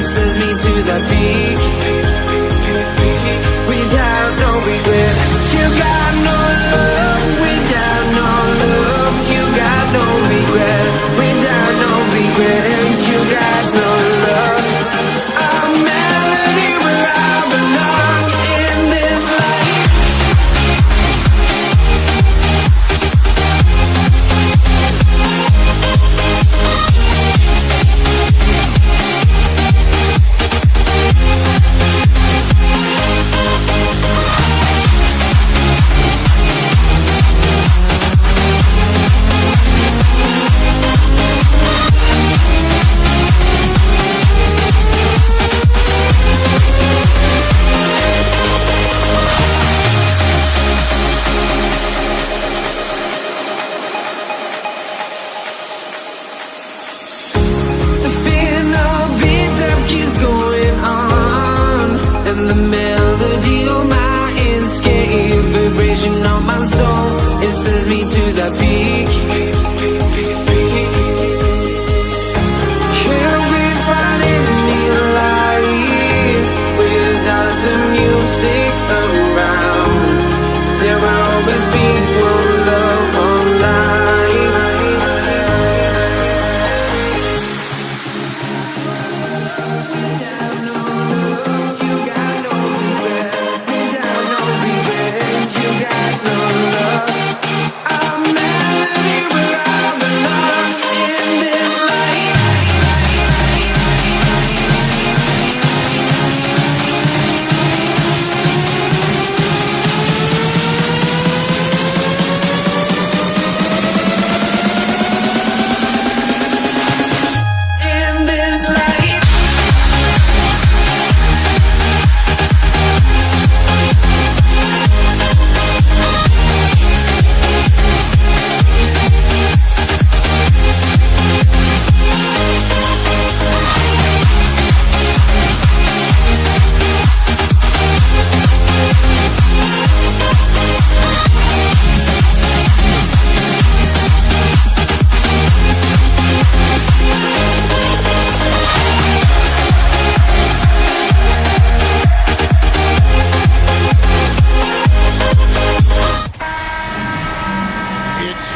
it sends me to the peak. Without no regret, you got no love. Without no love, you got no regret. Without no regret, you got no love. A melody where I belong in this life. Me to the peak. Can we find any light without the music around? There will always be one love on life. Without no love, you got no regret. Without no regret, you got no love.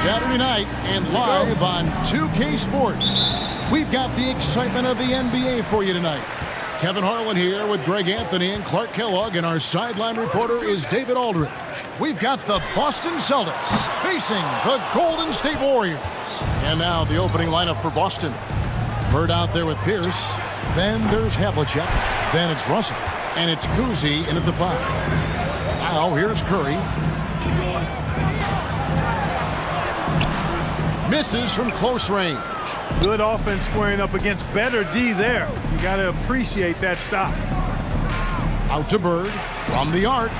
Saturday night and live on 2K Sports. We've got the excitement of the NBA for you tonight. Kevin Harlan here with Greg Anthony and Clark Kellogg, and our sideline reporter is David Aldridge. We've got the Boston Celtics facing the Golden State Warriors. And now the opening lineup for Boston. Bird out there with Pierce. Then there's Havlicek. Then it's Russell. And it's Kuzi in at the 5. Now here's Curry. Misses from close range. Good offense squaring up against better D there. You got to appreciate that stop. Out to Bird from the arc.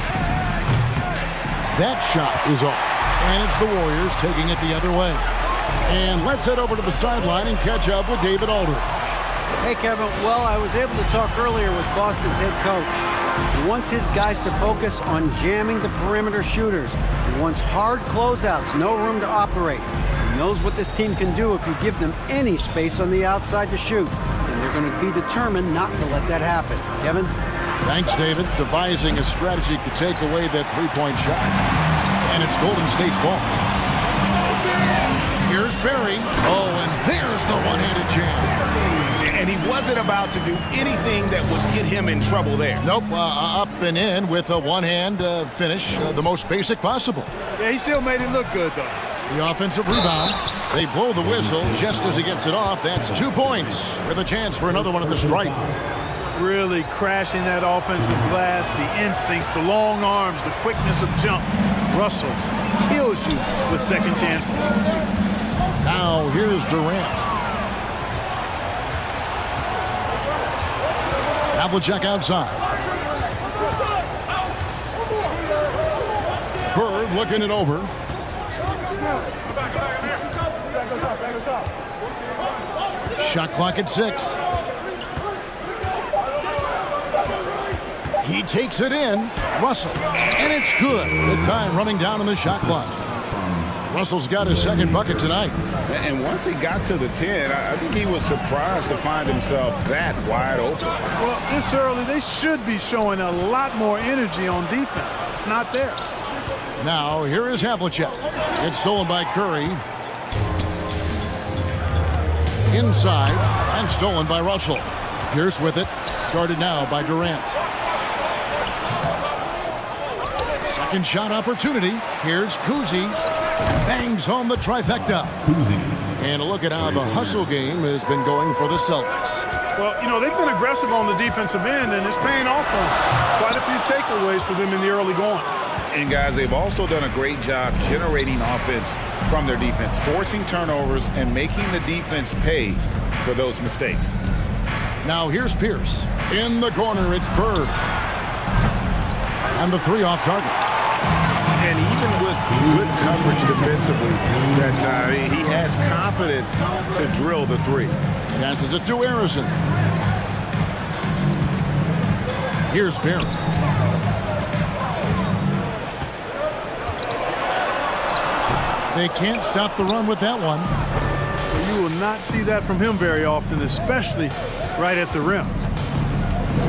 That shot is off. And it's the Warriors taking it the other way. And let's head over to the sideline and catch up with David Aldridge. Hey, Kevin. Well, I was able to talk earlier with Boston's head coach. He wants his guys to focus on jamming the perimeter shooters. He wants hard closeouts, no room to operate. He knows what this team can do if you give them any space on the outside to shoot. And they're going to be determined not to let that happen. Kevin? Thanks, David. Devising a strategy to take away that three-point shot. And it's Golden State's ball. Here's Barry. Oh, and there's the one-handed jam. And he wasn't about to do anything that would get him in trouble there. Nope, up and in with a one-hand finish, the most basic possible. Yeah, he still made it look good, though. The offensive rebound. They blow the whistle just as he gets it off. That's 2 points with a chance for another one at the stripe. Really crashing that offensive glass, the instincts, the long arms, the quickness of jump. Russell kills you with second chance points. Now here's Durant. Havlicek outside. Bird looking it over. Shot clock at 6. He takes it in. Russell. And it's good. The time running down on the shot clock. Russell's got his second bucket tonight. And once he got to the 10, I think he was surprised to find himself that wide open. Well, this early, they should be showing a lot more energy on defense. It's not there. Now, here is Havlicek. It's stolen by Curry. Inside, and stolen by Russell. Pierce with it. Guarded now by Durant. Second shot opportunity. Here's Kuzi. Bangs home the trifecta. And a look at how the hustle game has been going for the Celtics. Well, you know, they've been aggressive on the defensive end, and it's paying off for them. Quite a few takeaways for them in the early going. And, guys, they've also done a great job generating offense from their defense, forcing turnovers and making the defense pay for those mistakes. Now here's Pierce. In the corner, it's Bird. And the three off target. And even with good coverage defensively that time, he has confidence to drill the three. Passes it to Harrison. Here's Barrett. They can't stop the run with that one. You will not see that from him very often, especially right at the rim.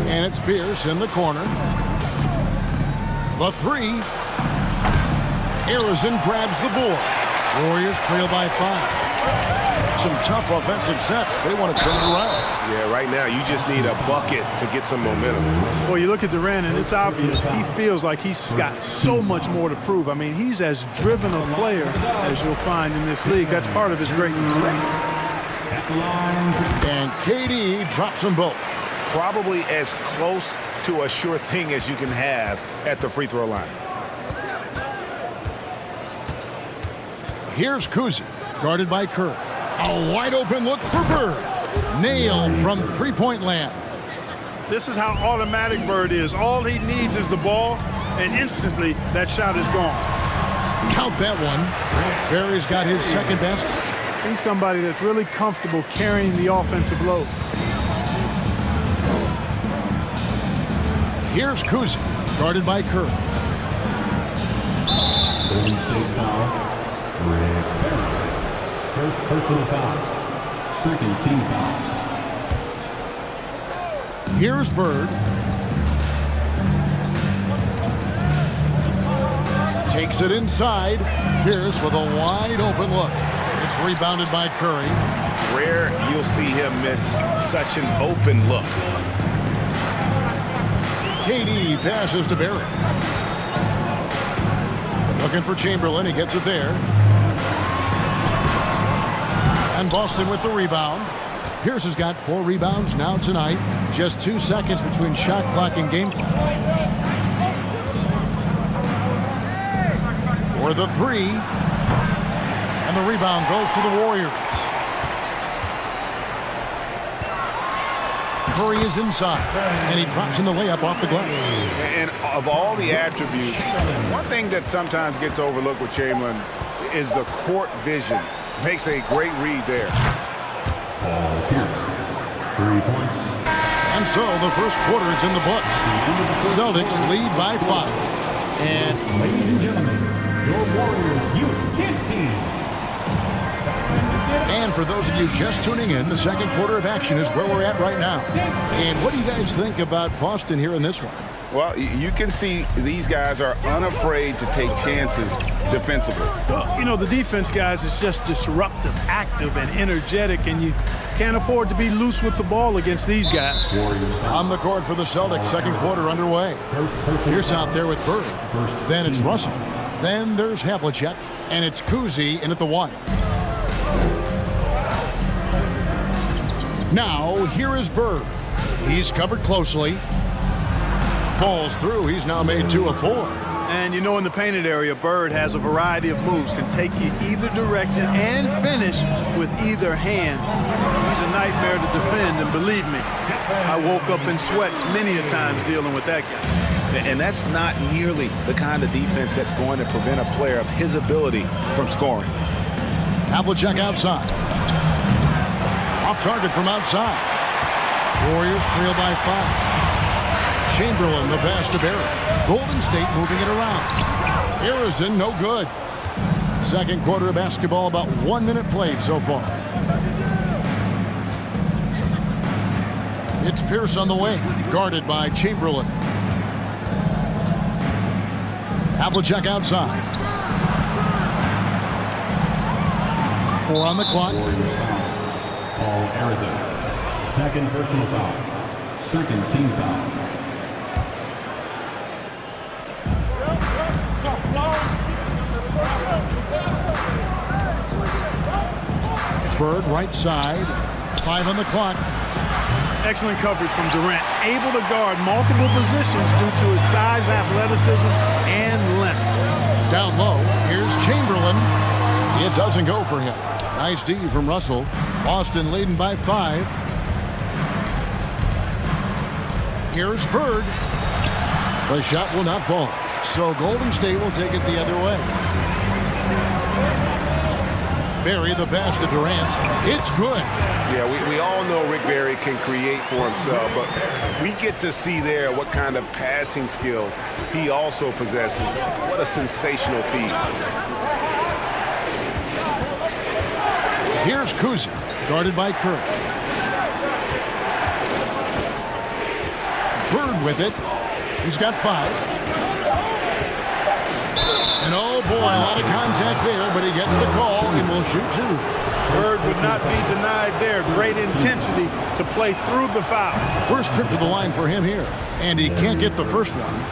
And it's Pierce in the corner. The three. Harrison grabs the board. Warriors trail by 5. Some tough offensive sets. They want to turn it around. Yeah, right now you just need a bucket to get some momentum. Well, you look at Durant, and it's obvious he feels like he's got so much more to prove. I mean, he's as driven a player as you'll find in this league. That's part of his greatness. And KD drops them both. Probably as close to a sure thing as you can have at the free throw line. Here's Kuzi, guarded by Curry. A wide open look for Bird. Nailed from three-point land. This is how automatic Bird is. All he needs is the ball, and instantly that shot is gone. Count that one. Barry's got his second basket. He's somebody that's really comfortable carrying the offensive load. Here's Kuzi, guarded by Curry. Golden State foul. Rick Barrett. First personal foul. Second team foul. Here's Bird. Takes it inside. Pierce with a wide open look. It's rebounded by Curry. Rare you'll see him miss such an open look. KD passes to Barrett. Looking for Chamberlain. He gets it there. And Boston with the rebound. Pierce has got 4 rebounds now tonight. Just 2 seconds between shot clock and game clock. For the 3. And the rebound goes to the Warriors. Curry is inside. And he drops in the layup off the glass. And of all the attributes, one thing that sometimes gets overlooked with Chamberlain is the court vision. Makes a great read there. Paul Pierce. 3 points. And so the first quarter is in the books. Celtics lead by 5. And ladies and gentlemen, your Warriors Youth Kids team. And for those of you just tuning in, the second quarter of action is where we're at right now. And what do you guys think about Boston here in this one? Well, you can see these guys are unafraid to take chances defensively. Well, you know, the defense, guys, is just disruptive, active, and energetic, and you can't afford to be loose with the ball against these guys. On the court for the Celtics, second quarter underway. Pierce out there with Bird. Then it's Russell. Then there's Havlicek, and it's Kuzi in at the 1. Now, here is Bird. He's covered closely. Falls through. He's now made 2 of 4. And you know, in the painted area, Bird has a variety of moves, can take you either direction and finish with either hand. He's a nightmare to defend, and believe me, I woke up in sweats many a times dealing with that guy. And that's not nearly the kind of defense that's going to prevent a player of his ability from scoring. Havlicek outside. Off target from outside. Warriors trail by 5. Chamberlain, the pass to Barrett. Golden State moving it around. Harrison, no good. Second quarter of basketball, about 1 minute played so far. It's Pierce on the wing, guarded by Chamberlain. Havlicek outside. 4 on the clock. Warriors foul. Paul Arizona. Second personal foul. Second team foul. Bird right side. 5 on the clock. Excellent coverage from Durant. Able to guard multiple positions due to his size, athleticism, and length. Down low. Here's Chamberlain. It doesn't go for him. Nice D from Russell. Boston leading by 5. Here's Bird. The shot will not fall. So Golden State will take it the other way. Barry the pass to Durant. It's good. Yeah, we all know Rick Barry can create for himself, but we get to see there what kind of passing skills he also possesses. What a sensational feat. Here's Kuzi, guarded by Curry. Bird with it. He's got 5. And oh boy, a lot of contact there, but he gets the call and will shoot 2. Bird would not be denied there. Great intensity to play through the foul. First trip to the line for him here. And he can't get the first one.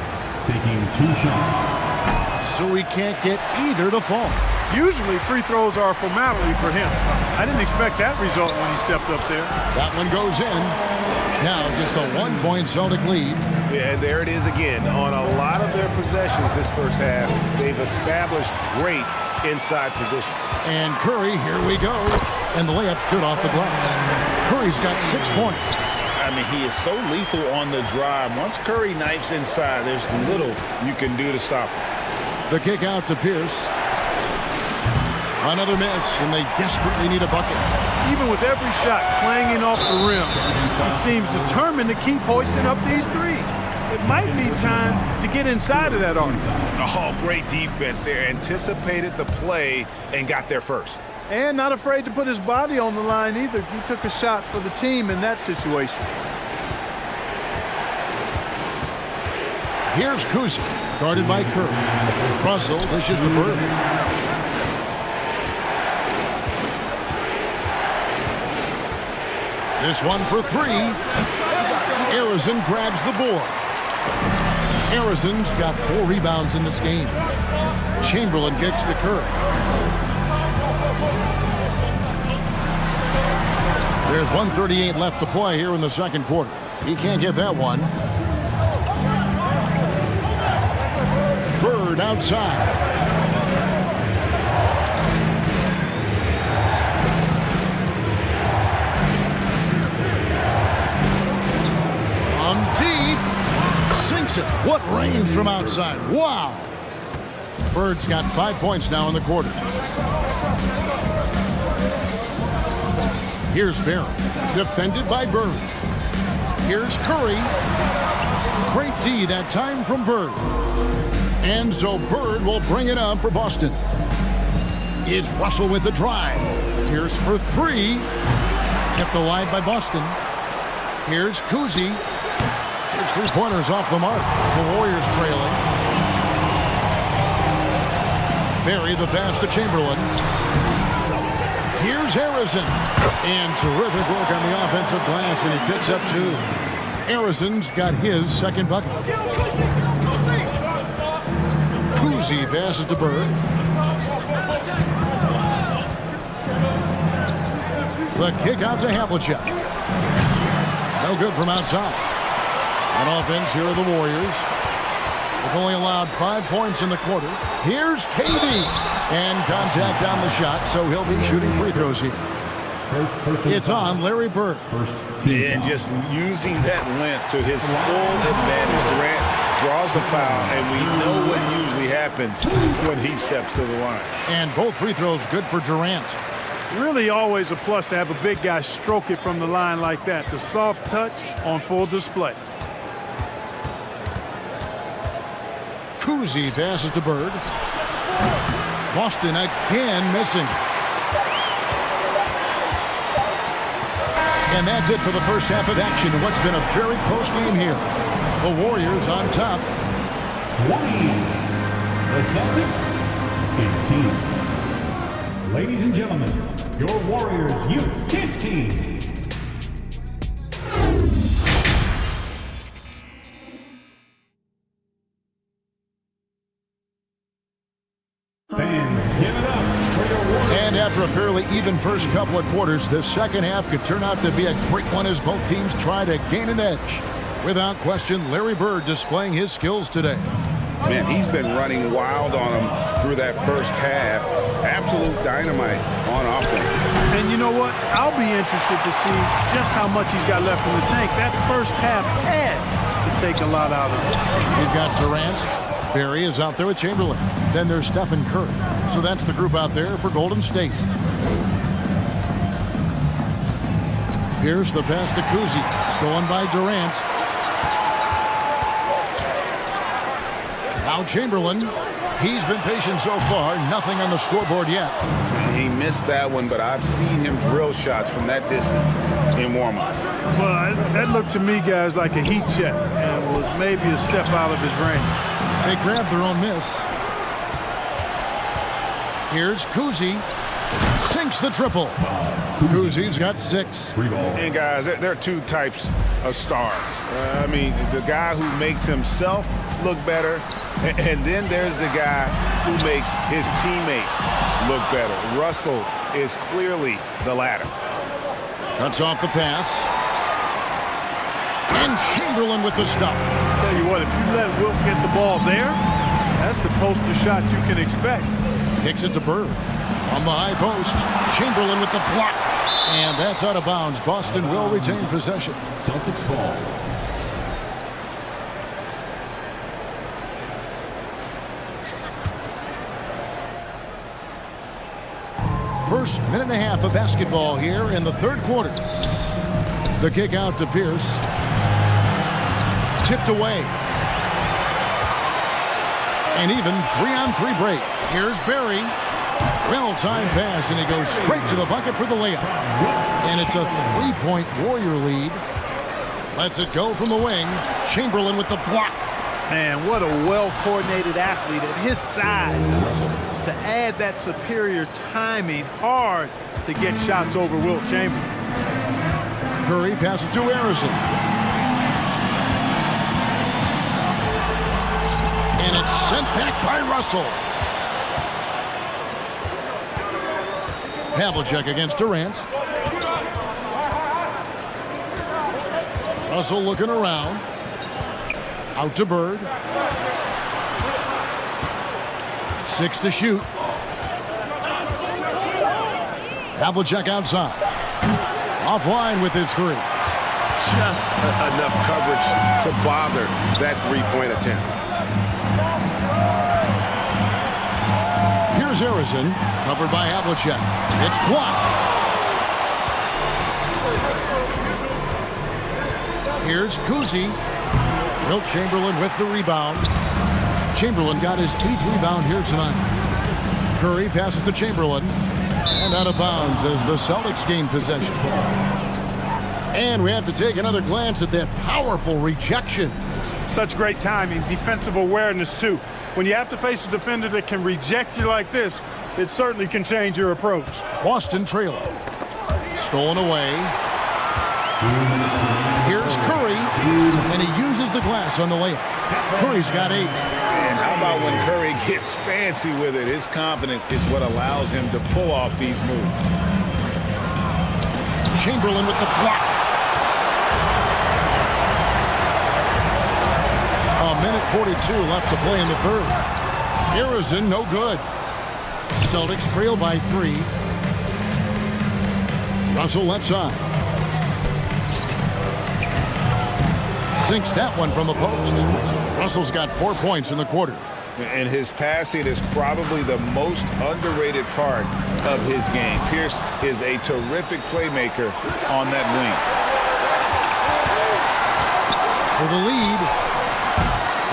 Taking 2 shots. So he can't get either to fall. Usually free throws are a formality for him. I didn't expect that result when he stepped up there. That one goes in. Now just a 1-point Celtic lead. Yeah, and there it is again. On a lot of their possessions this first half, they've established great inside position. And Curry, here we go. And the layup's good off the glass. Curry's got 6 points. I mean, he is so lethal on the drive. Once Curry knifes inside, there's little you can do to stop him. The kick out to Pierce. Another miss, and they desperately need a bucket. Even with every shot clanging off the rim, he seems determined to keep hoisting up these 3. It might be time to get inside of that arc. Oh, great defense there. Anticipated the play and got there first. And not afraid to put his body on the line either. He took a shot for the team in that situation. Here's Kuzi, guarded by Curry. Russell dishes to Bird. This one for 3. Arizon grabs the board. Arizon's got 4 rebounds in this game. Chamberlain kicks to Curry. There's 1:38 left to play here in the second quarter. He can't get that one. Bird outside. Deep, sinks it. What range from outside. Wow. Bird's got 5 points now in the quarter. Here's Barry, defended by Bird. Here's Curry. Great D that time from Bird. And so Bird will bring it up for Boston. It's Russell with the drive. Here's for 3. Kept alive by Boston. Here's Kuzi. There's 3-pointers off the mark. The Warriors trailing. Barry the pass to Chamberlain. Here's Harrison. And terrific work on the offensive glass, and he picks up 2. Harrison's got his second bucket. Kuzi passes to Bird. The kick out to Havlicek. No good from outside. On offense, here are the Warriors. They've only allowed 5 points in the quarter. Here's KD. And contact on the shot, so he'll be shooting free throws here. It's on Larry Bird. And just using that length to his full advantage. Durant draws the foul, and we know what usually happens when he steps to the line. And both free throws good for Durant. Really always a plus to have a big guy stroke it from the line like that. The soft touch on full display. Kuzi passes to Bird. Boston again missing. And that's it for the first half of action in what's been a very close game here. The Warriors on top. 20. The Celtics 15. Ladies and gentlemen, your Warriors Youth Kids team. And after a fairly even first couple of quarters, the second half could turn out to be a great one as both teams try to gain an edge. Without question, Larry Bird displaying his skills today. Man, he's been running wild on him through that first half. Absolute dynamite on offense. And you know what? I'll be interested to see just how much he's got left in the tank. That first half had to take a lot out of him. We've got Durant. Barry is out there with Chamberlain. Then there's Stephen Curry. So that's the group out there for Golden State. Here's the pass to Kuzi. Stolen by Durant. Now Chamberlain. He's been patient so far. Nothing on the scoreboard yet. He missed that one, but I've seen him drill shots from that distance in warm-up. Well, that looked to me, guys, like a heat check and was maybe a step out of his range. They grabbed their own miss. Here's Kuzi. Sinks the triple. Kuzi's got 6. And guys, there are two types of stars. I mean, the guy who makes himself look better, and then there's the guy who makes his teammates look better. Russell is clearly the latter. Cuts off the pass. And Chamberlain with the stuff. Tell you what, if you let Wilt get the ball there, that's the poster shot you can expect. Kicks it to Bird. On the high post, Chamberlain with the block. And that's out of bounds. Boston will retain possession. Celtics ball. First minute and a half of basketball here in the third quarter. The kick out to Pierce. Tipped away. And even 3-on-3 break. Here's Barry. Well-timed pass, and he goes straight to the bucket for the layup. And it's a 3-point Warrior lead. Lets it go from the wing. Chamberlain with the block. Man, what a well-coordinated athlete at his size. To add that superior timing, hard to get shots over Wilt Chamberlain. Curry passes to Harrison. And it's sent back by Russell. Havlicek against Durant. Russell looking around. Out to Bird. 6 to shoot. Havlicek outside. Offline with his 3. Just enough coverage to bother that three-point attempt. Here's Harrison, covered by Havlicek. It's blocked. Here's Kuzi. Wilt Chamberlain with the rebound. Chamberlain got his 8th rebound here tonight. Curry passes to Chamberlain. And out of bounds as the Celtics gain possession. And we have to take another glance at that powerful rejection. Such great timing, defensive awareness, too. When you have to face a defender that can reject you like this, it certainly can change your approach. Boston trailing. Stolen away. Here's Curry, and he uses the glass on the layup. Curry's got 8. And how about when Curry gets fancy with it? His confidence is what allows him to pull off these moves. Chamberlain with the block. A minute 42 left to play in the third. Harrison, no good. Celtics trail by 3. Russell left side. Sinks that one from the post. Russell's got 4 points in the quarter. And his passing is probably the most underrated part of his game. Pierce is a terrific playmaker on that wing. For the lead,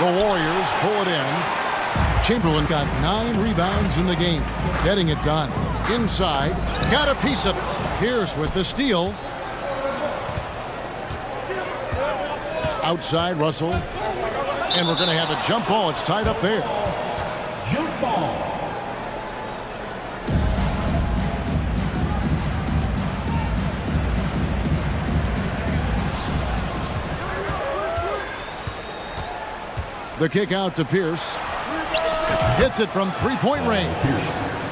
the Warriors pull it in. Chamberlain got 9 rebounds in the game, getting it done. Inside, got a piece of it. Pierce with the steal. Outside, Russell. And we're going to have a jump ball. It's tied up there. Jump ball. The kick out to Pierce. Hits it from three-point range.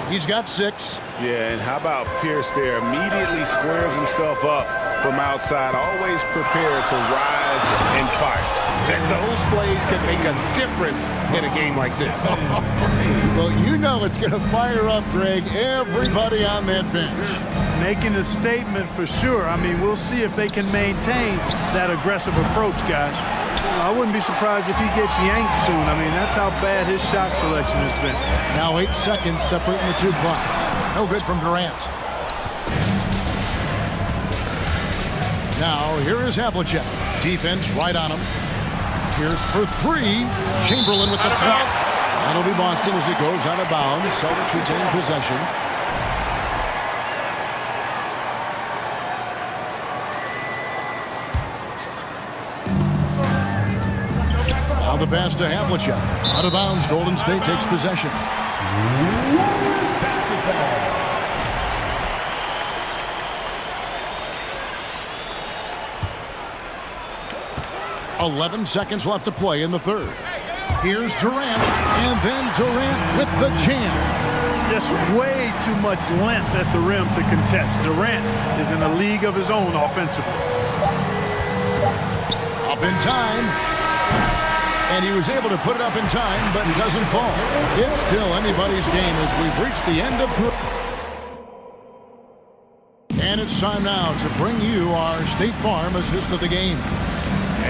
He's got 6. Yeah, and how about Pierce there? Immediately squares himself up from outside, always prepared to rise and fire. And those plays can make a difference in a game like this. Well, you know it's going to fire up, Greg, everybody on that bench. Making a statement for sure. I mean, we'll see if they can maintain that aggressive approach, guys. I wouldn't be surprised if he gets yanked soon. I mean, that's how bad his shot selection has been. Now 8 seconds separating the 2 clocks. No good from Durant. Now here is Havlicek. Defense right on him. Pierce for 3. Chamberlain with the block. That'll be Boston as it goes out of bounds. Celtics retain possession. Now the pass to Havlicek. Out of bounds. Golden State takes possession. 11 seconds left to play in the third. Here's Durant, and then Durant with the jam. Just way too much length at the rim to contest. Durant is in a league of his own offensively. Up in time. And he was able to put it up in time, but it doesn't fall. It's still anybody's game as we've reached the end of... And it's time now to bring you our State Farm assist of the game.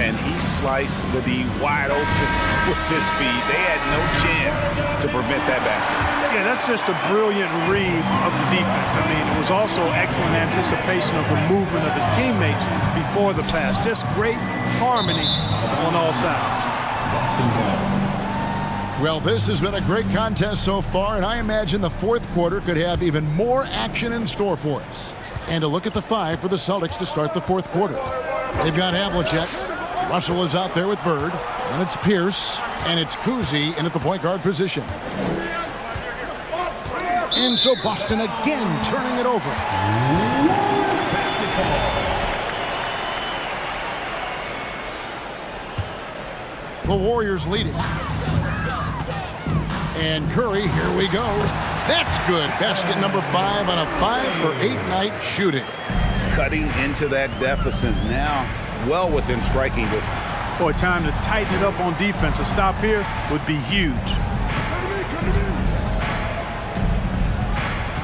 And he sliced the D wide open with this feed. They had no chance to prevent that basket. Yeah, that's just a brilliant read of the defense. I mean, it was also excellent anticipation of the movement of his teammates before the pass. Just great harmony on all sides. Well, this has been a great contest so far, and I imagine the fourth quarter could have even more action in store for us. And a look at the 5 for the Celtics to start the fourth quarter. They've got Havlicek. Russell is out there with Bird, and it's Pierce, and it's Cousy in at the point guard position. And so Boston again turning it over. The Warriors leading. And Curry, here we go. That's good. Basket number 5 on a 5-for-8 night shooting. Cutting into that deficit now, well within striking distance. Boy, time to tighten it up on defense. A stop here would be huge.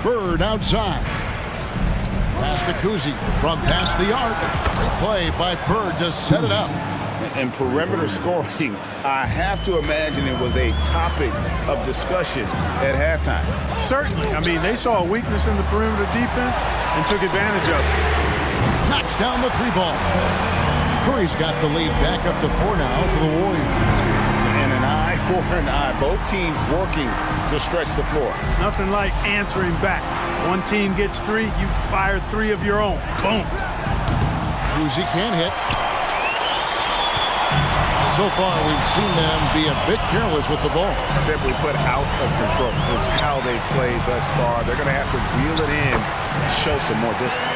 Bird outside. Pass to Cousy from past the arc. Great play by Bird to set it up. And perimeter scoring, I have to imagine it was a topic of discussion at halftime. Certainly. I mean, they saw a weakness in the perimeter defense and took advantage of it. Knocks down the 3 ball. Curry's got the lead back up to 4 now for the Warriors. And an eye for an eye. Both teams working to stretch the floor. Nothing like answering back. One team gets 3, you fire 3 of your own. Boom. Cousy can't hit. So far, we've seen them be a bit careless with the ball. Simply put, out of control is how they played thus far. They're going to have to reel it in and show some more discipline.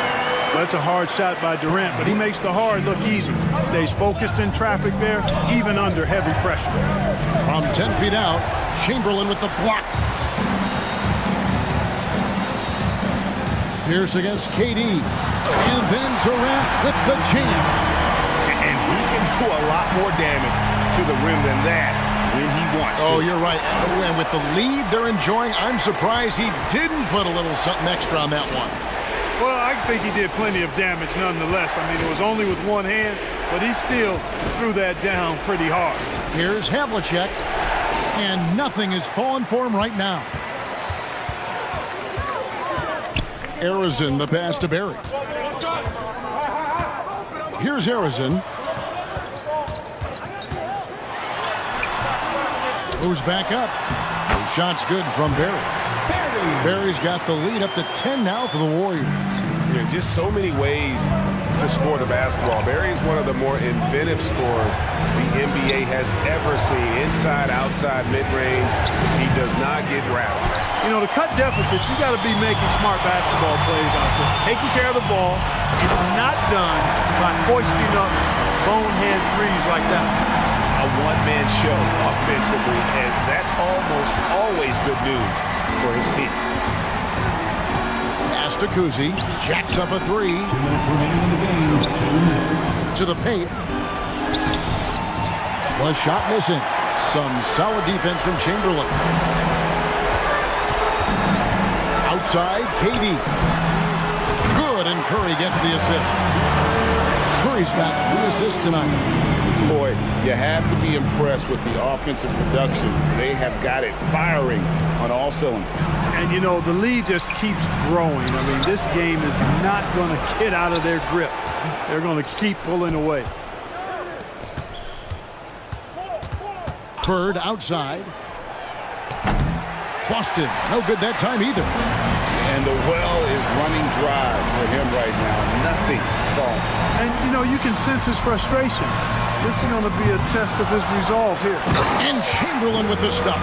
Well, that's a hard shot by Durant, but he makes the hard look easy. Stays focused in traffic there, even under heavy pressure. From 10 feet out, Chamberlain with the block. Pierce against KD. And then Durant with the jam. And he can do a lot more damage to the rim than that when he wants to. Oh, you're right. And with the lead they're enjoying, I'm surprised he didn't put a little something extra on that one. Well, I think he did plenty of damage nonetheless. I mean, it was only with one hand, but he still threw that down pretty hard. Here's Havlicek, and nothing is falling for him right now. Arizin, the pass to Barry. Here's Arizin. Moves back up. The shot's good from Barry. Barry's got the lead up to 10 now for the Warriors. Yeah, just so many ways to score the basketball. Barry is one of the more inventive scorers the NBA has ever seen. Inside, outside, mid-range. He does not get rattled. You know, to cut deficits, you got to be making smart basketball plays out there. Taking care of the ball. It's not done by hoisting up bonehead threes like that. A one-man show offensively, and that's almost always good news for his team. Pass to Kuzi. Jacks up a three. 2 minutes remaining in the game. 2 minutes. To the paint. The shot missing. Some solid defense from Chamberlain. Outside, KD. Good, and Curry gets the assist. Curry's got 3 assists tonight. Boy, you have to be impressed with the offensive production. They have got it firing on all cylinders. And, you know, the lead just keeps growing. I mean, this game is not going to get out of their grip. They're going to keep pulling away. Bird outside. Boston, no good that time either. And the well is running dry for him right now. Nothing solved. And, you know, you can sense his frustration. This is going to be a test of his resolve here. And Chamberlain with the stuff.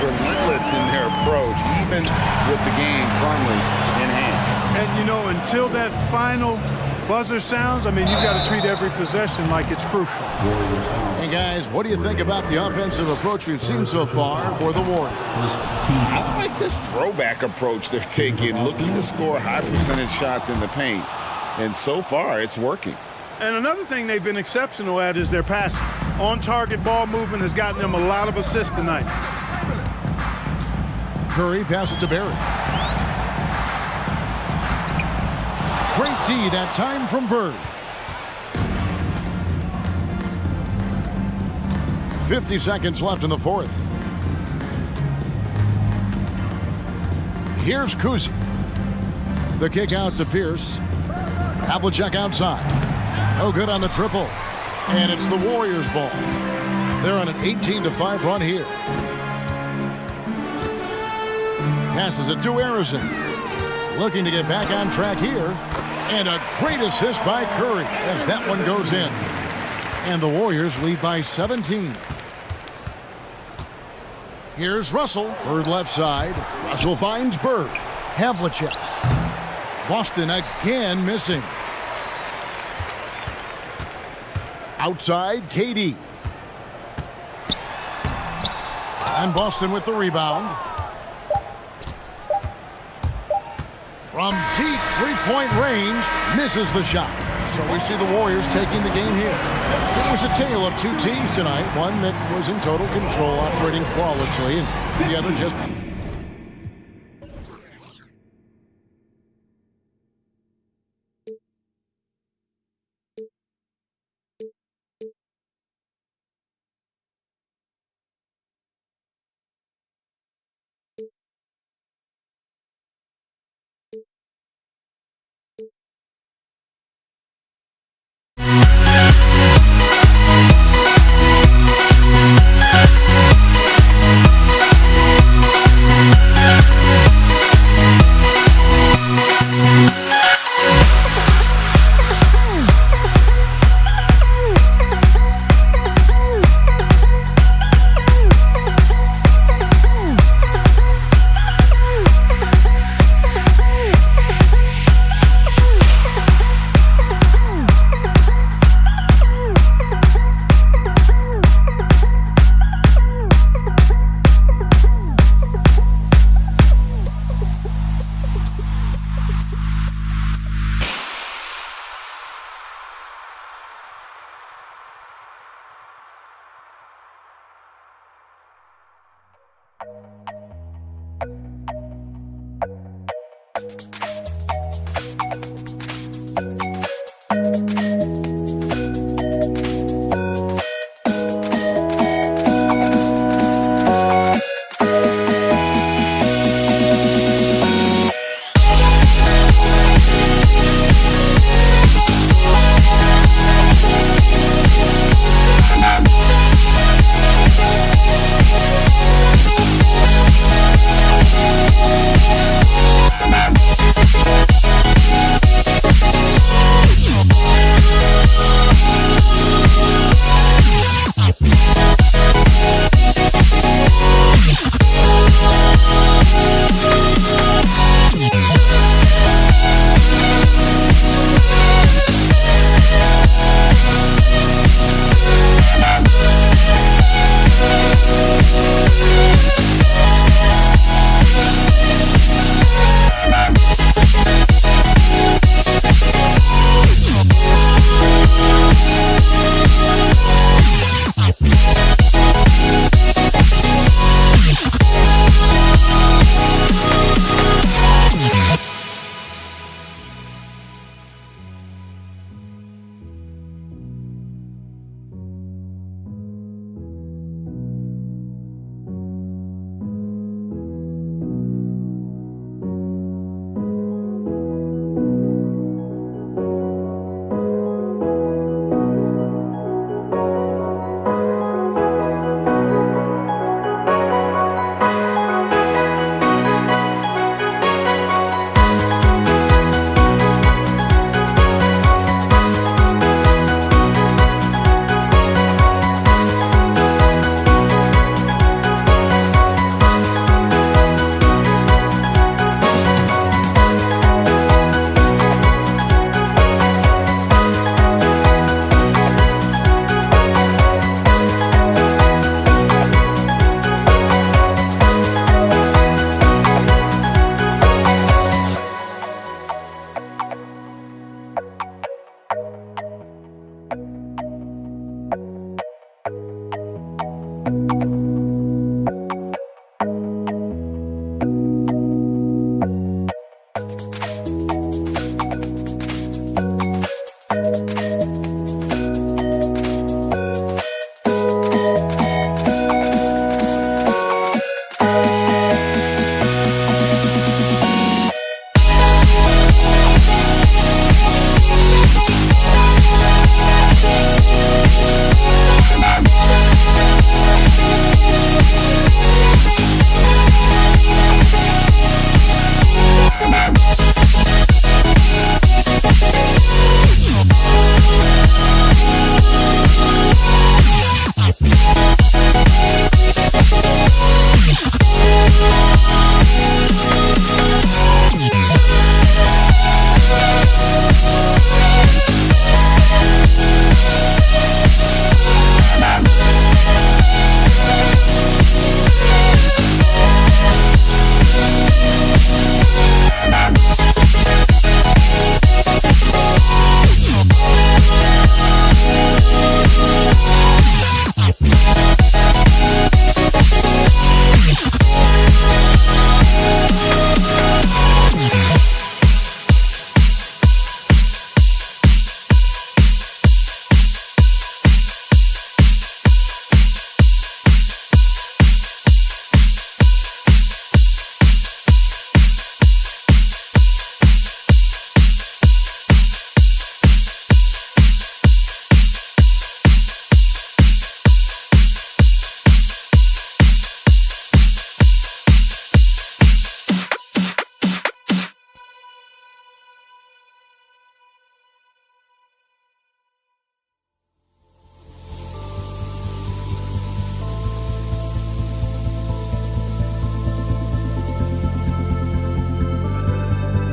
Relentless in their approach, even with the game firmly in hand. And, you know, until that final buzzer sounds, I mean, you've got to treat every possession like it's crucial. Hey, guys, what do you think about the offensive approach we've seen so far for the Warriors? I like this throwback approach they're taking, looking to score high percentage shots in the paint. And so far, it's working. And another thing they've been exceptional at is their passing. On-target ball movement has gotten them a lot of assists tonight. Curry passes to Barry. Great D that time from Bird. 50 seconds left in the fourth. Here's Kuzi. The kick out to Pierce. Havlicek outside. No good on the triple. And it's the Warriors' ball. They're on an 18-5 run here. Passes it to Arizon. Looking to get back on track here. And a great assist by Curry as that one goes in. And the Warriors lead by 17. Here's Russell. Bird left side. Russell finds Bird. Havlicek. Boston again missing. Outside, KD. And Boston with the rebound. From deep three-point range, misses the shot. So we see the Warriors taking the game here. It was a tale of 2 teams tonight. One that was in total control, operating flawlessly, and the other just...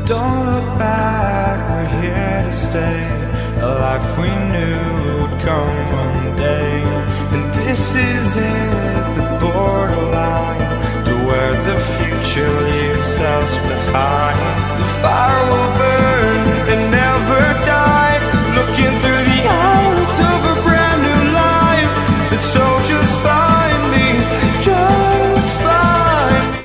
Don't look back, we're here to stay. A life we knew would come one day. And this is it, the borderline to where the future leaves us behind. The fire will burn and never die, looking through the eyes of a brand new life. And so just find me, just find me.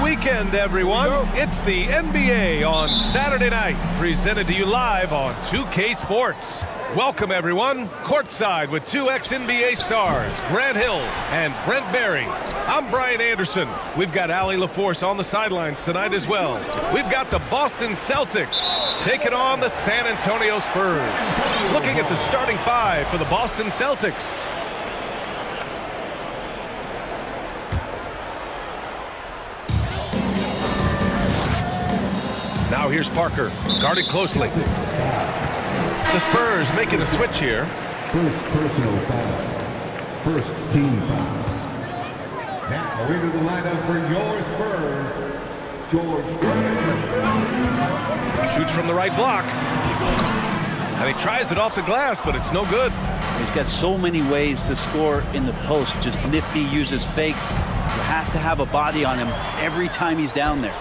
Weekend, everyone. It's the NBA on Saturday night, presented to you live on 2K Sports. Welcome, everyone. Courtside with two ex-NBA stars, Grant Hill and Brent Barry. I'm Brian Anderson. We've got Allie LaForce on the sidelines tonight as well. We've got the Boston Celtics taking on the San Antonio Spurs. Looking at the starting five for the Boston Celtics. Now here's Parker, guarded closely. The Spurs making a switch here. First personal foul. First team foul. Now into the lineup for your Spurs, George. Shoots from the right block. And he tries it off the glass, but it's no good. He's got so many ways to score in the post. Just nifty, uses fakes. You have to have a body on him every time he's down there.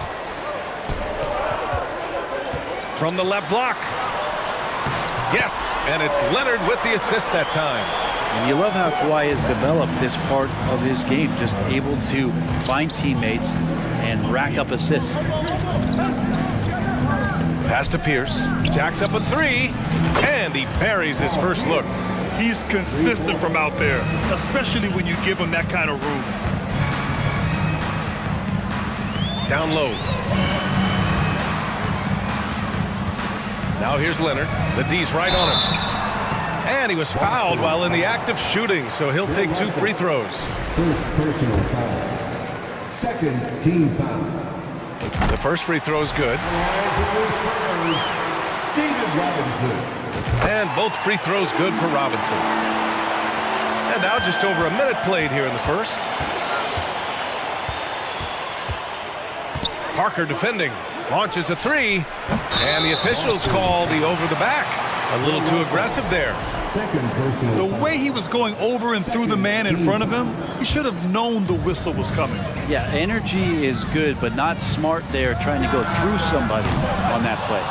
From the left block. Yes, and it's Leonard with the assist that time. And you love how Kawhi has developed this part of his game, just able to find teammates and rack up assists. Pass to Pierce. Jacks up a three, and he buries his first look. He's consistent from out there, especially when you give him that kind of room. Down low. Now here's Leonard. The D's right on him. And he was fouled while in the act of shooting, so he'll take two free throws. First personal foul. Second team foul. The first free throw is good. David Robinson. And both free throws good for Robinson. And now just over a minute played here in the first. Parker defending. Launches a three. And the officials call the over the back. A little too aggressive there. Second personal The foul. way he was going over and through the man in front of him, he should have known the whistle was coming. Yeah, energy is good, but not smart there trying to go through somebody on that play.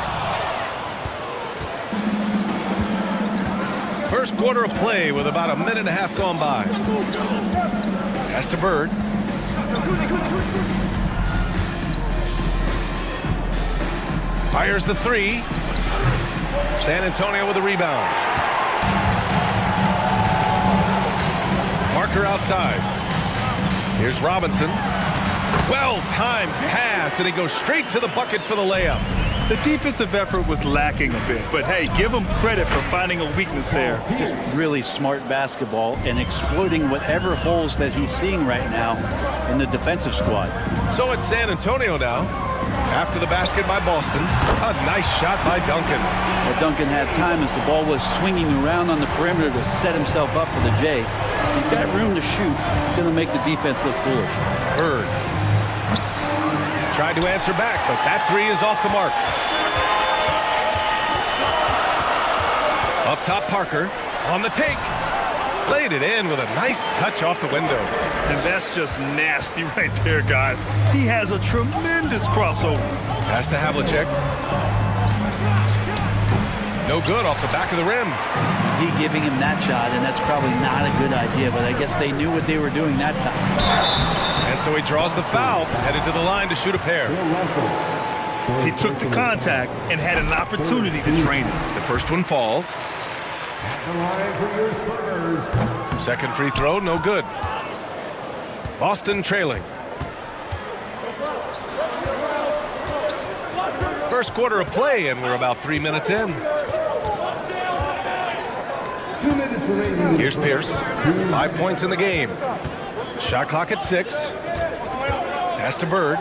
quarter of play with about a minute and a half gone by. Pass to Bird. Fires the three. San Antonio with a rebound. Marker outside. Here's Robinson. Well-timed pass, and he goes straight to the bucket for the layup. The defensive effort was lacking a bit, but hey, give him credit for finding a weakness there. Just really smart basketball and exploiting whatever holes that he's seeing right now in the defensive squad. So it's San Antonio now. After the basket by Boston. A nice shot by Duncan. Well, Duncan had time as the ball was swinging around on the perimeter to set himself up for the J. He's got room to shoot. He's going to make the defense look foolish. Bird tried to answer back, but that three is off the mark. Up top, Parker on the take. Played it in with a nice touch off the window. And that's just nasty right there, guys. He has a tremendous crossover. Pass to Havlicek. No good off the back of the rim. D giving him that shot, and that's probably not a good idea, but I guess they knew what they were doing that time. And so he draws the foul, headed to the line to shoot a pair. He took the contact and had an opportunity to drain it. The first one falls. Second free throw, no good. Boston trailing. First quarter of play, and we're about 3 minutes in. 2 minutes remaining. Here's Pierce. 5 points in the game. Shot clock at 6. Pass to Bird.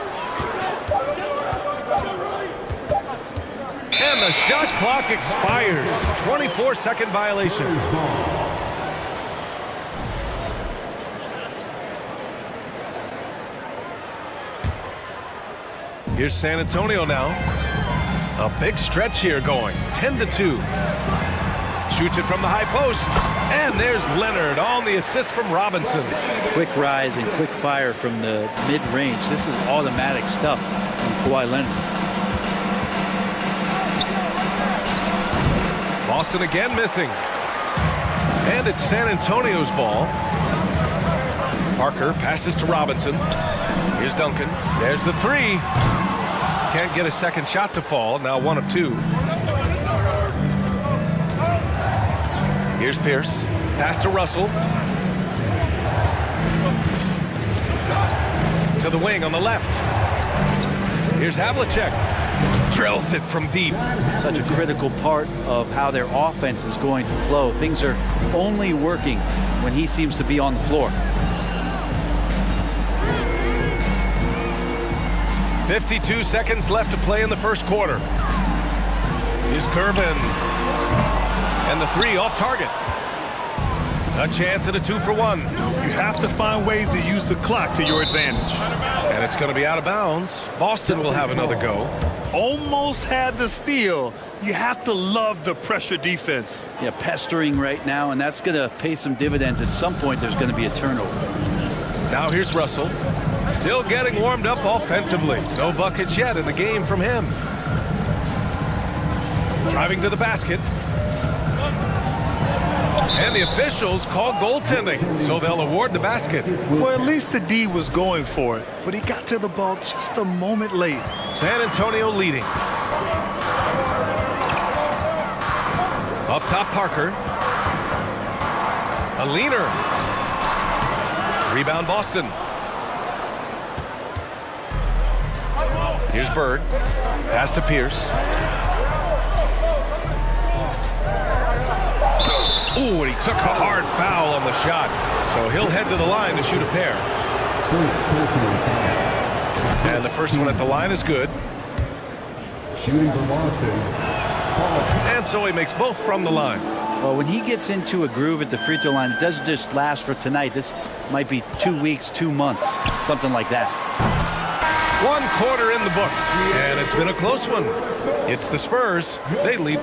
And the shot clock expires. 24-second violation. Here's San Antonio now. A big stretch here going. 10-2. Shoots it from the high post. And there's Leonard on the assist from Robinson. Quick rise and quick fire from the mid-range. This is automatic stuff from Kawhi Leonard. Boston again missing. And it's San Antonio's ball. Parker passes to Robinson. Here's Duncan. There's the three. Can't get a second shot to fall. Now 1 of 2. Here's Pierce. Pass to Russell. To the wing on the left. Here's Havlicek. Drills it from deep. Such a critical part of how their offense is going to flow. Things are only working when he seems to be on the floor. 52 seconds left to play in the first quarter. Here's Kervin. And the three off target. A chance at a 2-for-1. You have to find ways to use the clock to your advantage. And it's going to be out of bounds. Boston will have another go. Almost had the steal. You have to love the pressure defense. Yeah, pestering right now, and that's going to pay some dividends. At some point, there's going to be a turnover. Now here's Russell. Still getting warmed up offensively. No buckets yet in the game from him. Driving to the basket. And the officials call goaltending, so they'll award the basket. Well, at least the D was going for it, but he got to the ball just a moment late. San Antonio leading. Up top, Parker. A leaner. Rebound, Boston. Here's Bird. Pass to Pierce. Ooh, and he took a hard foul on the shot. So he'll head to the line to shoot a pair. And the first one at the line is good. Shooting for Boston. And so he makes both from the line. Well, when he gets into a groove at the free throw line, it doesn't just last for tonight. This might be 2 weeks, 2 months, something like that. 1 quarter in the books, and it's been a close one. It's the Spurs. They lead.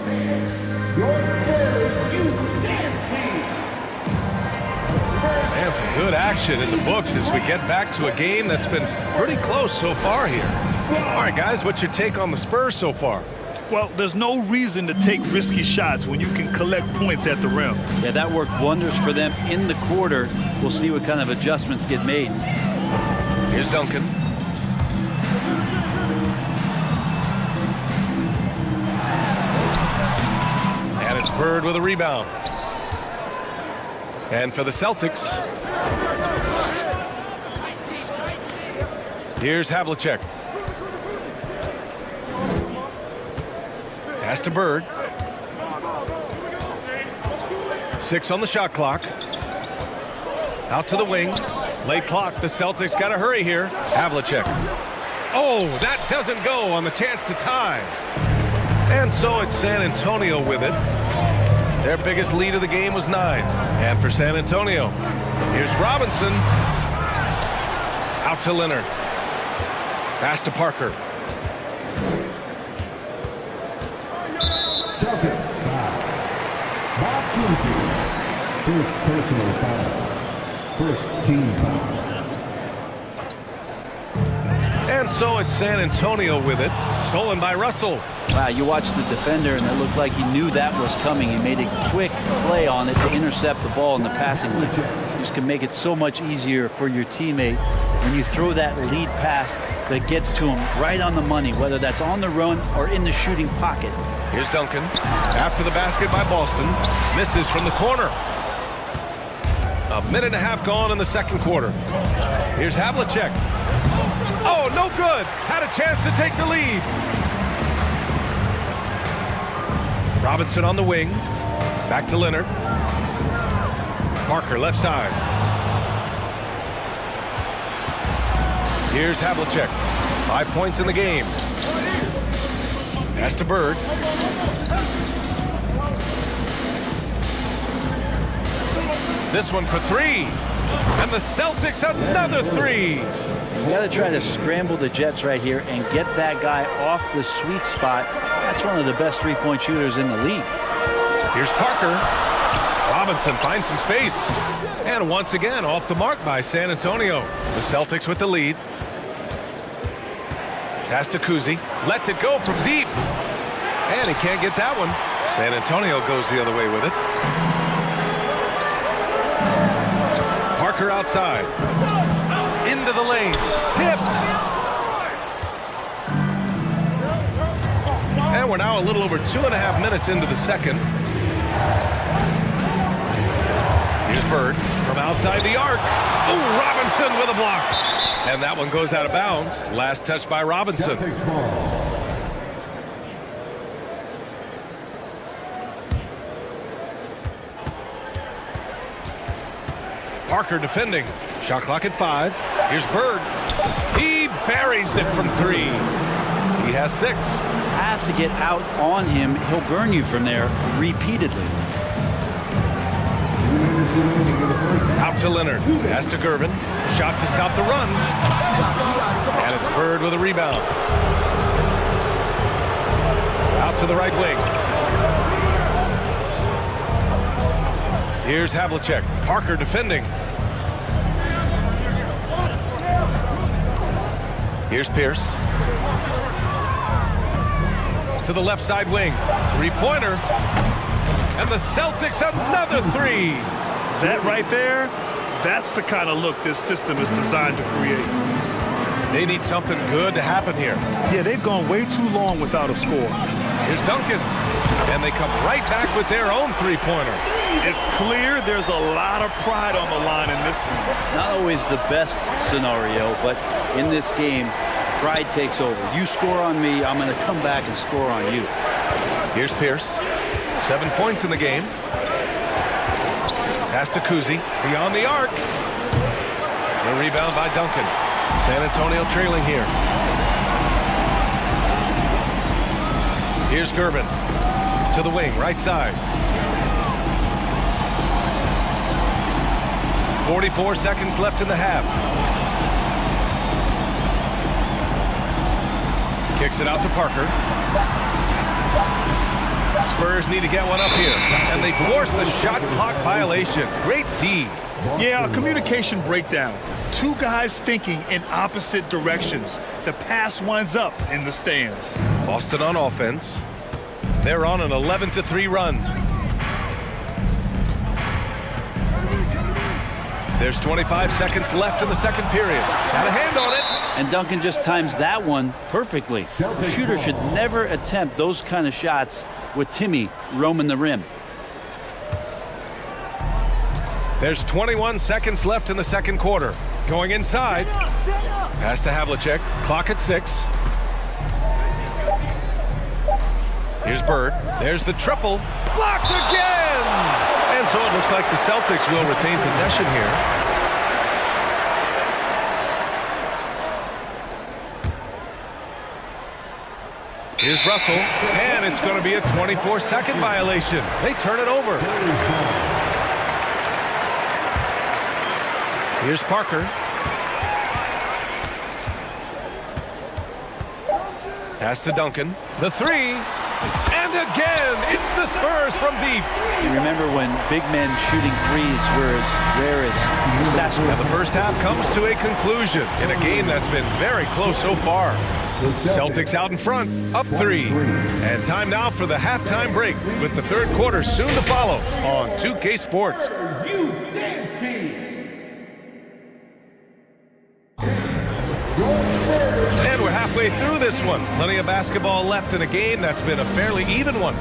And some good action in the books as we get back to a game that's been pretty close so far here. All right, guys, what's your take on the Spurs so far? Well, there's no reason to take risky shots when you can collect points at the rim. Yeah, that worked wonders for them in the quarter. We'll see what kind of adjustments get made. Here's Duncan. And it's Bird with a rebound. And for the Celtics, here's Havlicek. Pass to Bird. 6 on the shot clock. Out to the wing. Late clock. The Celtics got to hurry here. Havlicek. Oh, that doesn't go on the chance to tie. And so it's San Antonio with it. Their biggest lead of the game was 9. And for San Antonio, here's Robinson. Out to Leonard. Pass to Parker. Celtics foul. Bob Cousy. First personal foul. First team foul. And so it's San Antonio with it. Stolen by Russell. Wow, you watched the defender, and it looked like he knew that was coming. He made a quick play on it to intercept the ball in the passing lane. You just can make it so much easier for your teammate when you throw that lead pass that gets to him right on the money, whether that's on the run or in the shooting pocket. Here's Duncan. After the basket by Boston. Misses from the corner. A minute and a half gone in the second quarter. Here's Havlicek. Oh, no good. Had a chance to take the lead. Robinson on the wing. Back to Leonard. Parker left side. Here's Havlicek. 5 points in the game. Pass to Bird. This one for 3. And the Celtics another 3. You got to try to scramble the Jets right here and get that guy off the sweet spot. That's one of the best three-point shooters in the league. Here's Parker. Robinson finds some space. And once again, off the mark by San Antonio. The Celtics with the lead. Pass to Cousy. Lets it go from deep. And he can't get that one. San Antonio goes the other way with it. Parker outside. Into the lane. Tipped. And we're now a little over 2.5 minutes into the second. Here's Bird from outside the arc. Oh, Robinson with a block. And that one goes out of bounds. Last touch by Robinson. Parker defending. Shot clock at 5. Here's Bird. He buries it from 3. He has 6. Have to get out on him. He'll burn you from there repeatedly. Out to Leonard. Pass to Gervin. Shot to stop the run. And it's Bird with a rebound. Out to the right wing. Here's Havlicek. Parker defending. Here's Pierce. To the left side wing. Three-pointer. And the Celtics another 3. That right there, that's the kind of look this system is designed to create. They need something good to happen here. Yeah, they've gone way too long without a score. Here's Duncan. And they come right back with their own three-pointer. It's clear there's a lot of pride on the line in this one. Not always the best scenario, but in this game, pride takes over. You score on me, I'm going to come back and score on you. Here's Pierce. 7 points in the game. Pass to Cousy. Beyond the arc. The rebound by Duncan. San Antonio trailing here. Here's Gervin. To the wing, right side. 44 seconds left in the half. Kicks it out to Parker. Spurs need to get one up here. And they force the shot clock violation. Great D. Yeah, a communication breakdown. Two guys thinking in opposite directions. The pass winds up in the stands. Boston on offense. They're on an 11-3 run. There's 25 seconds left in the second period. Got a hand on it. And Duncan just times that one perfectly. The shooter should never attempt those kind of shots with Timmy roaming the rim. There's 21 seconds left in the second quarter. Going inside. Pass to Havlicek. Clock at 6. Here's Bird. There's the triple. Blocked again! And so it looks like the Celtics will retain possession here. Here's Russell, and it's going to be a 24-second violation. They turn it over. Here's Parker. Pass to Duncan. The three. And again, it's the Spurs from deep. You remember when big men shooting threes were as rare as Sasquatch. Now the first half comes to a conclusion in a game that's been very close so far. Celtics out in front, up 3. And time now for the halftime break with the third quarter soon to follow on 2K Sports. And we're halfway through this one. Plenty of basketball left in a game that's been a fairly even one.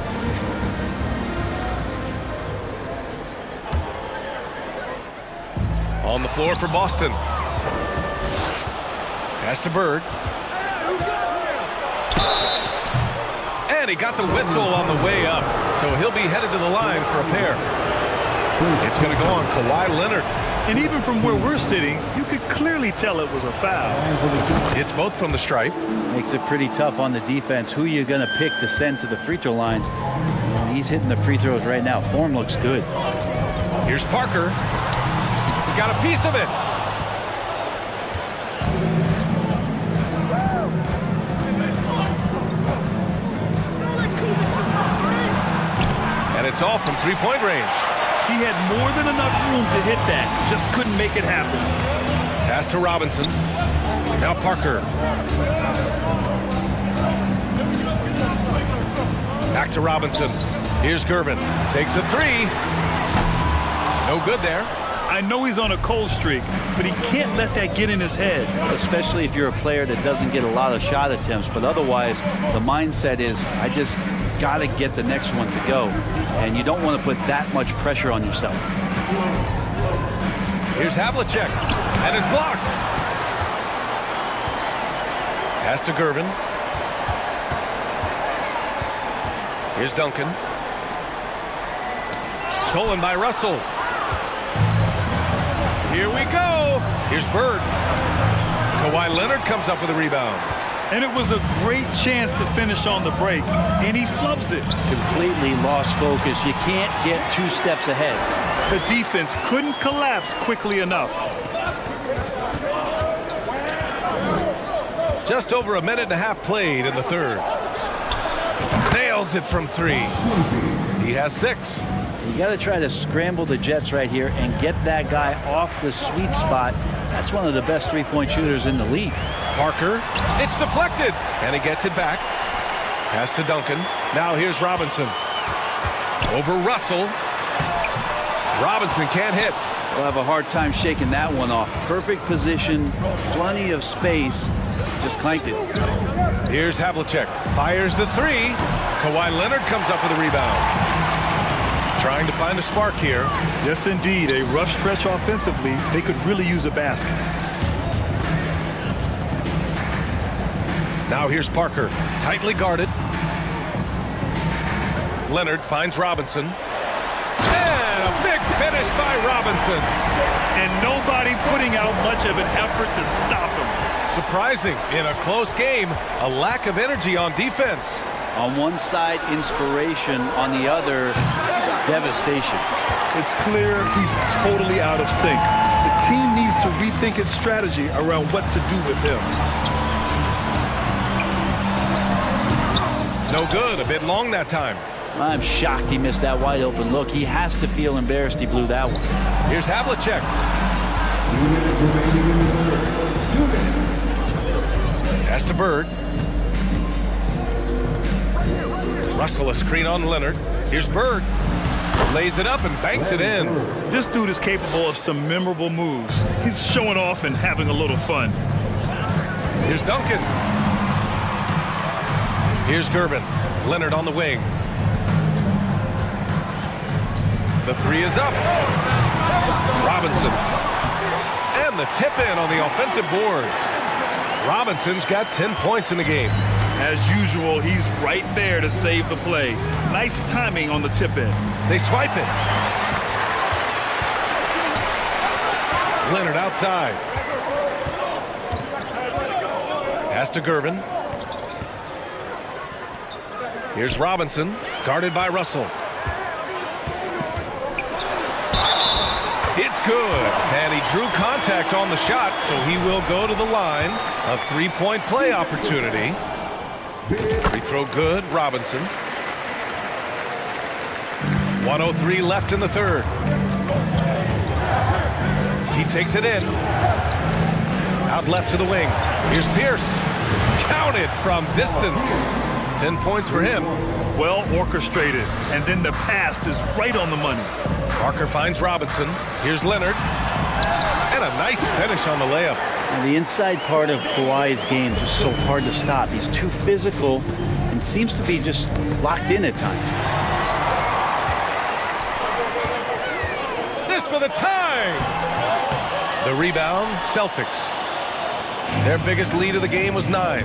On the floor for Boston. Pass to Bird. And he got the whistle on the way up. So he'll be headed to the line for a pair. It's going to go on Kawhi Leonard. And even from where we're sitting, you could clearly tell it was a foul. It's both from the stripe. Makes it pretty tough on the defense. Who you're going to pick to send to the free throw line. He's hitting the free throws right now. Form looks good. Here's Parker. He got a piece of it. And it's all from three-point range. He had more than enough room to hit that. Just couldn't make it happen. Pass to Robinson. Now Parker. Back to Robinson. Here's Gervin. Takes a three. No good there. I know he's on a cold streak, but he can't let that get in his head. Especially if you're a player that doesn't get a lot of shot attempts. But otherwise, the mindset is, I just got to get the next one to go. And you don't want to put that much pressure on yourself. Here's Havlicek. And it's blocked. Pass to Gervin. Here's Duncan. Stolen by Russell. Here we go. Here's Bird. Kawhi Leonard comes up with a rebound. And it was a great chance to finish on the break, and he flubs it. Completely lost focus. You can't get 2 steps ahead. The defense couldn't collapse quickly enough. Just over a minute and a half played in the third. Nails it from 3. He has 6. You got to try to scramble the Jets right here and get that guy off the sweet spot. That's one of the best three-point shooters in the league. Parker, it's deflected, and he gets it back. Pass to Duncan. Now here's Robinson. Over Russell. Robinson can't hit. We'll have a hard time shaking that one off. Perfect position, plenty of space. Just clanked it. Here's Havlicek. Fires the 3. Kawhi Leonard comes up with a rebound. Trying to find a spark here. Yes, indeed. A rough stretch offensively. They could really use a basket. Now here's Parker. Tightly guarded. Leonard finds Robinson. And a big finish by Robinson. And nobody putting out much of an effort to stop him. Surprising. In a close game, a lack of energy on defense. On one side, inspiration. On the other, devastation. It's clear he's totally out of sync. The team needs to rethink its strategy around what to do with him. No good. A bit long that time. I'm shocked he missed that wide open look. He has to feel embarrassed he blew that one. Here's Havlicek. 2 minutes. Pass to Bird. Russell a screen on Leonard. Here's Bird. Lays it up and banks it in. This dude is capable of some memorable moves. He's showing off and having a little fun. Here's Duncan. Here's Gervin. Leonard on the wing. The three is up. Robinson. And the tip in on the offensive boards. Robinson's got 10 points in the game. As usual, he's right there to save the play. Nice timing on the tip in. They swipe it. Leonard outside. Pass to Gervin. Here's Robinson, guarded by Russell. It's good, and he drew contact on the shot, so he will go to the line. A three-point play opportunity. Free throw good, Robinson. 1:03 left in the third. He takes it in. Out left to the wing. Here's Pierce. Counted from distance. 10 points for him. Well orchestrated, and then the pass is right on the money. Parker finds Robinson. Here's Leonard. And a nice finish on the layup. And the inside part of Kawhi's game is just so hard to stop. He's too physical and seems to be just locked in at times. This for the tie. The rebound, Celtics. Their biggest lead of the game was 9.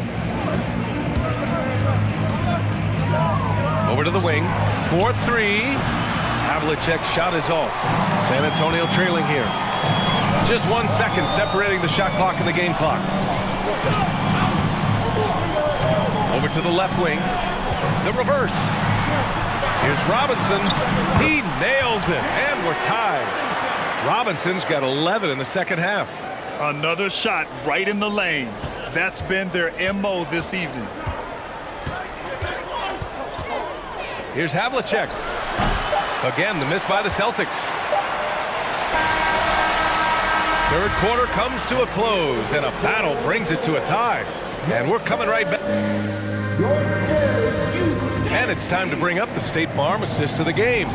Over to the wing. 4-3. Havlicek's shot is off. San Antonio trailing here. Just 1 second separating the shot clock and the game clock. Over to the left wing. The reverse. Here's Robinson. He nails it, and we're tied. Robinson's got 11 in the second half. Another shot right in the lane. That's been their MO this evening. Here's Havlicek. Again, the miss by the Celtics. Third quarter comes to a close, and a battle brings it to a tie. And we're coming right back. And it's time to bring up the State Farm assist of the game.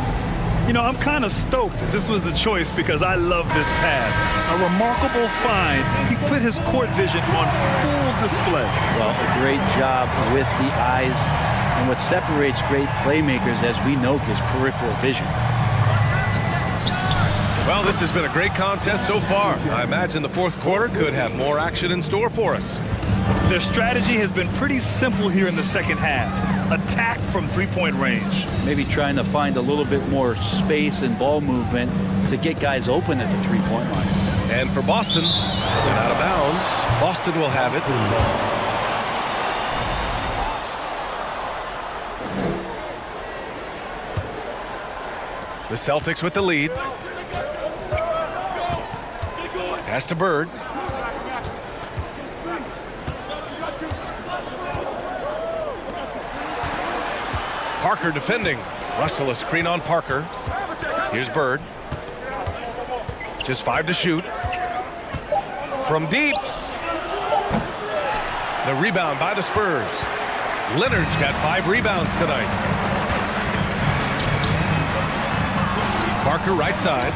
You know, I'm kind of stoked that this was a choice because I love this pass. A remarkable find. He put his court vision on full display. Well, a great job with the eyes. And what separates great playmakers, as we note, is peripheral vision. Well, this has been a great contest so far. I imagine the fourth quarter could have more action in store for us. Their strategy has been pretty simple here in the second half. Attack from three-point range. Maybe trying to find a little bit more space and ball movement to get guys open at the three-point line. And for Boston, and out of bounds, Boston will have it. The Celtics with the lead. Pass to Bird. Parker defending. Russell a screen on Parker. Here's Bird. Just 5 to shoot. From deep. The rebound by the Spurs. Leonard's got 5 rebounds tonight. Parker right side.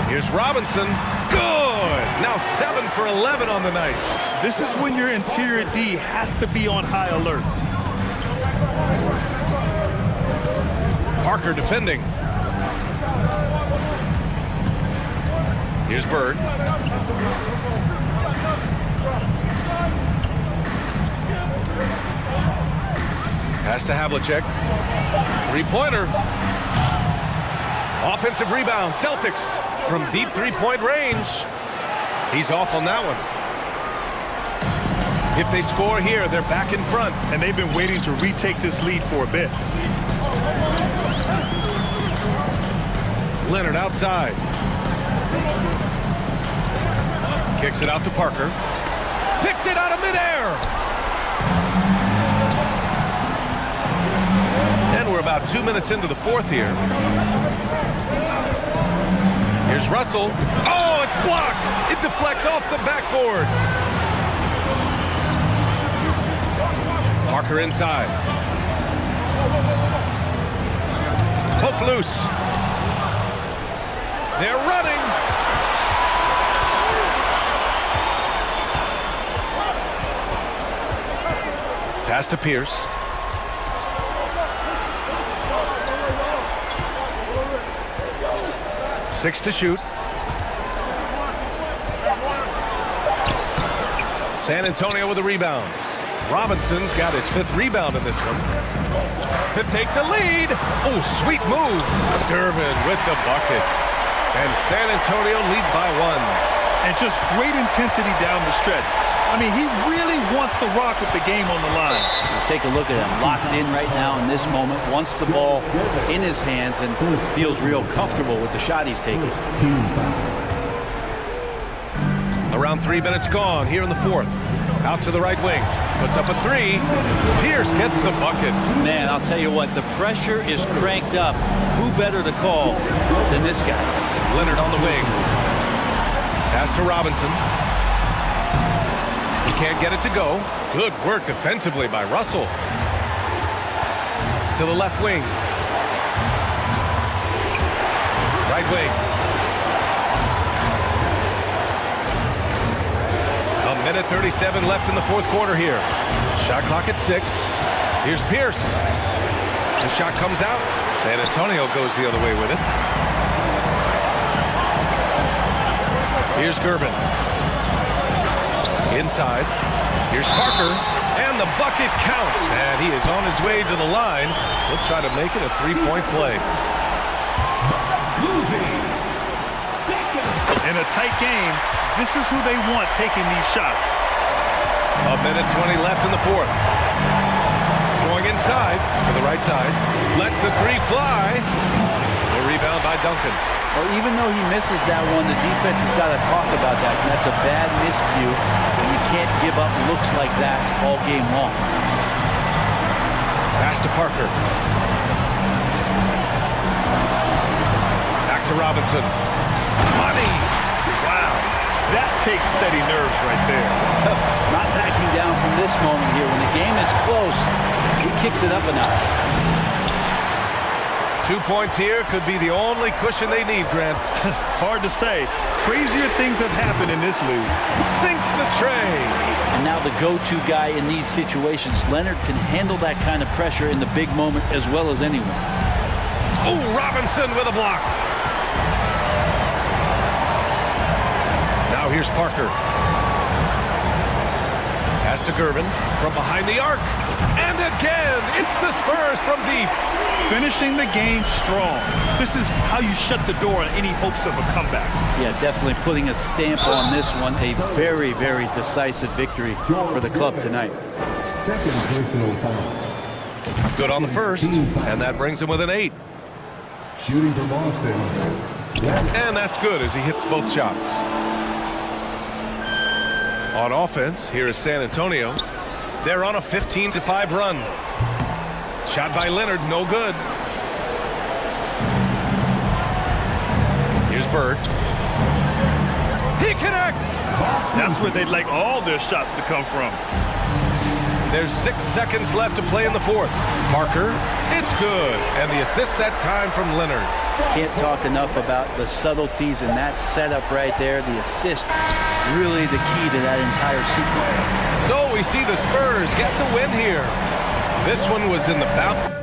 Here's Robinson. Good. Now 7 for 11 on the night. This is when your interior D has to be on high alert. Parker defending. Here's Bird. Pass to Havlicek. Three-pointer. Offensive rebound. Celtics from deep three-point range. He's off on that one. If they score here, they're back in front. And they've been waiting to retake this lead for a bit. Leonard outside. Kicks it out to Parker. Picked it out of midair. And we're about 2 minutes into the fourth here. Here's Russell. Oh, it's blocked. It deflects off the backboard. Parker inside. loose. They're running. Pass to Pierce. Six to shoot. San Antonio with a rebound. Robinson's got his 5th rebound in this one. To take the lead. Oh, sweet move. Gervin with the bucket. And San Antonio leads by 1. And just great intensity down the stretch. I mean, he really wants to rock with the game on the line. Take a look at him, locked in right now in this moment, wants the ball in his hands and feels real comfortable with the shot he's taking. Around 3 minutes gone here in the 4th. Out to the right wing. Puts up a 3. Pierce gets the bucket. Man, I'll tell you what, the pressure is cranked up. Who better to call than this guy? Leonard on the wing. Pass to Robinson. He can't get it to go. Good work defensively by Russell. To the left wing. Right wing. A minute 37 left in the 4th quarter here. Shot clock at 6. Here's Pierce. The shot comes out. San Antonio goes the other way with it. Here's Gervin. Inside. Here's Parker. And the bucket counts. And he is on his way to the line. He'll try to make it a 3-point play. In a tight game, this is who they want taking these shots. A minute 20 left in the 4th. Going inside to the right side. Lets the 3 fly. The rebound by Duncan. Well, even though he misses that one, the defense has got to talk about that. And that's a bad miscue. And you can't give up looks like that all game long. Pass to Parker. Back to Robinson. Money. Wow. That takes steady nerves right there. Not backing down from this moment here. When the game is close, he kicks it up a notch. 2 points here could be the only cushion they need, Grant. Hard to say. Crazier things have happened in this league. Sinks the tray. And now the go-to guy in these situations. Leonard can handle that kind of pressure in the big moment as well as anyone. Oh, Robinson with a block. Now here's Parker. Pass to Gervin from behind the arc. And again, it's the Spurs from deep. Finishing the game strong. This is how you shut the door on any hopes of a comeback. Yeah, definitely putting a stamp on this one. A very, very decisive victory for the club tonight. Second personal foul. Good on the first, and that brings him with an 8. Shooting for Boston. And that's good as he hits both shots. On offense, here is San Antonio. They're on a 15-5 run. Shot by Leonard, no good. Here's Bird. He connects! That's where they'd like all their shots to come from. There's 6 seconds left to play in the 4th. Parker, it's good. And the assist that time from Leonard. Can't talk enough about the subtleties in that setup right there. The assist, really the key to that entire sequence. So we see the Spurs get the win here. This one was in the bounce.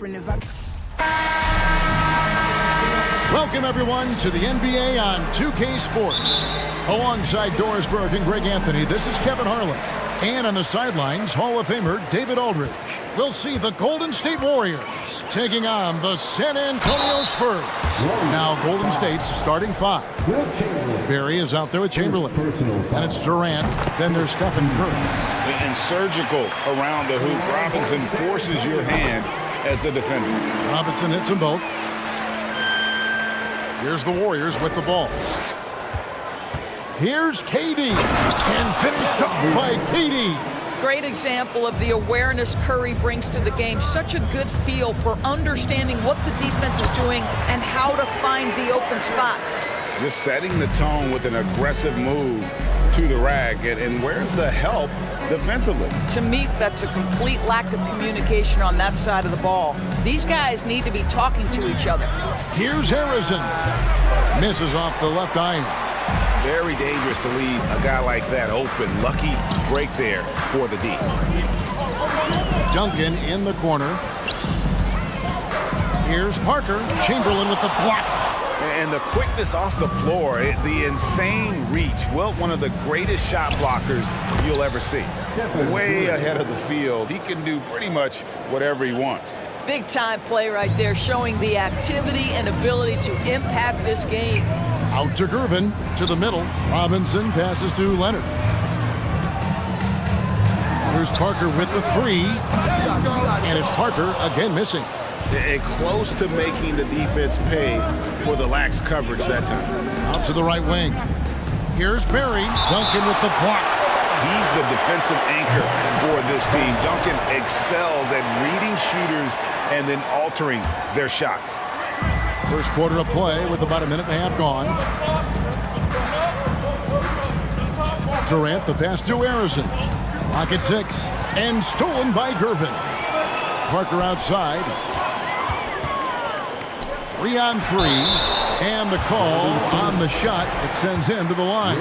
different if I... Welcome, everyone, to the NBA on 2K Sports. Alongside Doris Burke and Greg Anthony, this is Kevin Harlan. And on the sidelines, Hall of Famer David Aldridge. We'll see the Golden State Warriors taking on the San Antonio Spurs. Now, Golden State's starting five. Barry is out there with Chamberlain. And it's Durant. Then there's Stephen Curry. And surgical around the hoop. Robinson forces your hand as the defender. Robinson hits them both. Here's the Warriors with the ball. Here's KD, and finished up by KD. Great example of the awareness Curry brings to the game. Such a good feel for understanding what the defense is doing and how to find the open spots. Just setting the tone with an aggressive move to the rack. And where's the help defensively? To me, that's a complete lack of communication on that side of the ball. These guys need to be talking to each other. Here's Harrison. Misses off the left iron. Very dangerous to leave a guy like that open. Lucky break there for the D. Duncan in the corner. Here's Parker. Chamberlain with the block. And the quickness off the floor, the insane reach. Well, one of the greatest shot blockers you'll ever see. Way ahead of the field. He can do pretty much whatever he wants. Big time play right there, showing the activity and ability to impact this game. Out to Gervin, to the middle. Robinson passes to Leonard. Here's Parker with the three. And it's Parker again missing. And close to making the defense pay for the lax coverage that time. Out to the right wing. Here's Barry. Duncan with the block. He's the defensive anchor for this team. Duncan excels at reading shooters and then altering their shots. First quarter of play with about a minute and a half gone. Durant, the pass to Harrison. Clock at 6. And stolen by Gervin. Parker outside. 3-on-3. And the call on the shot that sends him to the line.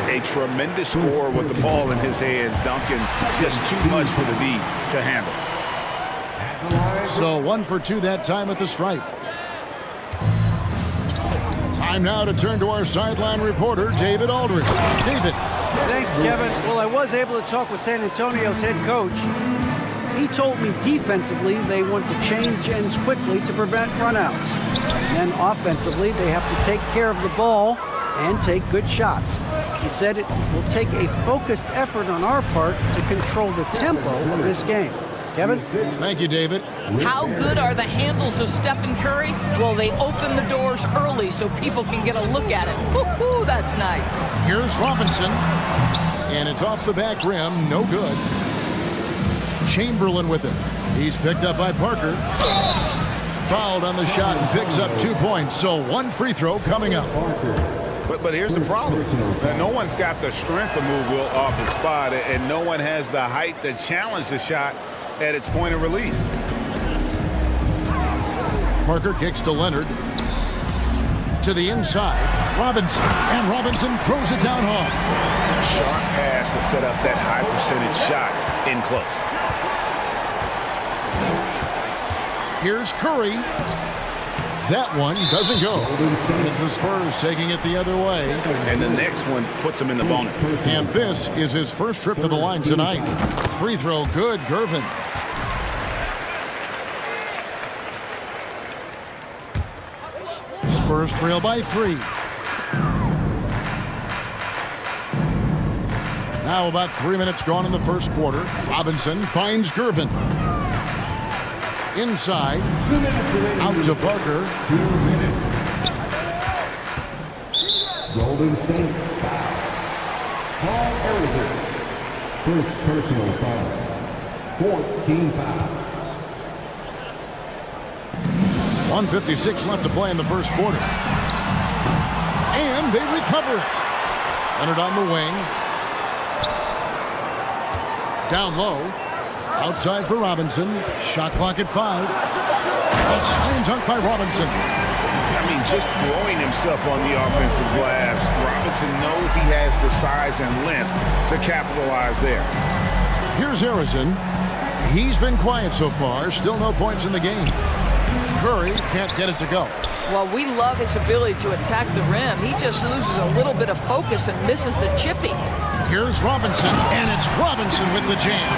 A tremendous score with the ball in his hands. Duncan, just too much for the D to handle. So 1 for 2 that time at the stripe. Time now to turn to our sideline reporter, David Aldridge. David. Thanks, Kevin. Well, I was able to talk with San Antonio's head coach. He told me defensively they want to change ends quickly to prevent runouts. And then offensively, they have to take care of the ball and take good shots. He said it will take a focused effort on our part to control the tempo of this game. Kevin? Thank you, David. How good are the handles of Stephen Curry? Well, they open the doors early so people can get a look at it. Woo-hoo, that's nice. Here's Robinson. And it's off the back rim. No good. Chamberlain with it. He's picked up by Parker. Fouled on the shot and picks up 2 points. So 1 free throw coming up. But here's the problem. No one's got the strength to move Will off his spot, and no one has the height to challenge the shot at its point of release. Parker kicks to Leonard. To the inside. Robinson. And Robinson throws it down hard. A sharp pass to set up that high percentage shot in close. Here's Curry. That one doesn't go. It's the Spurs taking it the other way. And the next one puts him in the bonus. And this is his first trip to the line tonight. Free throw good, Gervin. Spurs trail by 3. Now about 3 minutes gone in the first quarter. Robinson finds Gervin. Inside. Out to Parker. 2 minutes. Golden State foul. Paul Elliott. First personal foul. 14 foul. 1:56 left to play in the first quarter. And they recover it. Leonard on the wing. Down low. Outside for Robinson. Shot clock at 5. A slam dunk by Robinson. I mean, just throwing himself on the offensive glass. Robinson knows he has the size and length to capitalize there. Here's Harrison. He's been quiet so far. Still no points in the game. Curry can't get it to go. Well, we love his ability to attack the rim. He just loses a little bit of focus and misses the chippy. Here's Robinson, and it's Robinson with the jam.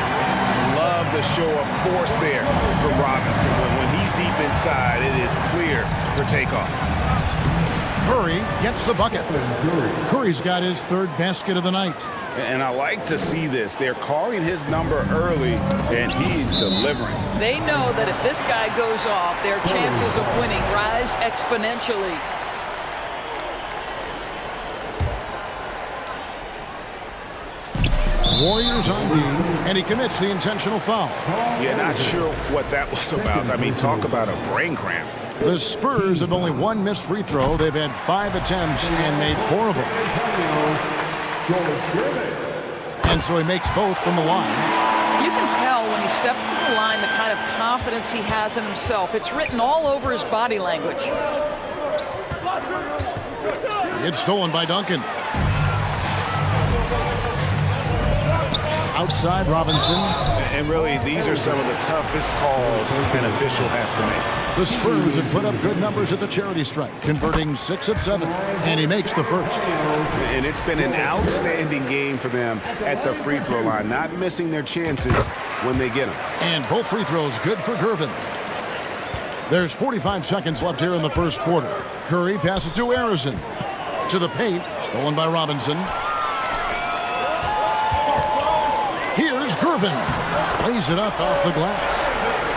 Love the show of force there for Robinson. When he's deep inside, it is clear for takeoff. Curry gets the bucket. Curry's got his third basket of the night. And I like to see this. They're calling his number early, and he's delivering. They know that if this guy goes off, their chances of winning rise exponentially. Warriors on D, and he commits the intentional foul. Yeah, not sure what that was about. I mean, talk about a brain cramp. The Spurs have only one missed free throw. They've had 5 attempts and made 4 of them. And so he makes both from the line. You can tell when he steps to the line the kind of confidence he has in himself. It's written all over his body language. It's stolen by Duncan. Outside Robinson. And really, these are some of the toughest calls an official has to make. The Spurs have put up good numbers at the charity stripe, converting 6 of 7, and he makes the first. And it's been an outstanding game for them at the free throw line, not missing their chances when they get them. And both free throws good for Gervin. There's 45 seconds left here in the first quarter. Curry passes to Arizin. To the paint, stolen by Robinson. Here's Gervin. Lays it up off the glass.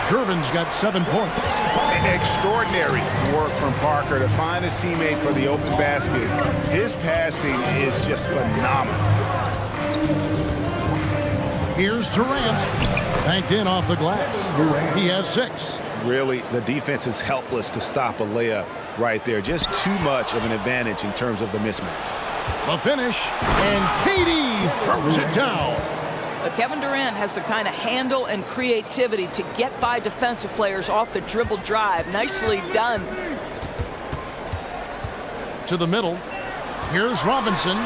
Gervin's got 7 points. Extraordinary work from Parker to find his teammate for the open basket. His passing is just phenomenal. Here's Durant. Banked in off the glass. He has 6. Really, the defense is helpless to stop a layup right there. Just too much of an advantage in terms of the mismatch. The finish, and KD throws it down. But Kevin Durant has the kind of handle and creativity to get by defensive players off the dribble drive. Nicely done. To the middle. Here's Robinson.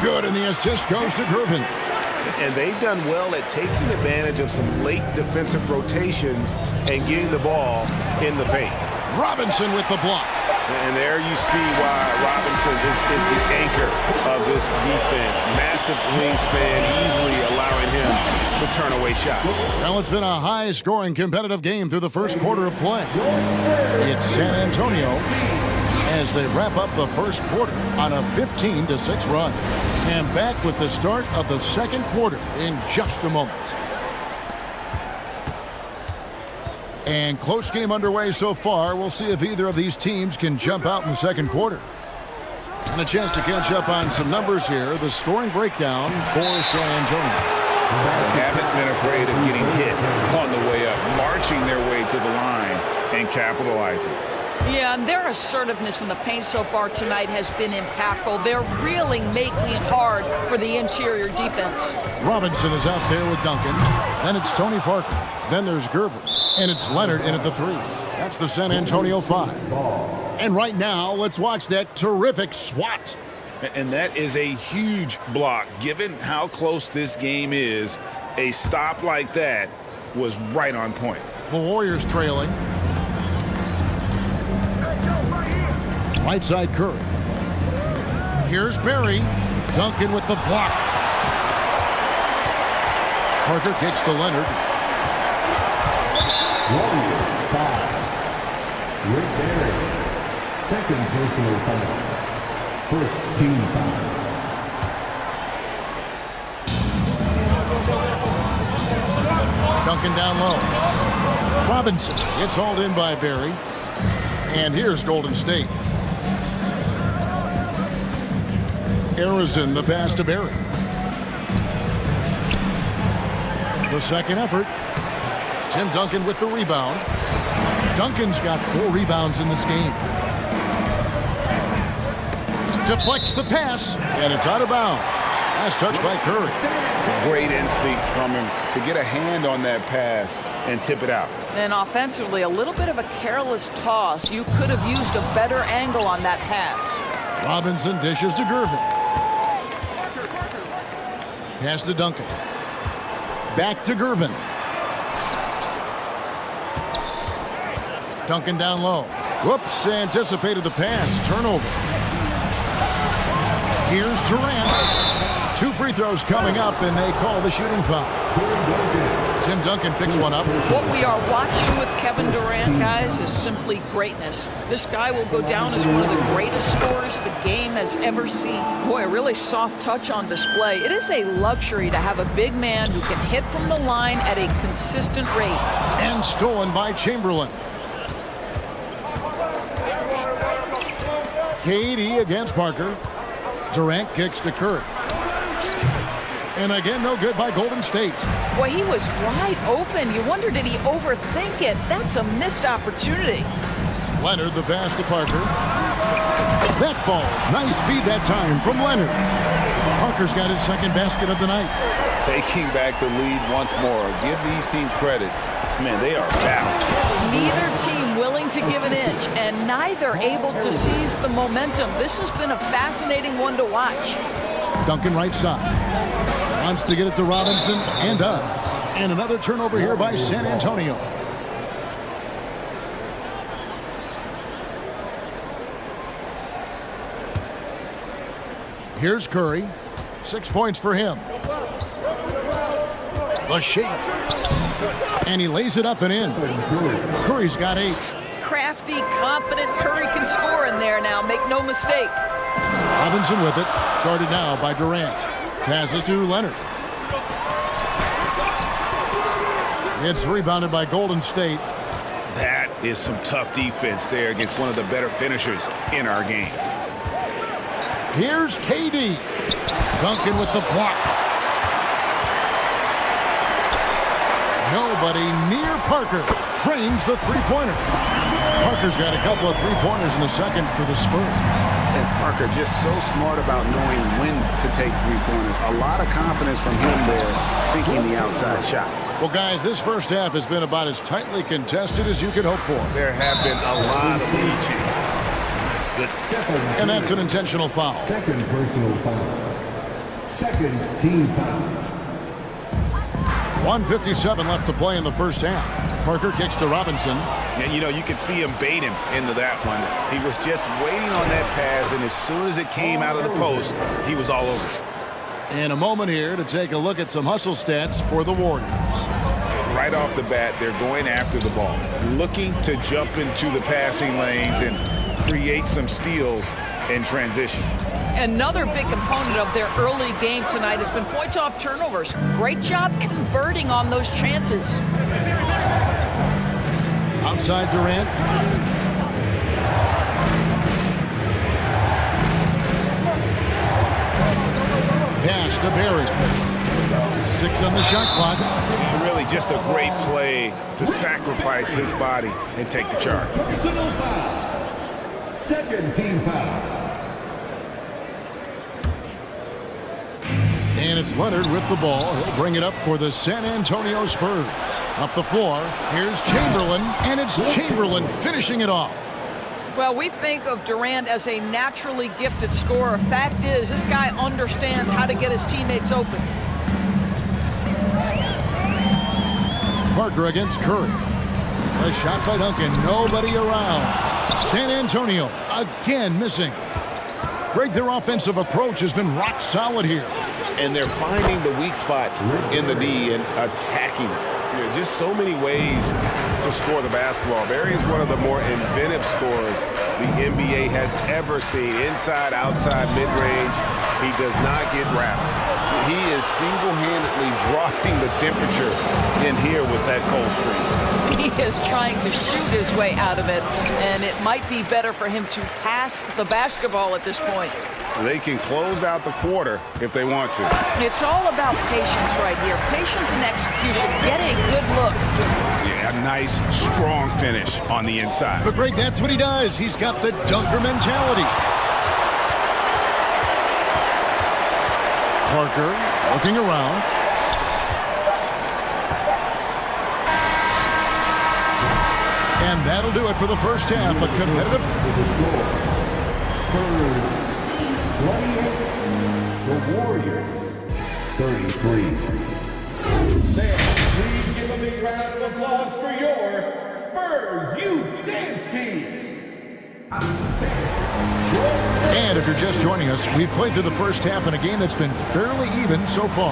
Good, and the assist goes to Gervin. And they've done well at taking advantage of some late defensive rotations and getting the ball in the paint. Robinson with the block. And there you see why Robinson is the anchor of this defense. Massive wingspan, easily allowing him to turn away shots. Well, it's been a high-scoring competitive game through the first quarter of play. It's San Antonio as they wrap up the first quarter on a 15-6 run. And back with the start of the second quarter in just a moment. And close game underway so far. We'll see if either of these teams can jump out in the second quarter. And a chance to catch up on some numbers here. The scoring breakdown for San Antonio. They haven't been afraid of getting hit on the way up, marching their way to the line and capitalizing. Yeah, and their assertiveness in the paint so far tonight has been impactful. They're really making it hard for the interior defense. Robinson is out there with Duncan. Then it's Tony Parker. Then there's Gervin. And it's Leonard in at the 3. That's the San Antonio 5. And right now, let's watch that terrific swat. And that is a huge block. Given how close this game is, a stop like that was right on point. The Warriors trailing. Right side Curry. Here's Barry. Duncan with the block. Parker kicks to Leonard. Warriors foul. Rick Barry. Second personal foul. First team foul. Duncan down low. Robinson gets hauled in by Barry. And here's Golden State. Arizin the pass to Barry. The second effort. Tim Duncan with the rebound. Duncan's got 4 rebounds in this game. Deflects the pass, and it's out of bounds. Last touch by Curry. Great instincts from him to get a hand on that pass and tip it out. And offensively, a little bit of a careless toss. You could have used a better angle on that pass. Robinson dishes to Gervin. Pass to Duncan. Back to Gervin. Duncan down low. Whoops, anticipated the pass. Turnover. Here's Durant. 2 free throws coming up, and they call the shooting foul. Tim Duncan picks one up. What we are watching with Kevin Durant, guys, is simply greatness. This guy will go down as one of the greatest scorers the game has ever seen. Boy, a really soft touch on display. It is a luxury to have a big man who can hit from the line at a consistent rate. And stolen by Chamberlain. KD against Parker. Durant kicks to Curry. And again, no good by Golden State. Boy, he was wide open. You wonder, did he overthink it? That's a missed opportunity. Leonard, the pass to Parker. That falls. Nice feed that time from Leonard. Parker's got his second basket of the night. Taking back the lead once more. Give these teams credit. Man, they are battling. Neither team willing to give an inch, and neither able to seize the momentum. This has been a fascinating one to watch. Duncan right side. Wants to get it to Robinson, and does. And another turnover here by San Antonio. Here's Curry. 6 points for him. The shake. And he lays it up and in. Curry's got 8. Crafty, confident Curry can score in there now. Make no mistake. Robinson with it. Guarded now by Durant. Passes to Leonard. It's rebounded by Golden State. That is some tough defense there against one of the better finishers in our game. Here's KD. Duncan with the block. Nobody near Parker. Drains the three-pointer. Parker's got a couple of three-pointers in the second for the Spurs. And Parker just so smart about knowing when to take three-pointers. A lot of confidence from him there, sinking the outside shot. Well, guys, this first half has been about as tightly contested as you could hope for. There have been a lot of lead changes. Goodness. And that's an intentional foul. Second personal foul. Second team foul. 1:57 left to play in the first half. Parker kicks to Robinson. And, you know, you could see him bait him into that one. He was just waiting on that pass, and as soon as it came out of the post, he was all over it. In a moment here to take a look at some hustle stats for the Warriors. Right off the bat, they're going after the ball, looking to jump into the passing lanes and create some steals in transition. Another big component of their early game tonight has been points off turnovers. Great job converting on those chances. Outside Durant. Pass to Barry. 6 on the shot clock. Really just a great play to sacrifice his body and take the charge. Second team foul. And it's Leonard with the ball. He'll bring it up for the San Antonio Spurs. Up the floor, here's Chamberlain, and it's Chamberlain finishing it off. Well, we think of Durant as a naturally gifted scorer. Fact is, this guy understands how to get his teammates open. Parker against Curry. A shot by Duncan, nobody around. San Antonio again missing. Greg, their offensive approach has been rock solid here. And they're finding the weak spots in the D and attacking it. You know, just so many ways to score the basketball. Barry is one of the more inventive scorers the NBA has ever seen. Inside, outside, mid-range, he does not get rattled. He is single-handedly dropping the temperature in here with that cold streak. He is trying to shoot his way out of it, and it might be better for him to pass the basketball at this point. They can close out the quarter if they want to. It's all about patience right here. Patience and execution. Get a good look. Yeah, a nice, strong finish on the inside. But Greg, that's what he does. He's got the dunker mentality. Parker looking around. And that'll do it for the first half. A competitive. Spurs 28, the Warriors 33. Fans, please give a big round of applause for your Spurs Youth Day. And if you're just joining us, we've played through the first half in a game that's been fairly even so far.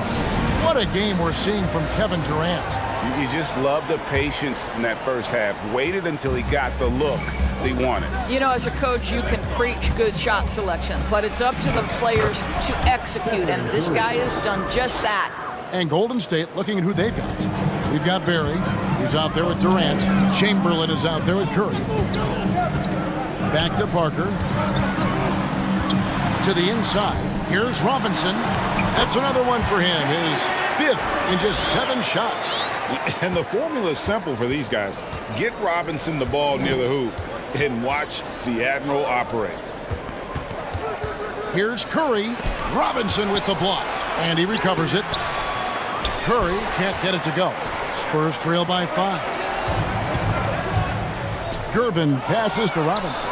What a game we're seeing from Kevin Durant. You just love the patience in that first half. Waited until he got the look he wanted. You know, as a coach, you can preach good shot selection, but it's up to the players to execute, and this guy has done just that. And Golden State looking at who they've got. We've got Barry, who's out there with Durant. Chamberlain is out there with Curry. Back to Parker. To the inside. Here's Robinson. That's another one for him. His 5th in just 7 shots. And the formula is simple for these guys. Get Robinson the ball near the hoop and watch the Admiral operate. Here's Curry. Robinson with the block. And he recovers it. Curry can't get it to go. Spurs trail by 5. Gervin passes to Robinson.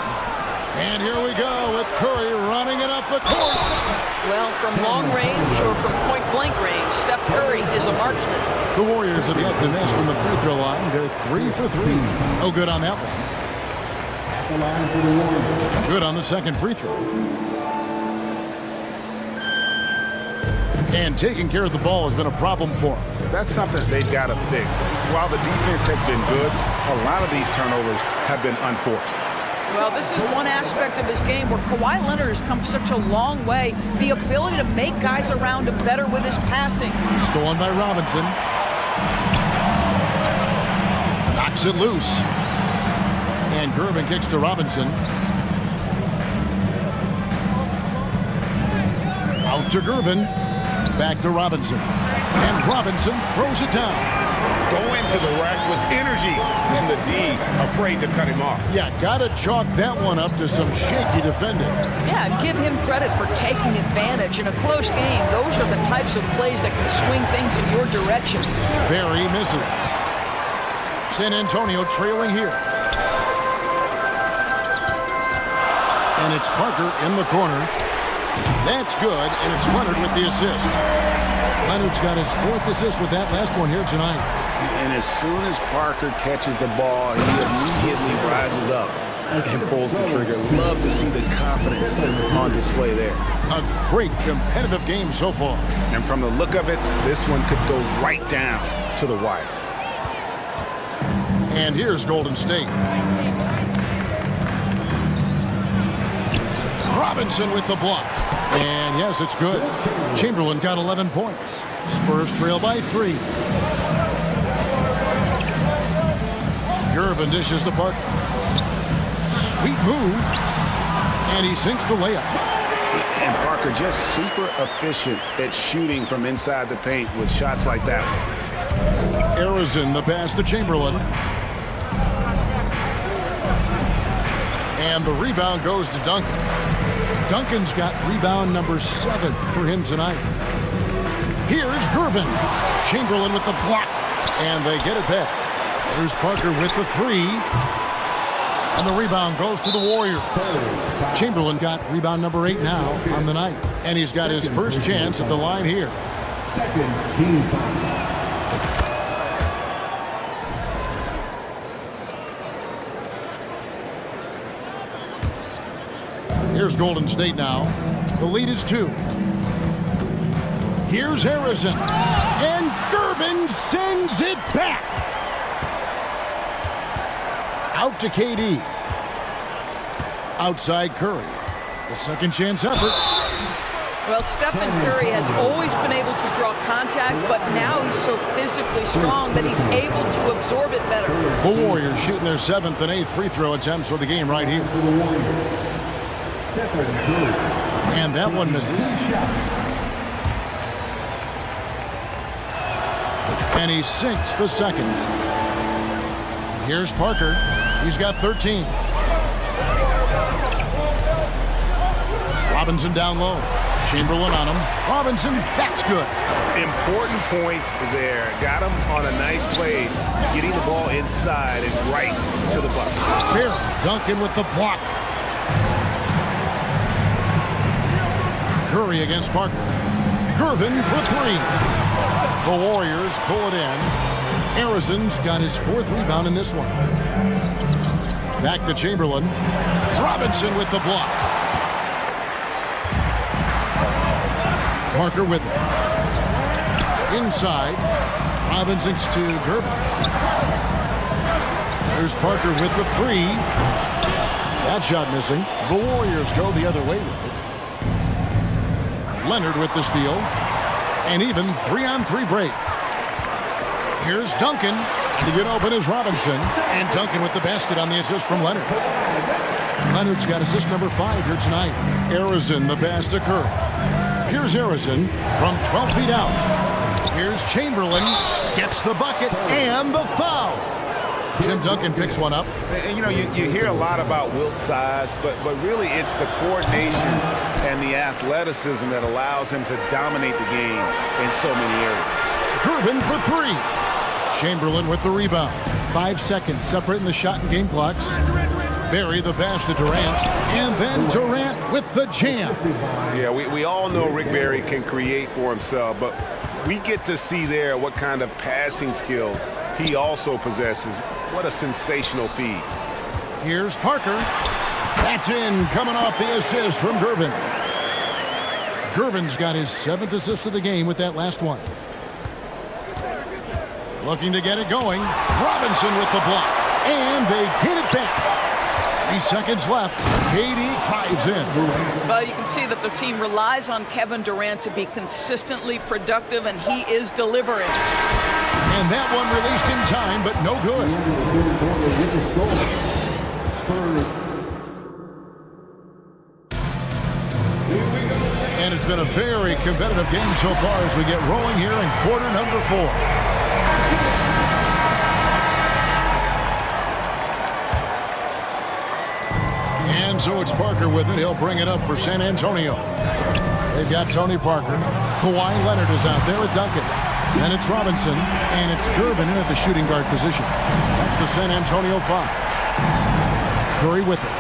And here we go with Curry running it up the court. Well, from long range or from point-blank range, Steph Curry is a marksman. The Warriors have yet to miss from the free throw line. They're 3 for 3. No good on that one. Good on the second free throw. And taking care of the ball has been a problem for them. That's something they've got to fix. While the defense has been good, a lot of these turnovers have been unforced. Well, this is one aspect of his game where Kawhi Leonard has come such a long way. The ability to make guys around him better with his passing. Stolen by Robinson. Knocks it loose. And Gervin kicks to Robinson. Out to Gervin. Back to Robinson. And Robinson throws it down. Go into the rack with energy. And the D afraid to cut him off. Yeah, gotta chalk that one up to some shaky defending. Yeah, and give him credit for taking advantage. In a close game, those are the types of plays that can swing things in your direction. Barry misses. San Antonio trailing here. And it's Parker in the corner. That's good, and it's Leonard with the assist. Leonard's got his 4th assist with that last one here tonight. And as soon as Parker catches the ball, he immediately rises up and pulls the trigger. Love to see the confidence on display there. A great competitive game so far. And from the look of it, this one could go right down to the wire. And here's Golden State. Robinson with the block. And yes, it's good. Chamberlain got 11 points. Spurs trail by 3. Gervin dishes to Parker. Sweet move. And he sinks the layup. And Parker just super efficient at shooting from inside the paint with shots like that. Arizin, the pass to Chamberlain. And the rebound goes to Duncan. Duncan's got rebound number 7 for him tonight. Here's Gervin. Chamberlain with the block. And they get it back. Here's Parker with the 3. And the rebound goes to the Warriors. Chamberlain got rebound number 8 now on the night. And he's got his first chance at the line here. Second team foul. Here's Golden State now. The lead is 2. Here's Harrison. And Gervin sends it back. Out to KD. Outside Curry. The second chance effort. Well, Stephen Curry has always been able to draw contact, but now he's so physically strong that he's able to absorb it better. The Warriors shooting their 7th and 8th free throw attempts for the game right here. And that one misses. And he sinks the second. Here's Parker. He's got 13. Robinson down low. Chamberlain on him. Robinson, that's good. Important points there. Got him on a nice play, getting the ball inside and right to the bucket. Barry Duncan with the block. Curry against Parker. Gervin for 3. The Warriors pull it in. Arizon's got his 4th rebound in this one. Back to Chamberlain. Robinson with the block. Parker with it. Inside. Robinson's to Gervin. There's Parker with the three. That shot missing. The Warriors go the other way with it. Leonard with the steal. An even 3-on-3 break. Here's Duncan. To get open is Robinson. And Duncan with the basket on the assist from Leonard. Leonard's got assist number 5 here tonight. Arizon, the pass to Curry. Here's Arizon from 12 feet out. Here's Chamberlain. Gets the bucket and the foul. Tim Duncan picks one up. And you know, you hear a lot about Wilt's size, but really it's the coordination and the athleticism that allows him to dominate the game in so many areas. Gervin for 3. Chamberlain with the rebound. 5 seconds separating the shot and game clocks. Barry the pass to Durant. And then Durant with the jam. Yeah, we all know Rick Barry can create for himself, but we get to see there what kind of passing skills he also possesses. What a sensational feed. Here's Parker. That's in, coming off the assist from Gervin. Gervin's got his 7th assist of the game with that last one. Looking to get it going. Robinson with the block. And they get it back. 3 seconds left. KD drives in. Well, you can see that the team relies on Kevin Durant to be consistently productive, and he is delivering. And that one released in time, but no good. And it's been a very competitive game so far as we get rolling here in quarter number 4. And so it's Parker with it. He'll bring it up for San Antonio. They've got Tony Parker. Kawhi Leonard is out there with Duncan. Then it's Robinson, and it's Gervin in at the shooting guard position. That's the San Antonio 5. Curry with it.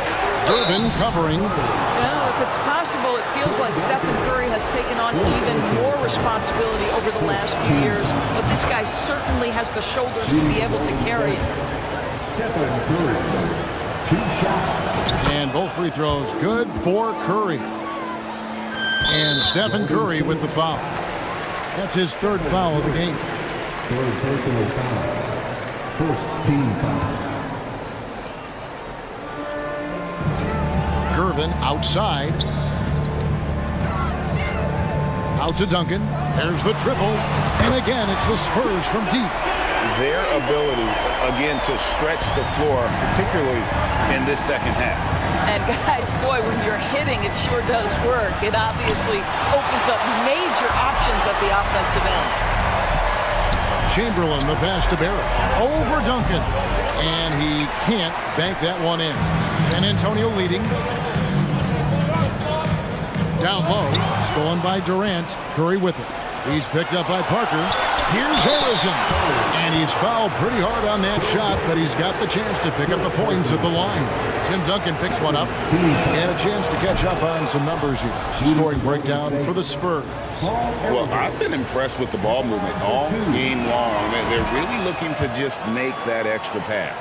Gervin covering. Well, if it's possible, it feels like Stephen Curry has taken on even more responsibility over the last few years, but this guy certainly has the shoulders to be able to carry it. Stephen Curry, 2 shots. And both free throws good for Curry. And Stephen Curry with the foul. That's his 3rd foul of the game. 3rd personal foul. 1st team foul. Gervin outside. Out to Duncan. There's the triple. And again, it's the Spurs from deep. Their ability, again, to stretch the floor, particularly in this second half. And guys, boy, when you're hitting, it sure does work. It obviously opens up major options at the offensive end. Chamberlain, the pass to Barrett. Over Duncan. And he can't bank that one in. San Antonio leading. Down low. Stolen by Durant. Curry with it. He's picked up by Parker. Here's Harrison. And he's fouled pretty hard on that shot, but he's got the chance to pick up the points at the line. Tim Duncan picks one up. And a chance to catch up on some numbers here. Scoring breakdown for the Spurs. Well, I've been impressed with the ball movement all game long. They're really looking to just make that extra pass.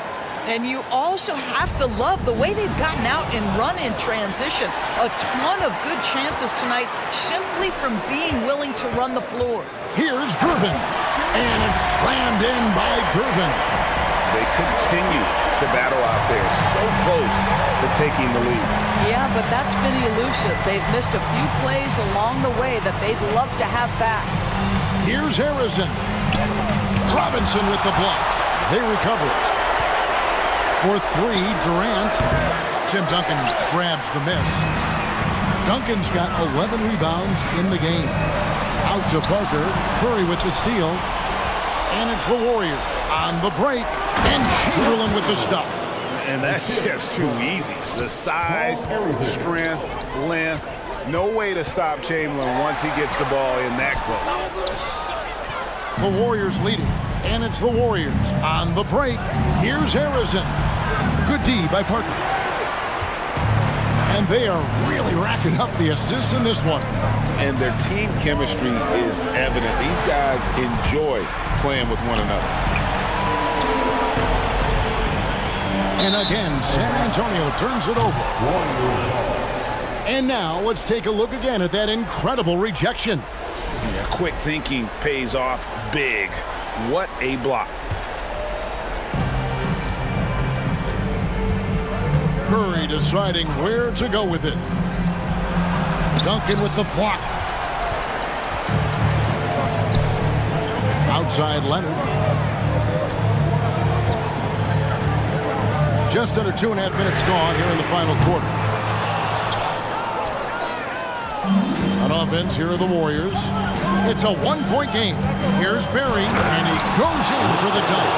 And you also have to love the way they've gotten out and run in transition. A ton of good chances tonight simply from being willing to run the floor. Here's Gervin. And it's slammed in by Gervin. They continue to battle out there, so close to taking the lead. Yeah, but that's been elusive. They've missed a few plays along the way that they'd love to have back. Here's Harrison. Robinson with the block. They recover it. For 3, Durant. Tim Duncan grabs the miss. Duncan's got 11 rebounds in the game. Out to Parker. Curry with the steal. And it's the Warriors on the break. And Chamberlain with the stuff. And that's just too easy. The size, strength, length. No way to stop Chamberlain once he gets the ball in that close. The Warriors leading. And it's the Warriors on the break. Here's Harrison. Good D by Parker. And they are really racking up the assists in this one. And their team chemistry is evident. These guys enjoy playing with one another. And again, San Antonio turns it over. And now let's take a look again at that incredible rejection. Yeah, quick thinking pays off big. What a block. Curry deciding where to go with it. Duncan with the block. Outside Leonard. Just under 2.5 minutes gone here in the final quarter. On offense, here are the Warriors. It's a one-point game. Here's Barry, and he goes in for the dunk.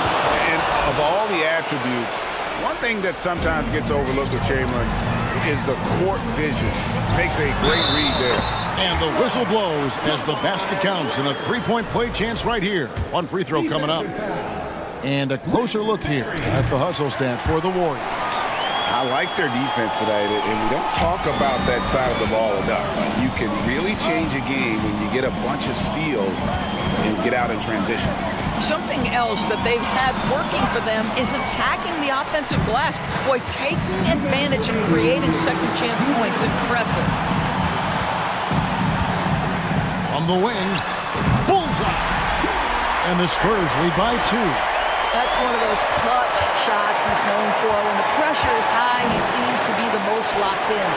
And of all the attributes, one thing that sometimes gets overlooked with Chamberlain is the court vision. Makes a great read there. And the whistle blows as the basket counts, and a three-point play chance right here. One free throw coming up. And a closer look here at the hustle stats for the Warriors. I like their defense today, and we don't talk about that side of the ball enough. You can really change a game when you get a bunch of steals and get out in transition. Something else that they've had working for them is attacking the offensive glass. Boy, taking advantage and creating second chance points. Impressive. From the wing, bullseye. And the Spurs lead by 2. That's one of those clutch shots he's known for. When the pressure is high, he seems to be the most locked in.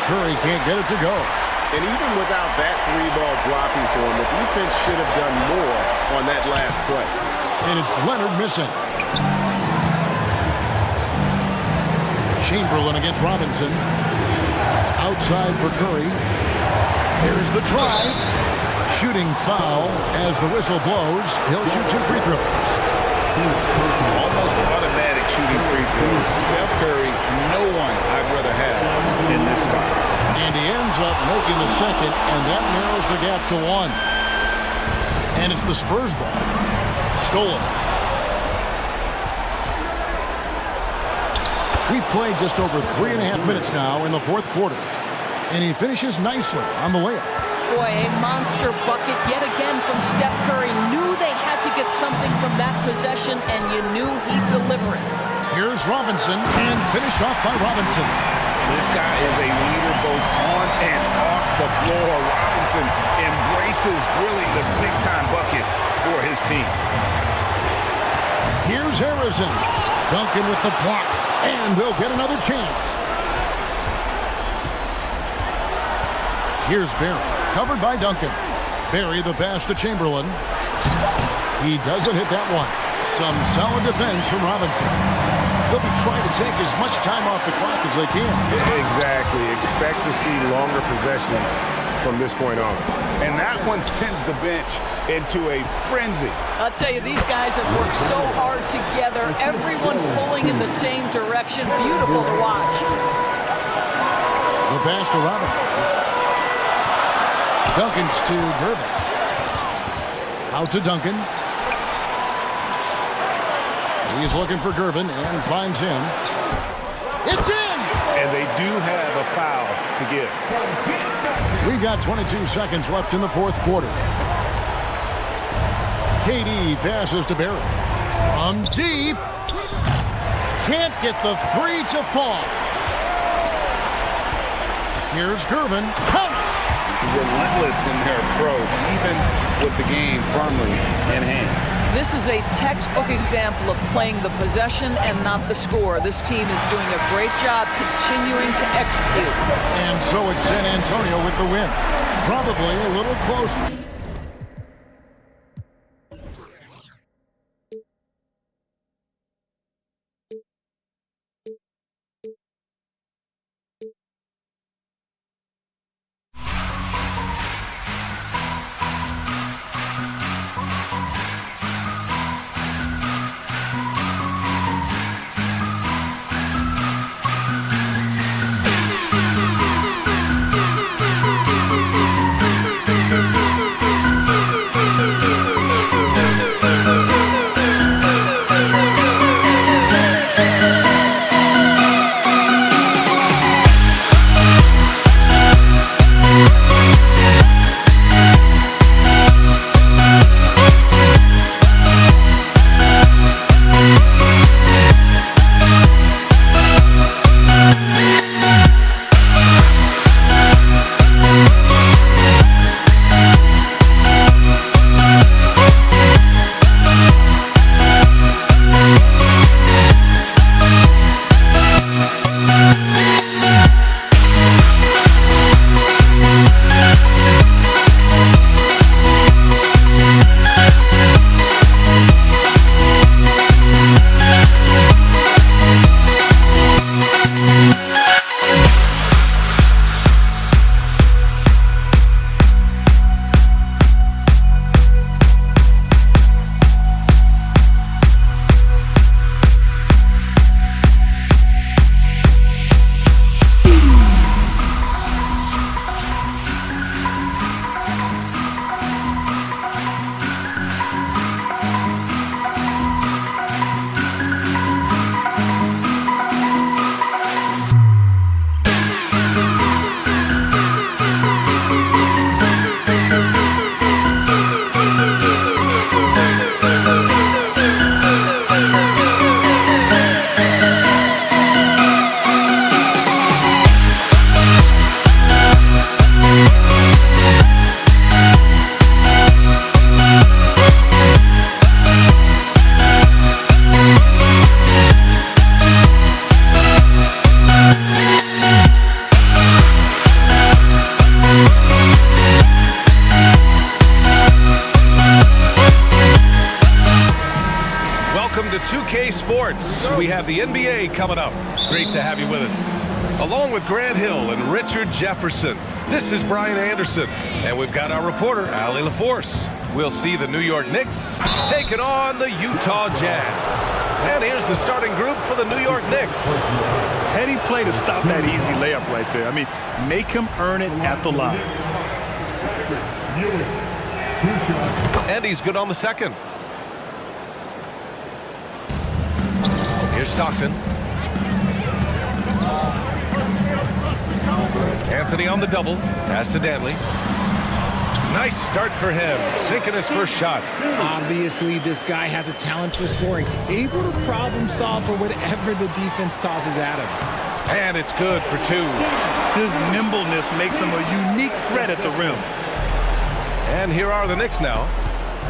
Curry can't get it to go. And even without that three-ball dropping for him, the defense should have done more on that last play. And it's Leonard missing. Chamberlain against Robinson. Outside for Curry. Here's the drive. Shooting foul as the whistle blows. He'll shoot 2 free throws. Almost automatic shooting free throws. Steph Curry, no one I'd rather have in this spot. And he ends up making the second, and that narrows the gap to 1. And it's the Spurs ball. Stolen. We've played just over 3.5 minutes now in the fourth quarter. And he finishes nicely on the layup. Boy, a monster bucket yet again from Steph Curry. Knew they had to get something from that possession, and you knew he'd deliver it. Here's Robinson, and finished off by Robinson. This guy is a leader both on and off the floor. Robinson embraces drilling the big-time bucket for his team. Here's Harrison. Duncan with the block, and they'll get another chance. Here's Barry, covered by Duncan. Barry the pass to Chamberlain. He doesn't hit that one. Some solid defense from Robinson. They'll be trying to take as much time off the clock as they can. Exactly. Expect to see longer possessions from this point on. And that one sends the bench into a frenzy. I'll tell you, these guys have worked so hard together. Everyone pulling in the same direction. Beautiful to watch. The pass to Robinson. Duncan's to Gervin. Out to Duncan. He's looking for Gervin and finds him. It's in! And they do have a foul to give. We've got 22 seconds left in the fourth quarter. KD passes to Barry. From deep. Can't get the 3 to fall. Here's Gervin. Count! Relentless in their approach, even with the game firmly in hand. This is a textbook example of playing the possession and not the score. This team is doing a great job continuing to execute. And so it's San Antonio with the win. Probably a little closer. welcome to 2K Sports. We have the NBA coming up. Great to have you with us. Along with Grant Hill and Richard Jefferson, this is Brian Anderson. And we've got our reporter, Allie LaForce. We'll see the New York Knicks taking on the Utah Jazz. And here's the starting group for the New York Knicks. Heady play to stop that easy layup right there. I mean, make him earn it at the line. And he's good on the second. Here's Stockton. Anthony on the double. Pass to Danley. Nice start for him. Sinking his first shot. Obviously, this guy has a talent for scoring. Able to problem solve for whatever the defense tosses at him. And it's good for two. His nimbleness makes him a unique threat at the rim. And here are the Knicks now.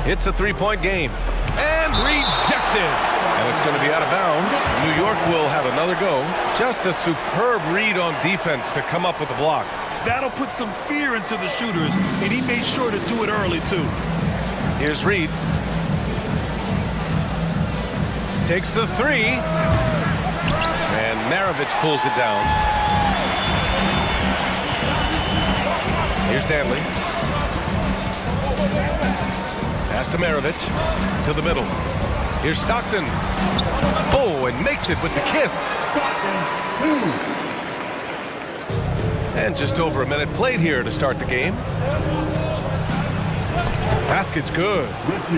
It's a three-point game. And rejected. And it's going to be out of bounds. New York will have another go. Just a superb read on defense to come up with the block. That'll put some fear into the shooters, and he made sure to do it early, too. Here's Reed. Takes the three. And Maravich pulls it down. Here's Danley. Pass to Maravich. To the middle. Here's Stockton. Oh, and makes it with the kiss. And just over a minute played here to start the game. Basket's good.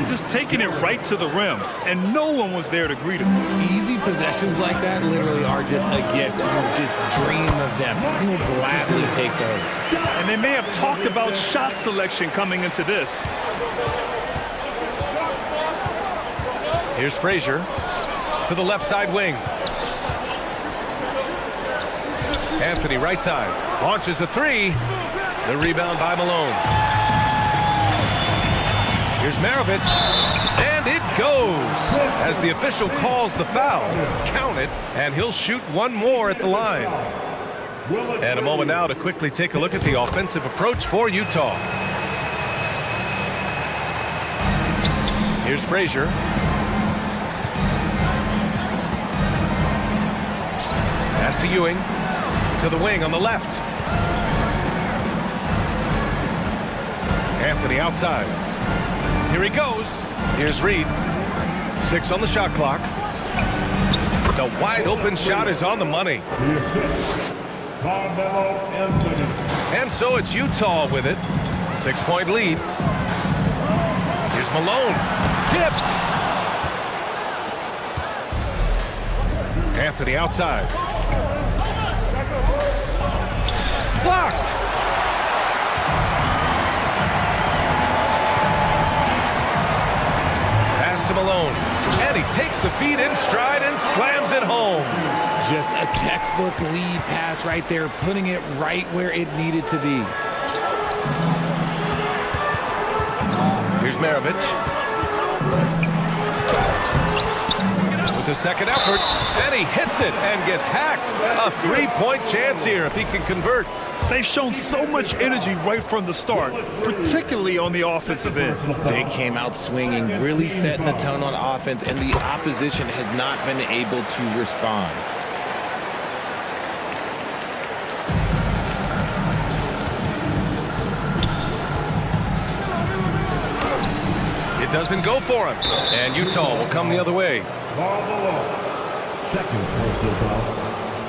Just taking it right to the rim, and no one was there to greet him. Easy possessions like that literally are just a gift. You just dream of them. He'll gladly take those. And they may have talked about shot selection coming into this. Here's Frazier to the left side wing. Anthony right side launches a three. The rebound by Malone. Here's Maravich, and it goes as the official calls the foul. Count it, and he'll shoot one more at the line. And a moment now to quickly take a look at the offensive approach for Utah. Here's Frazier. Pass to Ewing. To the wing on the left. Anthony outside. Here he goes. Here's Reed. 6 on the shot clock. The wide open shot is on the money. And so it's Utah with it. 6-point lead. Here's Malone. Tipped. Anthony outside. Blocked. Pass to Malone. And he takes the feed in stride and slams it home. Just a textbook lead pass right there, putting it right where it needed to be. Here's Maravich. With the second effort, and he hits it and gets hacked. A three-point chance here if he can convert. They've shown so much energy right from the start, particularly on the offensive end. They came out swinging, really setting the tone on offense, and the opposition has not been able to respond. It doesn't go for him, and Utah will come the other way. Second personal foul.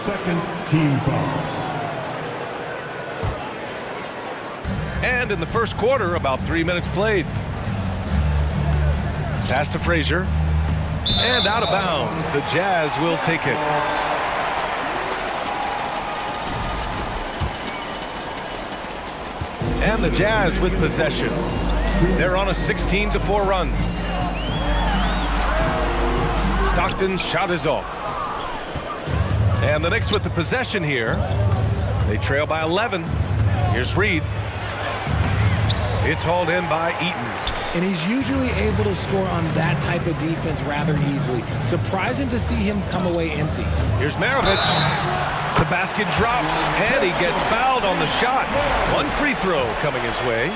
Second team foul. And in the first quarter, about 3 minutes played. Pass to Frazier. And out of bounds. The Jazz will take it. And the Jazz with possession. They're on a 16-4 run. Stockton's shot is off. And the Knicks with the possession here. They trail by 11. Here's Reed. It's hauled in by Eaton. And he's usually able to score on that type of defense rather easily. Surprising to see him come away empty. Here's Maravich. The basket drops, and he gets fouled on the shot. One free throw coming his way.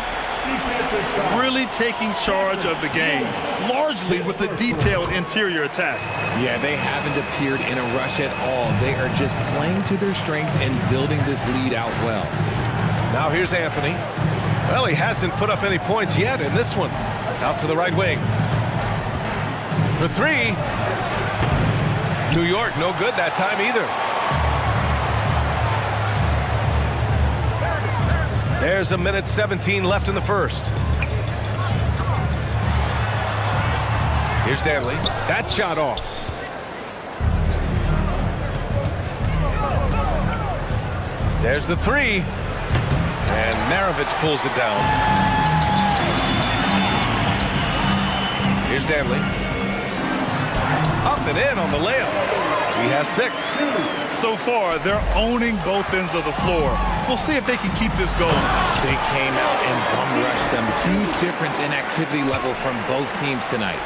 Really taking charge of the game, largely with a detailed interior attack. Yeah, they haven't appeared in a rush at all. They are just playing to their strengths and building this lead out well. Now here's Anthony. Well, he hasn't put up any points yet in this one. Out to the right wing. For three. New York, no good that time either. There's a minute 17 left in the first. Here's Danley. That shot off. There's the three. And Maravich pulls it down. Here's Danley. Up and in on the layup. He has 6. So far, they're owning both ends of the floor. We'll see if they can keep this going. They came out and bum rushed them. Huge difference in activity level from both teams tonight.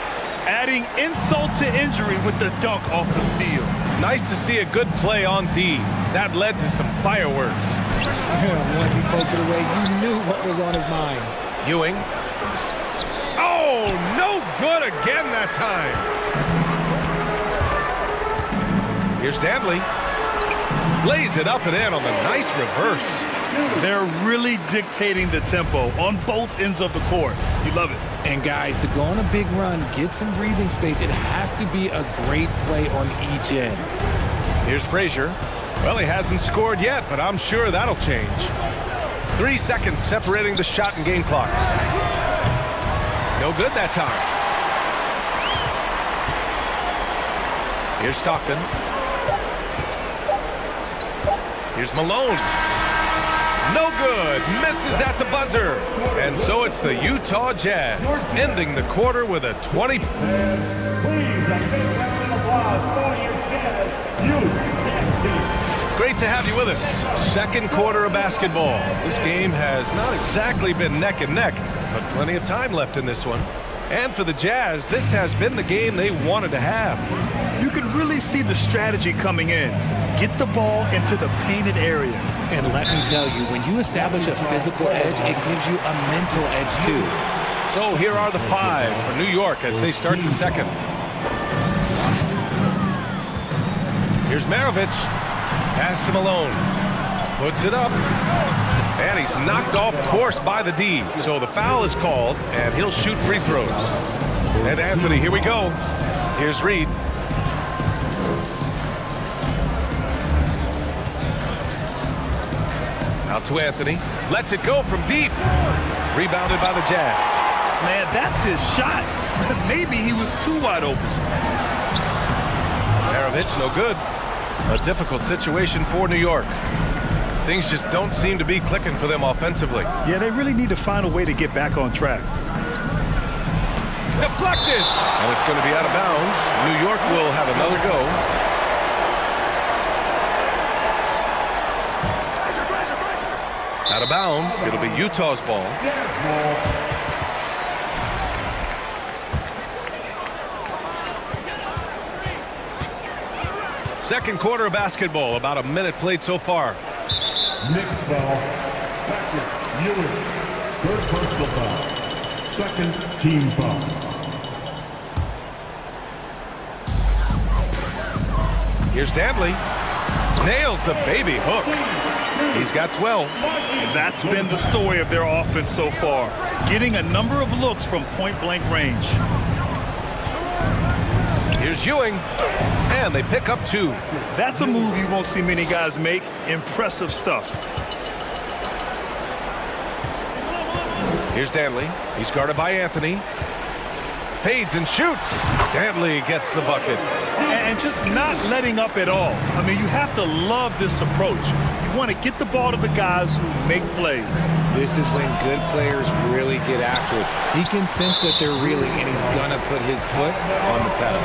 Adding insult to injury with the dunk off the steal. Nice to see a good play on D. That led to some fireworks. Once he poked it away, you knew what was on his mind. Ewing. Oh, no good again that time. Here's Danley. Lays it up and in on the nice reverse. They're really dictating the tempo on both ends of the court. You love it. And guys, to go on a big run, get some breathing space, it has to be a great play on each end. Here's Frazier. Well, he hasn't scored yet, but I'm sure that'll change. 3 seconds separating the shot and game clocks. No good that time. Here's Stockton. Here's Malone. No good. Misses at the buzzer. And so it's the Utah Jazz ending the quarter with a 20. Please, a big round of applause for your Jazz. Great to have you with us. Second quarter of basketball. This game has not exactly been neck and neck, but plenty of time left in this one. And for the Jazz, this has been the game they wanted to have. You can really see the strategy coming in. Get the ball into the painted area. And let me tell you, when you establish a physical edge, it gives you a mental edge too. So here are the 5 for New York as they start the second. Here's Maravich. Pass to Malone. Puts it up. And he's knocked off course by the D. So the foul is called, and he'll shoot free throws. And Anthony, here we go. Here's Reed. Out to Anthony. Lets it go from deep. Rebounded by the Jazz. Man, that's his shot. Maybe he was too wide open. Maravich, no good. A difficult situation for New York. Things just don't seem to be clicking for them offensively. Yeah, they really need to find a way to get back on track. Deflected! And it's going to be out of bounds. New York will have another go. Out of bounds. It'll be Utah's ball. Second quarter of basketball. About a minute played so far. Next foul, Patrick Ewing. Third personal foul. Second team foul. Here's Danley. Nails the baby hook. He's got 12. That's been the story of their offense so far. Getting a number of looks from point-blank range. Here's Ewing. And they pick up 2. That's a move you won't see many guys make. Impressive stuff. Here's Danley. He's guarded by Anthony. Fades and shoots. Danley gets the bucket. And just not letting up at all. I mean, you have to love this approach. You want to get the ball to the guys who make plays. This is when good players really get after it. He can sense that they're reeling, and he's going to put his foot on the pedal.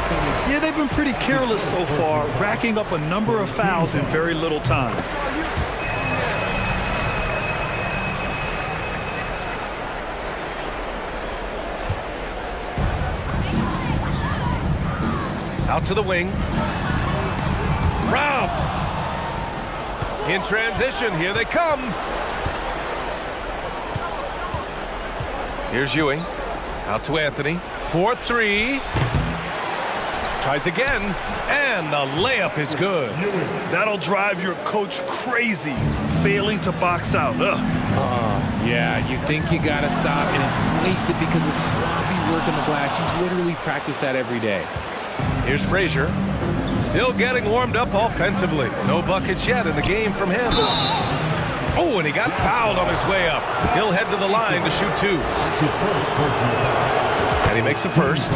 Yeah, they've been pretty careless so far, racking up a number of fouls in very little time. Out to the wing. Robbed. In transition, here they come. Here's Ewing. Out to Anthony. 4-3. Tries again. And the layup is good. That'll drive your coach crazy, failing to box out. Yeah, you think you got to stop, and it's wasted because of sloppy work in the glass. You literally practice that every day. Here's Frazier. Still getting warmed up offensively. No buckets yet in the game from him. Oh, and he got fouled on his way up. He'll head to the line to shoot 2. And he makes the first.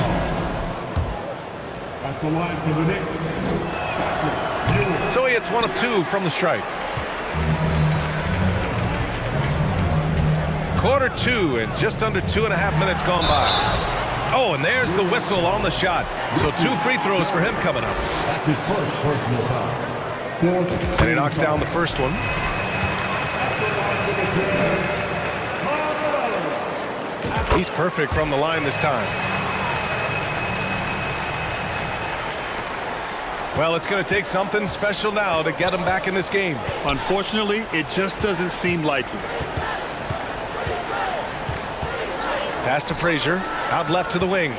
At the line for the Knicks. So he hits 1 of 2 from the stripe. Quarter 2 and just under 2.5 minutes gone by. Oh, and there's the whistle on the shot. So 2 free throws for him coming up. That's his first personal foul. And he knocks down the first one. He's perfect from the line this time. Well, it's going to take something special now to get him back in this game. Unfortunately, it just doesn't seem likely. Pass to Frazier. Out left to the wing.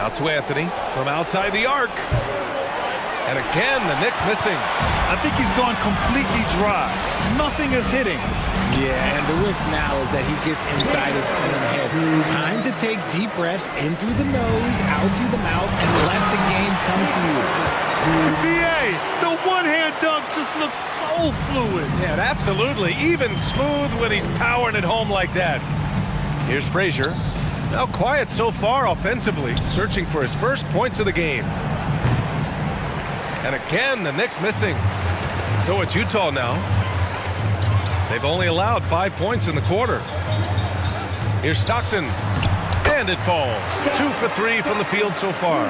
Out to Anthony from outside the arc. And again, the Knicks missing. I think he's gone completely dry. Nothing is hitting. Yeah, and the risk now is that he gets inside his own head. Time to take deep breaths in through the nose, out through the mouth, and let the game come to you. BA, the one-hand dunk just looks so fluid. Yeah, absolutely. Even smooth when he's powering it home like that. Here's Frazier. Now quiet so far offensively, searching for his first points of the game. And again, the Knicks missing. So it's Utah now. They've only allowed 5 points in the quarter. Here's Stockton. And it falls. 2 for 3 from the field so far.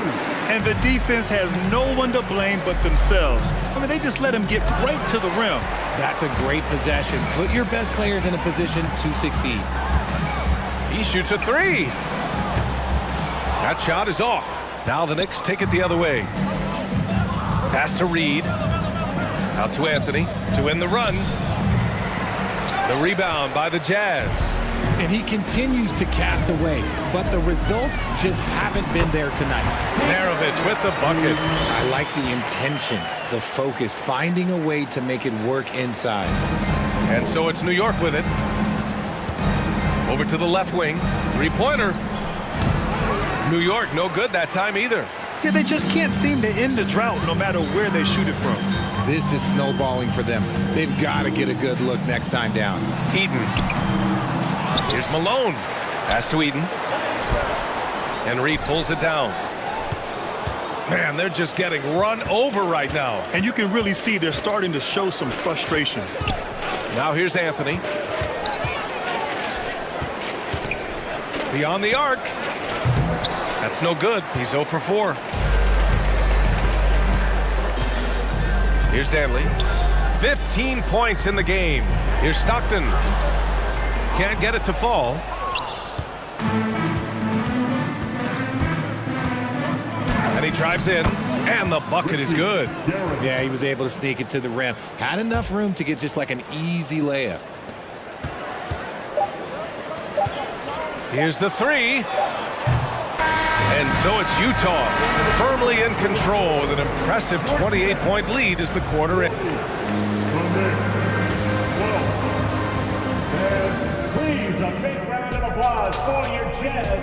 And the defense has no one to blame but themselves. I mean, they just let him get right to the rim. That's a great possession. Put your best players in a position to succeed. He shoots a 3. That shot is off. Now the Knicks take it the other way. Pass to Reed. Out to Anthony to end the run. The rebound by the Jazz. And he continues to cast away, but the results just haven't been there tonight. Maravich with the bucket. I like the intention, the focus, finding a way to make it work inside. And so it's New York with it. Over to the left wing. 3-pointer. New York no good that time either. Yeah, they just can't seem to end the drought no matter where they shoot it from. This is snowballing for them. They've got to get a good look next time down. Eden. Here's Malone. Pass to Eden. And Reed pulls it down. Man, they're just getting run over right now. And you can really see they're starting to show some frustration. Now here's Anthony. Beyond the arc. That's no good. He's 0 for 4. Here's Danley. 15 points in the game. Here's Stockton. Can't get it to fall. And he drives in, and the bucket is good. Yeah, he was able to sneak it to the rim. Had enough room to get just like an easy layup. Here's the 3. And so it's Utah firmly in control with an impressive 28-point lead as the quarter ends. Please, a big round of applause for your Jazz.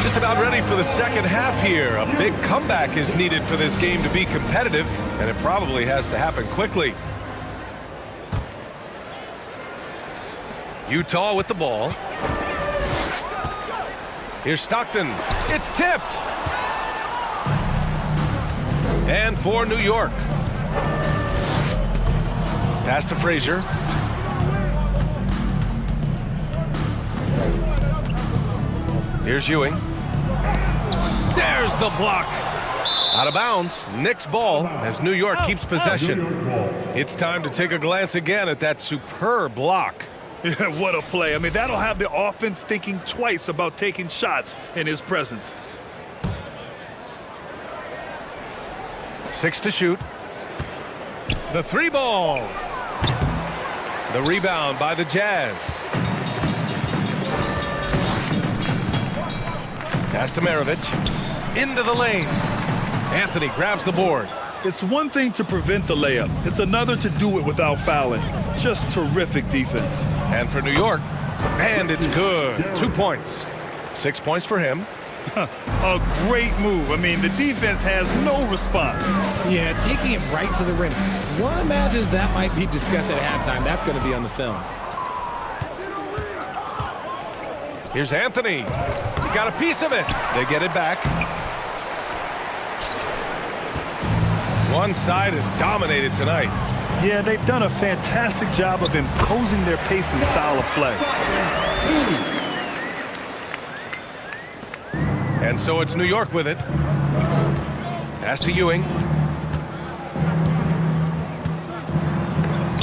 Just about ready for the second half here. A big comeback is needed for this game to be competitive, and it probably has to happen quickly. Utah with the ball. Here's Stockton. It's tipped. And for New York. Pass to Frazier. Here's Ewing. There's the block. Out of bounds. Knicks ball as New York keeps possession. It's time to take a glance again at that superb block. Yeah, what a play. I mean, that'll have the offense thinking twice about taking shots in his presence. 6 to shoot. The 3 ball. The rebound by the Jazz. Pass to Maravich. Into the lane. Anthony grabs the board. It's one thing to prevent the layup. It's another to do it without fouling. Just terrific defense. And for New York, and it's good. 2 points. 6 points for him. A great move. I mean, the defense has no response. Yeah, taking it right to the rim. One imagines that might be discussed at halftime. That's going to be on the film. Here's Anthony. He got a piece of it. They get it back. One side is dominated tonight. Yeah, they've done a fantastic job of imposing their pace and style of play. And so it's New York with it. Pass to Ewing.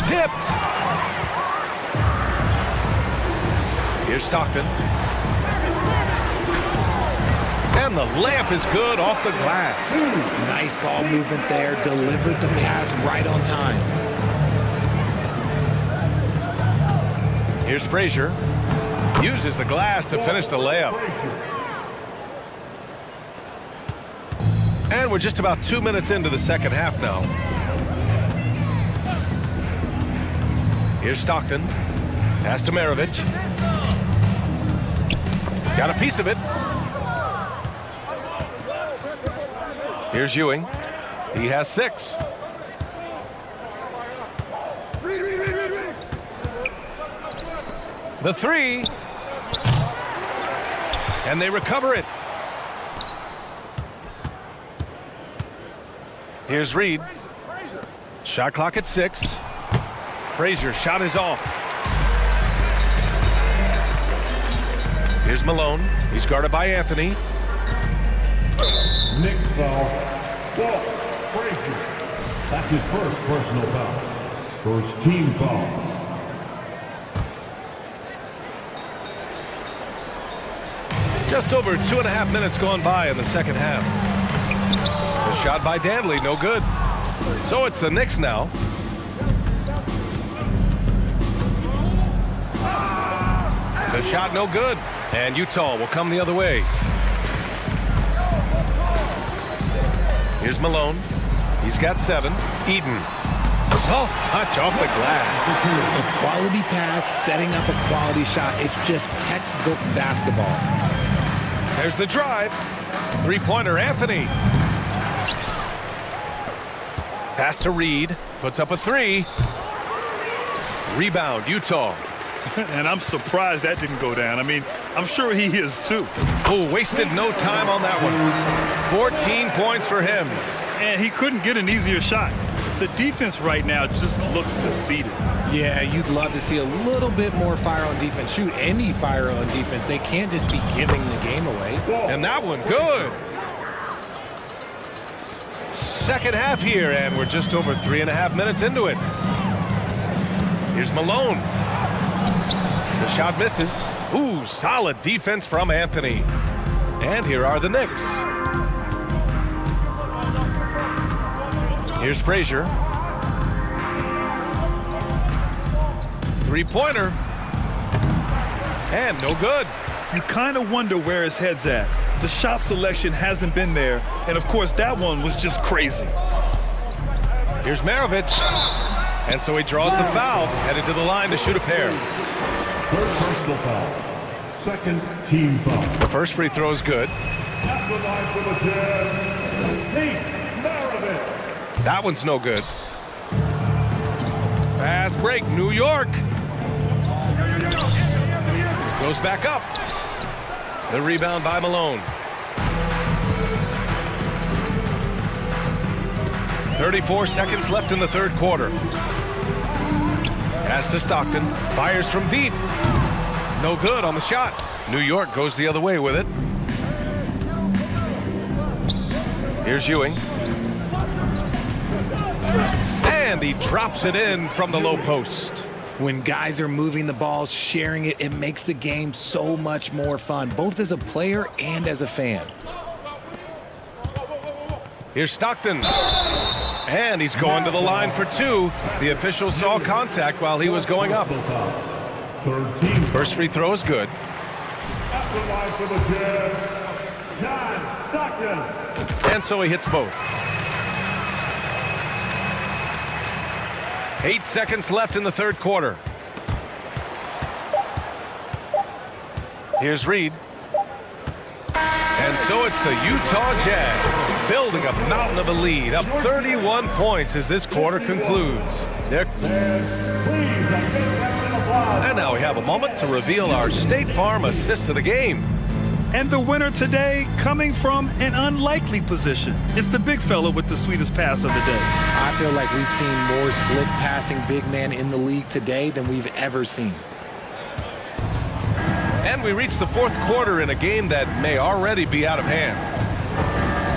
Tipped. Here's Stockton. And the layup is good off the glass. Nice ball movement there. Delivered the pass right on time. Here's Frazier. Uses the glass to finish the layup. And we're just about 2 minutes into the second half now. Here's Stockton. Pass to Maravich. Got a piece of it. Here's Ewing. He has 6. The 3. And they recover it. Here's Reed. Shot clock at 6. Frazier shot is off. Here's Malone. He's guarded by Anthony. Nick foul. Walt Frazier. That's his first personal foul. First team foul. Just over 2.5 minutes gone by in the second half. The shot by Danley, no good. So it's the Knicks now. The shot no good. And Utah will come the other way. Here's Malone. He's got 7. Eden. Soft touch off the glass. A quality pass, setting up a quality shot. It's just textbook basketball. There's the drive. 3-pointer, Anthony. Pass to Reed. Puts up a 3. Rebound, Utah. And I'm surprised that didn't go down. I mean, I'm sure he is too. Oh, wasted no time on that one. 14 points for him. And he couldn't get an easier shot. The defense right now just looks defeated. Yeah, you'd love to see a little bit more fire on defense. Shoot, any fire on defense. They can't just be giving the game away. And that one, good. Second half here, and we're just over 3.5 minutes into it. Here's Malone. The shot misses. Ooh, solid defense from Anthony. And here are the Knicks. Here's Frazier. 3-pointer. And no good. You kind of wonder where his head's at. The shot selection hasn't been there. And, of course, that one was just crazy. Here's Maravich. And so he draws the foul, headed to the line to shoot a pair. Third personal foul. Second team foul. The first free throw is good. At the line for the Jazz, Nate Maravich. That one's no good. Fast break, New York. Goes back up. The rebound by Malone. 34 seconds left in the third quarter. Pass to Stockton. Fires from deep. No good on the shot. New York goes the other way with it. Here's Ewing. And he drops it in from the low post. When guys are moving the ball, sharing it, it makes the game so much more fun, both as a player and as a fan. Here's Stockton. And he's going to the line for two. The official saw contact while he was going up. First free throw is good. And so he hits both. 8 seconds left in the third quarter. Here's Reed. And so it's the Utah Jazz building a mountain of a lead, up 31 points as this quarter concludes. And now we have a moment to reveal our State Farm assist of the game. And the winner today coming from an unlikely position. It's the big fella with the sweetest pass of the day. I feel like we've seen more slick passing big man in the league today than we've ever seen. And we reach the fourth quarter in a game that may already be out of hand.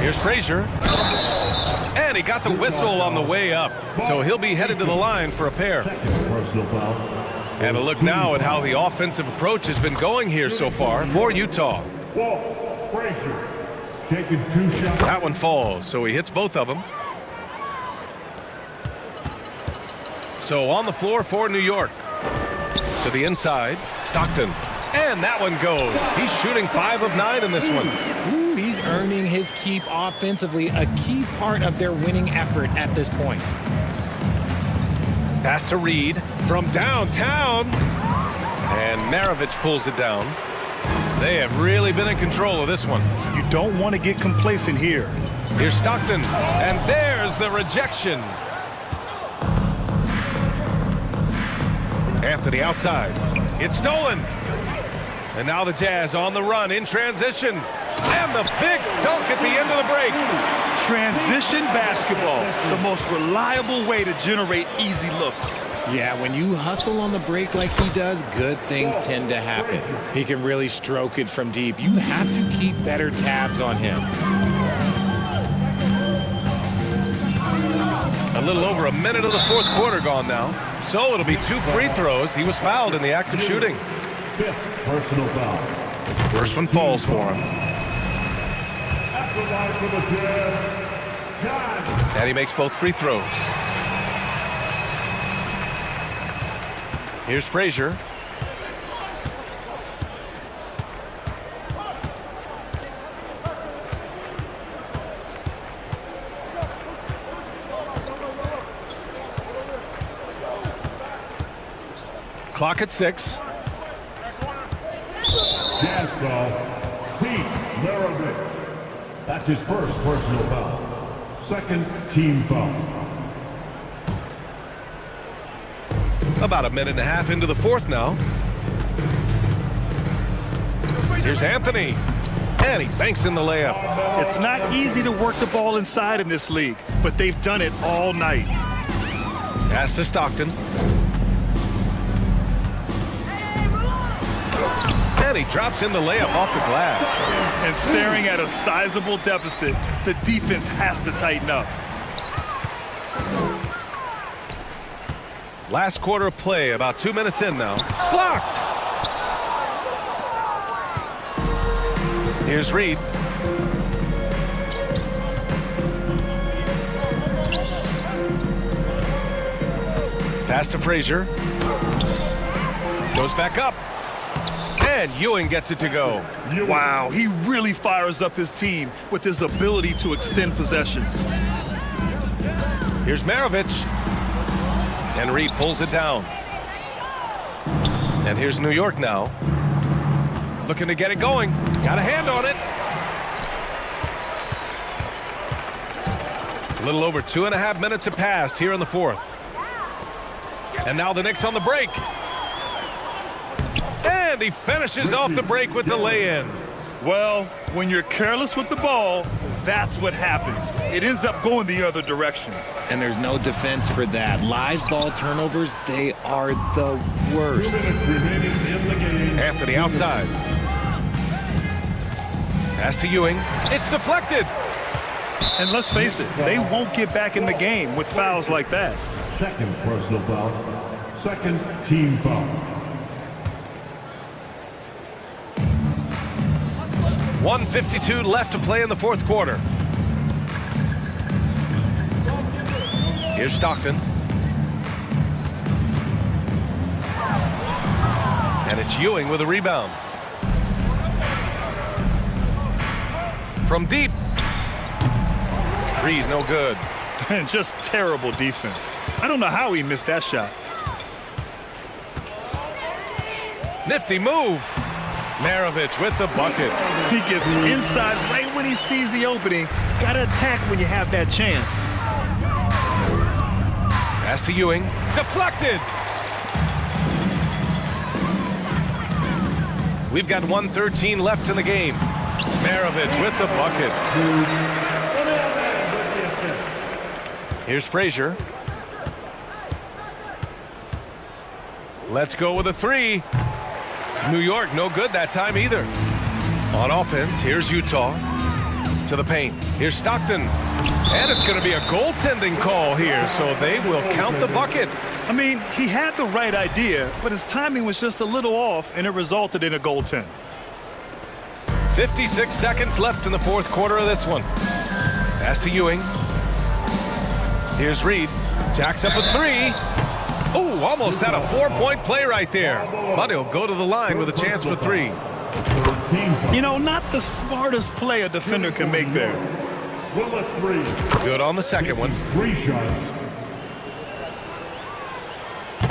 Here's Frazier. And he got the whistle on the way up, so he'll be headed to the line for a pair. And a look now at how the offensive approach has been going here so far for Utah. That one falls, so he hits both of them. So on the floor for New York. To the inside, Stockton. And that one goes. He's shooting 5 of 9 in this one. Ooh, he's earning his keep offensively, a key part of their winning effort at this point. Pass to Reed from downtown. And Maravich pulls it down. They have really been in control of this one. You don't want to get complacent here. Here's Stockton. And there's the rejection. Anthony outside. It's stolen. And now the Jazz on the run in transition. And the big dunk at the end of the break. Transition basketball, the most reliable way to generate easy looks. Yeah, when you hustle on the break like he does, good things tend to happen. He can really stroke it from deep. You have to keep better tabs on him. A little over a minute of the fourth quarter gone now. So it'll be 2 free throws. He was fouled in the act of shooting. Personal foul. First one falls for him. And he makes both free throws. Here's Frazier. Clock at 6. Jazz foul. Pete Maravich. That's his first personal foul. Second team foul. About a minute and a half into the fourth now. Here's Anthony. And he banks in the layup. It's not easy to work the ball inside in this league, but they've done it all night. Pass to Stockton. And he drops in the layup off the glass. And staring at a sizable deficit, the defense has to tighten up. Last quarter of play, about 2 minutes in now. Blocked! Here's Reed. Pass to Frazier. Goes back up. And Ewing gets it to go. Wow, he really fires up his team with his ability to extend possessions. Here's Maravich. And Reed pulls it down. And here's New York now. Looking to get it going. Got a hand on it. A little over 2.5 minutes have passed here in the fourth. And now the Knicks on the break. And he finishes off the break with the lay-in. Well, when you're careless with the ball, that's what happens. It ends up going the other direction. And there's no defense for that. Live ball turnovers, they are the worst. Anthony outside. Pass to Ewing. It's deflected. And let's face it, they won't get back in the game with fouls like that. Second personal foul. Second team foul. 1:52 left to play in the fourth quarter. Here's Stockton. And it's Ewing with a rebound. From deep. Reed, no good. Just terrible defense. I don't know how he missed that shot. Nifty move. Maravich with the bucket. He gets inside right when he sees the opening. Gotta attack when you have that chance. Pass to Ewing. Deflected. We've got 1:13 left in the game. Maravich with the bucket. Here's Frazier. Let's go with a three. New York, no good that time either. On offense, here's Utah. To the paint. Here's Stockton. And it's going to be a goaltending call here, so they will count the bucket. I mean, he had the right idea, but his timing was just a little off, and it resulted in a goaltend. 56 seconds left in the fourth quarter of this one. Pass to Ewing. Here's Reed. Jacks up a three. Ooh, almost had a 4-point play right there. But he'll go to the line with a chance for three. You know, not the smartest play a defender can make there. Good on the second one. 3 shots.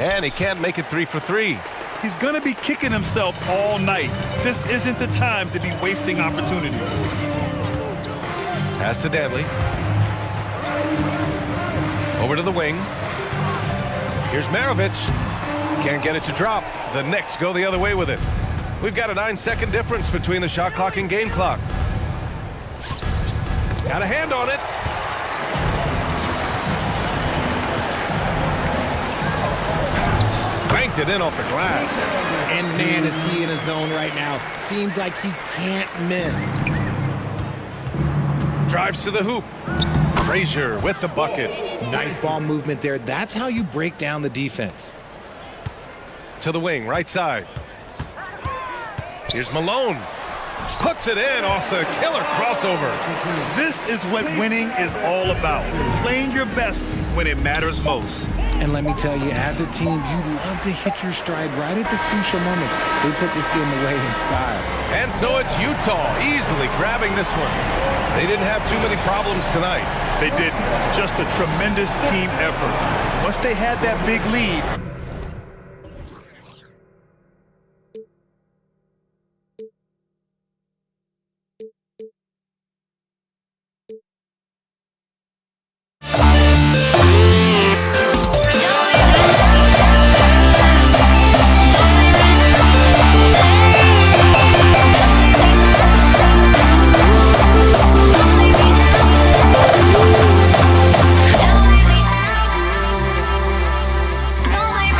And he can't make it 3 for 3. He's going to be kicking himself all night. This isn't the time to be wasting opportunities. Pass to Danley. Over to the wing. Here's Maravich. Can't get it to drop. The Knicks go the other way with it. We've got a 9-second difference between the shot clock and game clock. Got a hand on it. Cranked it in off the glass. And man, is he in a zone right now. Seems like he can't miss. Drives to the hoop. Frazier with the bucket. Nice ball movement there. That's how you break down the defense. To the wing, right side. Here's Malone. Puts it in off the killer crossover. This is what winning is all about. Playing your best when it matters most. And let me tell you, as a team, you love to hit your stride right at the crucial moments. They put this game away in style. And so it's Utah easily grabbing this one. They didn't have too many problems tonight. They didn't. Just a tremendous team effort. Once they had that big lead, Don't leave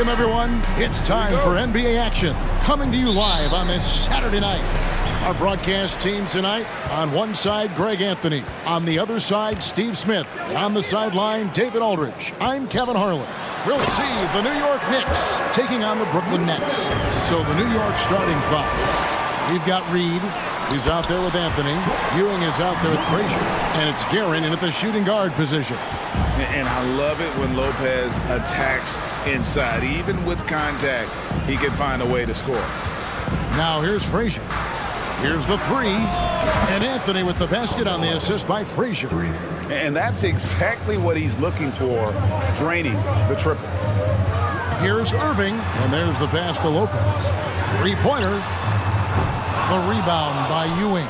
Welcome, everyone. It's time for NBA action. Coming to you live on this Saturday night. Our broadcast team tonight, on one side, Greg Anthony. On the other side, Steve Smith. And on the sideline, David Aldridge. I'm Kevin Harlan. We'll see the New York Knicks taking on the Brooklyn Nets. So the New York starting five. We've got Reed. He's out there with Anthony. Ewing is out there with Frazier. And it's Guerin in at the shooting guard position. And I love it when Lopez attacks inside. Even with contact, he can find a way to score. Now here's Frazier. Here's the three. And Anthony with the basket on the assist by Frazier. And that's exactly what he's looking for, draining the triple. Here's Irving. And there's the pass to Lopez. Three-pointer. The rebound by Ewing.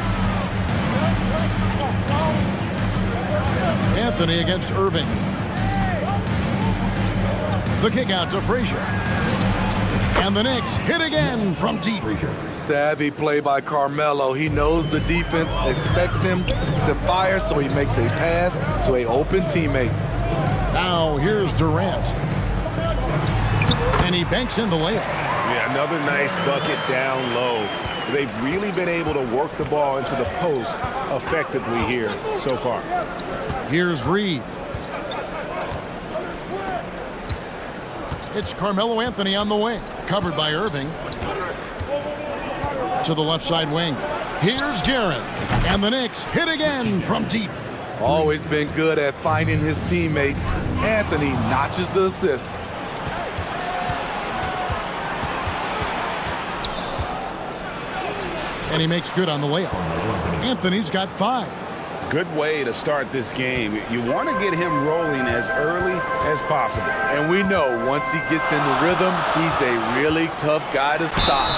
Anthony against Irving. The kick out to Frazier. And the Knicks hit again from deep. Savvy play by Carmelo. He knows the defense expects him to fire, so he makes a pass to an open teammate. Now here's Durant. And he banks in the layup. Yeah, another nice bucket down low. They've really been able to work the ball into the post effectively here so far. Here's Reed. It's Carmelo Anthony on the wing, covered by Irving. To the left side wing. Here's Guerin. And the Knicks hit again from deep. Always been good at finding his teammates. Anthony notches the assist. And he makes good on the layup. Anthony's got 5. Good way to start this game. You want to get him rolling as early as possible. And we know once he gets in the rhythm, he's a really tough guy to stop.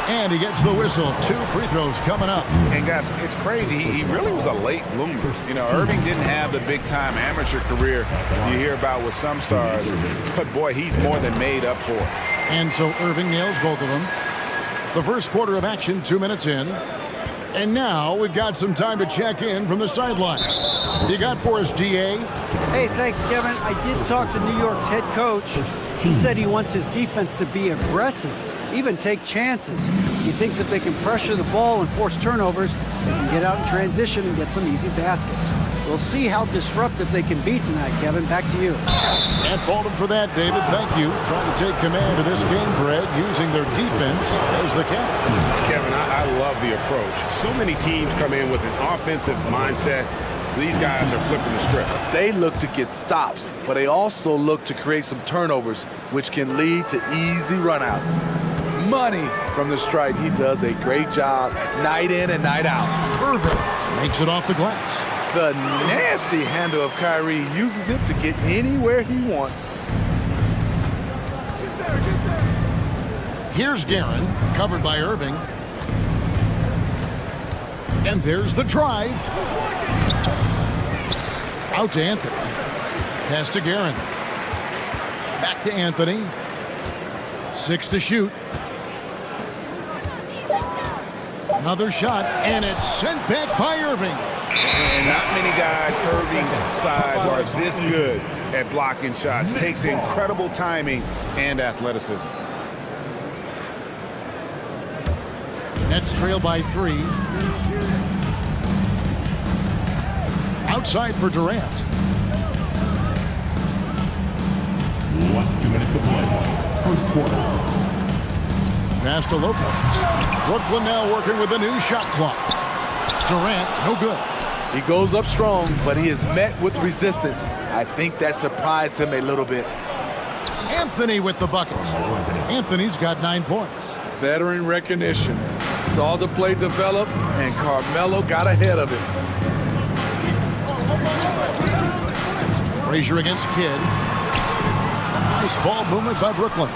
And he gets the whistle. 2 free throws coming up. And guys, it's crazy. He really was a late bloomer. You know, Irving didn't have the big-time amateur career you hear about with some stars. But, boy, he's more than made up for it. And so Irving nails both of them. The first quarter of action, 2 minutes in. And now we've got some time to check in from the sidelines. You got for us, DA? Hey, thanks, Kevin. I did talk to New York's head coach. He said he wants his defense to be aggressive, even take chances. He thinks if they can pressure the ball and force turnovers, they can get out in transition and get some easy baskets. We'll see how disruptive they can be tonight, Kevin. Back to you. Can't fault him for that, David. Thank you. Trying to take command of this game, Greg, using their defense as the captain. Kevin, I love the approach. So many teams come in with an offensive mindset. These guys are flipping the script. They look to get stops, but they also look to create some turnovers, which can lead to easy runouts. Money from the stripe. He does a great job night in and night out. Irving makes it off the glass. The nasty handle of Kyrie uses it to get anywhere he wants. Here's Guerin, covered by Irving. And there's the drive. Out to Anthony. Pass to Guerin. Back to Anthony. 6 to shoot. Another shot, and it's sent back by Irving. And not many guys Irving's size are this good at blocking shots. Takes incredible timing and athleticism. Nets trail by 3. Outside for Durant. Last 2 minutes to play. First quarter. Pass to Lopez. Brooklyn now working with a new shot clock. Durant, no good. He goes up strong, but he is met with resistance. I think that surprised him a little bit. Anthony with the bucket. Anthony's got 9 points. Veteran recognition. Saw the play develop, and Carmelo got ahead of it. Frazier against Kidd. Nice ball movement by Brooklyn.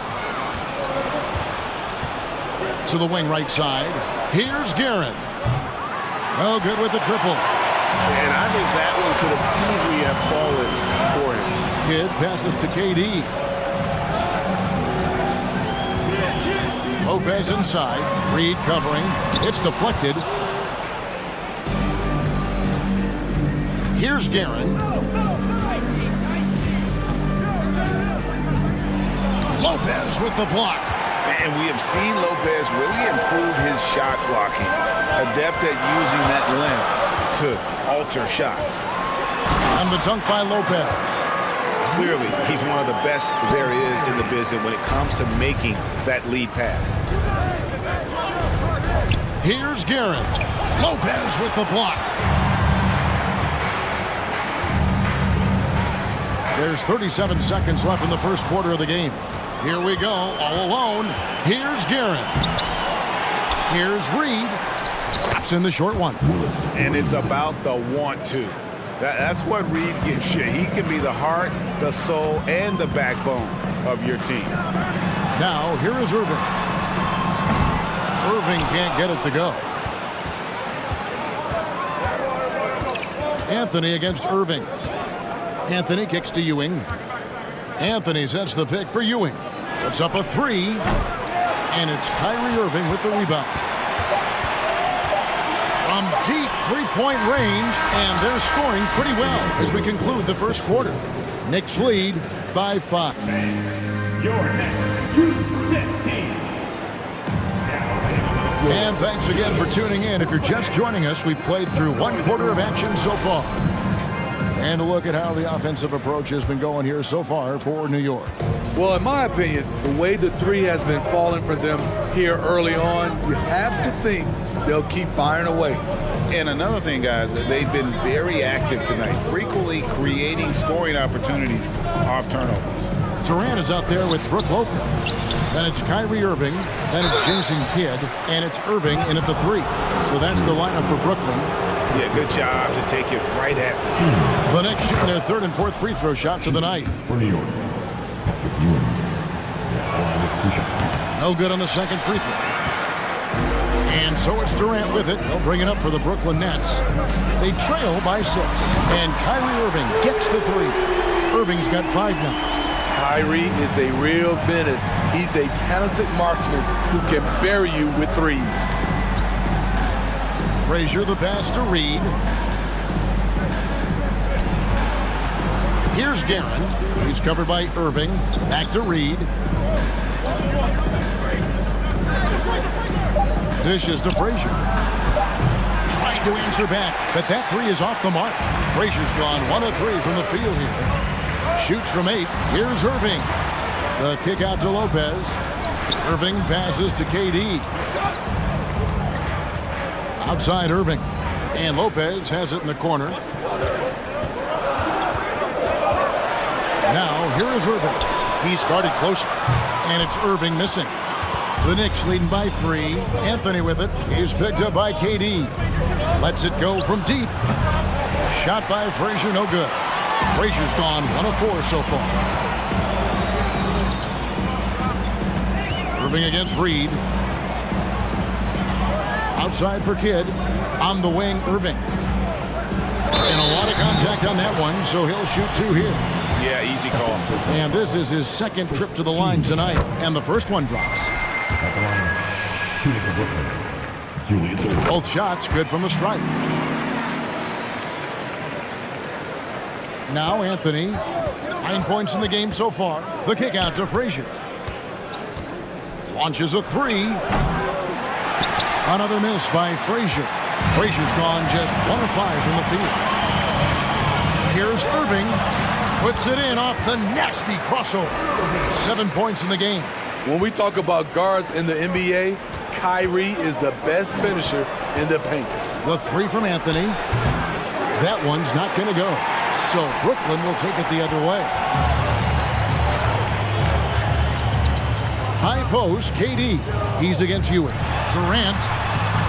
To the wing right side. Here's Guerin. No good with the triple. And I think that one could have easily have fallen for him. Kidd passes to KD. Lopez inside. Reed covering. It's deflected. Here's Guerin. Lopez with the block. And we have seen Lopez really improve his shot blocking, adept at using that length to alter shots. And the dunk by Lopez. Clearly, he's one of the best there is in the business when it comes to making that lead pass. Here's Guerin. Lopez with the block. There's 37 seconds left in the first quarter of the game. Here we go, all alone. Here's Guerin. Here's Reed. Drops in the short one. And it's about the want to. That's what Reed gives you. He can be the heart, the soul, and the backbone of your team. Now, here is Irving. Irving can't get it to go. Anthony against Irving. Anthony kicks to Ewing. Anthony sets the pick for Ewing. Puts up a three. And it's Kyrie Irving with the rebound. From deep three-point range, and they're scoring pretty well as we conclude the first quarter. Knicks lead by 5. And thanks again for tuning in. If you're just joining us, we've played through one quarter of action so far. And a look at how the offensive approach has been going here so far for New York. Well, in my opinion, the way the three has been falling for them here early on, you have to think they'll keep firing away. And another thing, guys, they've been very active tonight, frequently creating scoring opportunities off turnovers. Durant is out there with Brook Lopez. Then it's Kyrie Irving. Then it's Jason Kidd. And it's Irving in at the 3. So that's the lineup for Brooklyn. Yeah, good job to take it right at the Knicks shooting their third and fourth free throw shots of the night. For New York, no good on the second free throw. And so it's Durant with it. He'll bring it up for the Brooklyn Nets. They trail by 6. And Kyrie Irving gets the 3. Irving's got 5 now. Kyrie is a real menace. He's a talented marksman who can bury you with threes. Frazier the pass to Reed. Here's Guerin. He's covered by Irving. Back to Reed. Dishes to Frazier. Trying to answer back, but that 3 is off the mark. Frazier's gone 1 of 3 from the field here. Shoots from 8. Here's Irving. The kick out to Lopez. Irving passes to KD. Outside Irving. And Lopez has it in the corner. Now, here is Irving. He's guarded closer. And it's Irving missing. The Knicks leading by 3. Anthony with it. He's picked up by KD. Lets it go from deep. Shot by Frazier, no good. Frazier's gone 1 of 4 so far. Irving against Reed. Outside for Kidd. On the wing, Irving. And a lot of contact on that one, so he'll shoot 2 here. Yeah, easy call. And this is his second trip to the line tonight. And the first one drops. Both shots good from the stripe. Now Anthony. 9 points in the game so far. The kick out to Frazier. Launches a 3. Another miss by Frazier. Frazier's gone just 1 of 5 from the field. Here's Irving. Puts it in off the nasty crossover. 7 points in the game. When we talk about guards in the NBA, Kyrie is the best finisher in the paint. The 3 from Anthony. That one's not going to go. So Brooklyn will take it the other way. High post, KD. He's against Ewing. Durant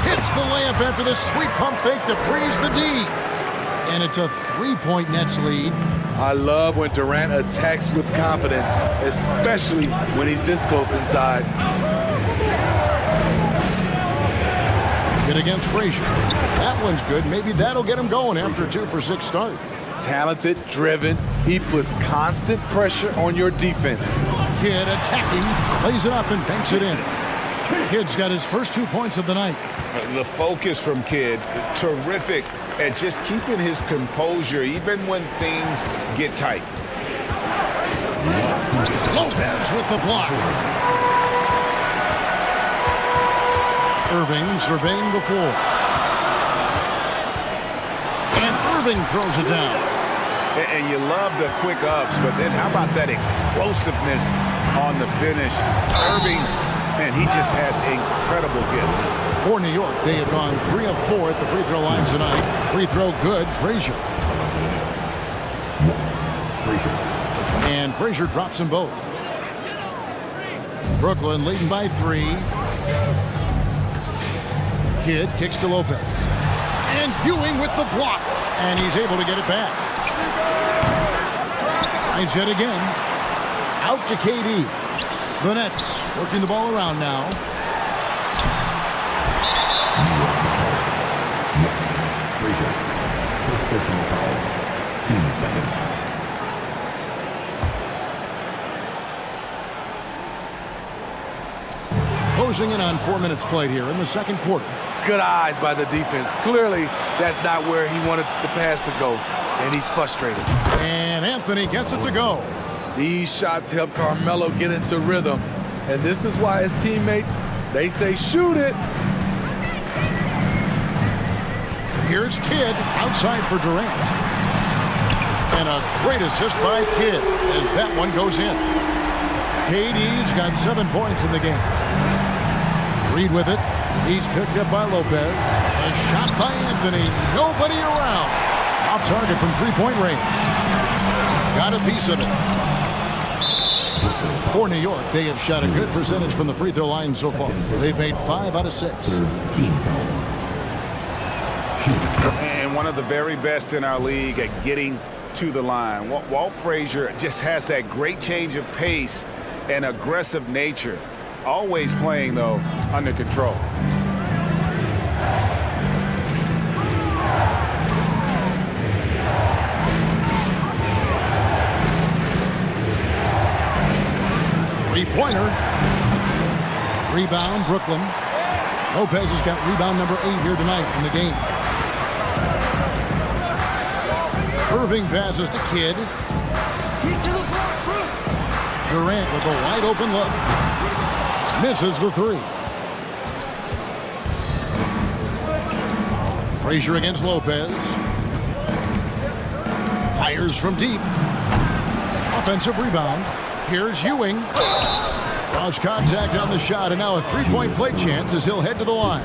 hits the layup after the sweet pump fake to freeze the D. And it's a 3-point Nets lead. I love when Durant attacks with confidence, especially when he's this close inside. Good against Frazier. That one's good. Maybe that'll get him going after a 2 for 6 start. Talented, driven. He puts constant pressure on your defense. Kidd attacking, lays it up and banks it in. Kidd's got his first 2 points of the night. The focus from Kidd, terrific at just keeping his composure even when things get tight. Lopez with the block. Irving surveying the floor. And Irving throws it down. And you love the quick ups, but then how about that explosiveness on the finish? Irving, man, he just has incredible gifts. For New York, they have gone 3 of 4 at the free throw line tonight. Free throw good, Frazier. And Frazier drops them both. Brooklyn leading by 3. Kidd kicks to Lopez. And Ewing with the block. And he's able to get it back. Nice hit again. Out to KD. The Nets working the ball around now. Frazier. First personal foul. 10 seconds. Closing in on 4 minutes played here in the second quarter. Good eyes by the defense. Clearly, that's not where he wanted the pass to go, and he's frustrated. And Anthony gets it to go. These shots help Carmelo get into rhythm, and this is why his teammates, they say shoot it. Here's Kidd outside for Durant. And a great assist by Kidd as that one goes in. KD's got 7 points in the game. Reed with it. He's picked up by Lopez. A shot by Anthony. Nobody around. Off target from three-point range. Got a piece of it. For New York, they have shot a good percentage from the free throw line so far. They've made 5 out of 6. And one of the very best in our league at getting to the line. Walt Frazier just has that great change of pace and aggressive nature. Always playing, though, under control. Three-pointer. Rebound, Brooklyn. Lopez has got rebound number 8 here tonight in the game. Irving passes to Kidd. Durant with a wide open look. Misses the 3. Frazier against Lopez. Fires from deep. Offensive rebound. Here's Ewing. Draws contact on the shot, and now a three-point play chance as he'll head to the line.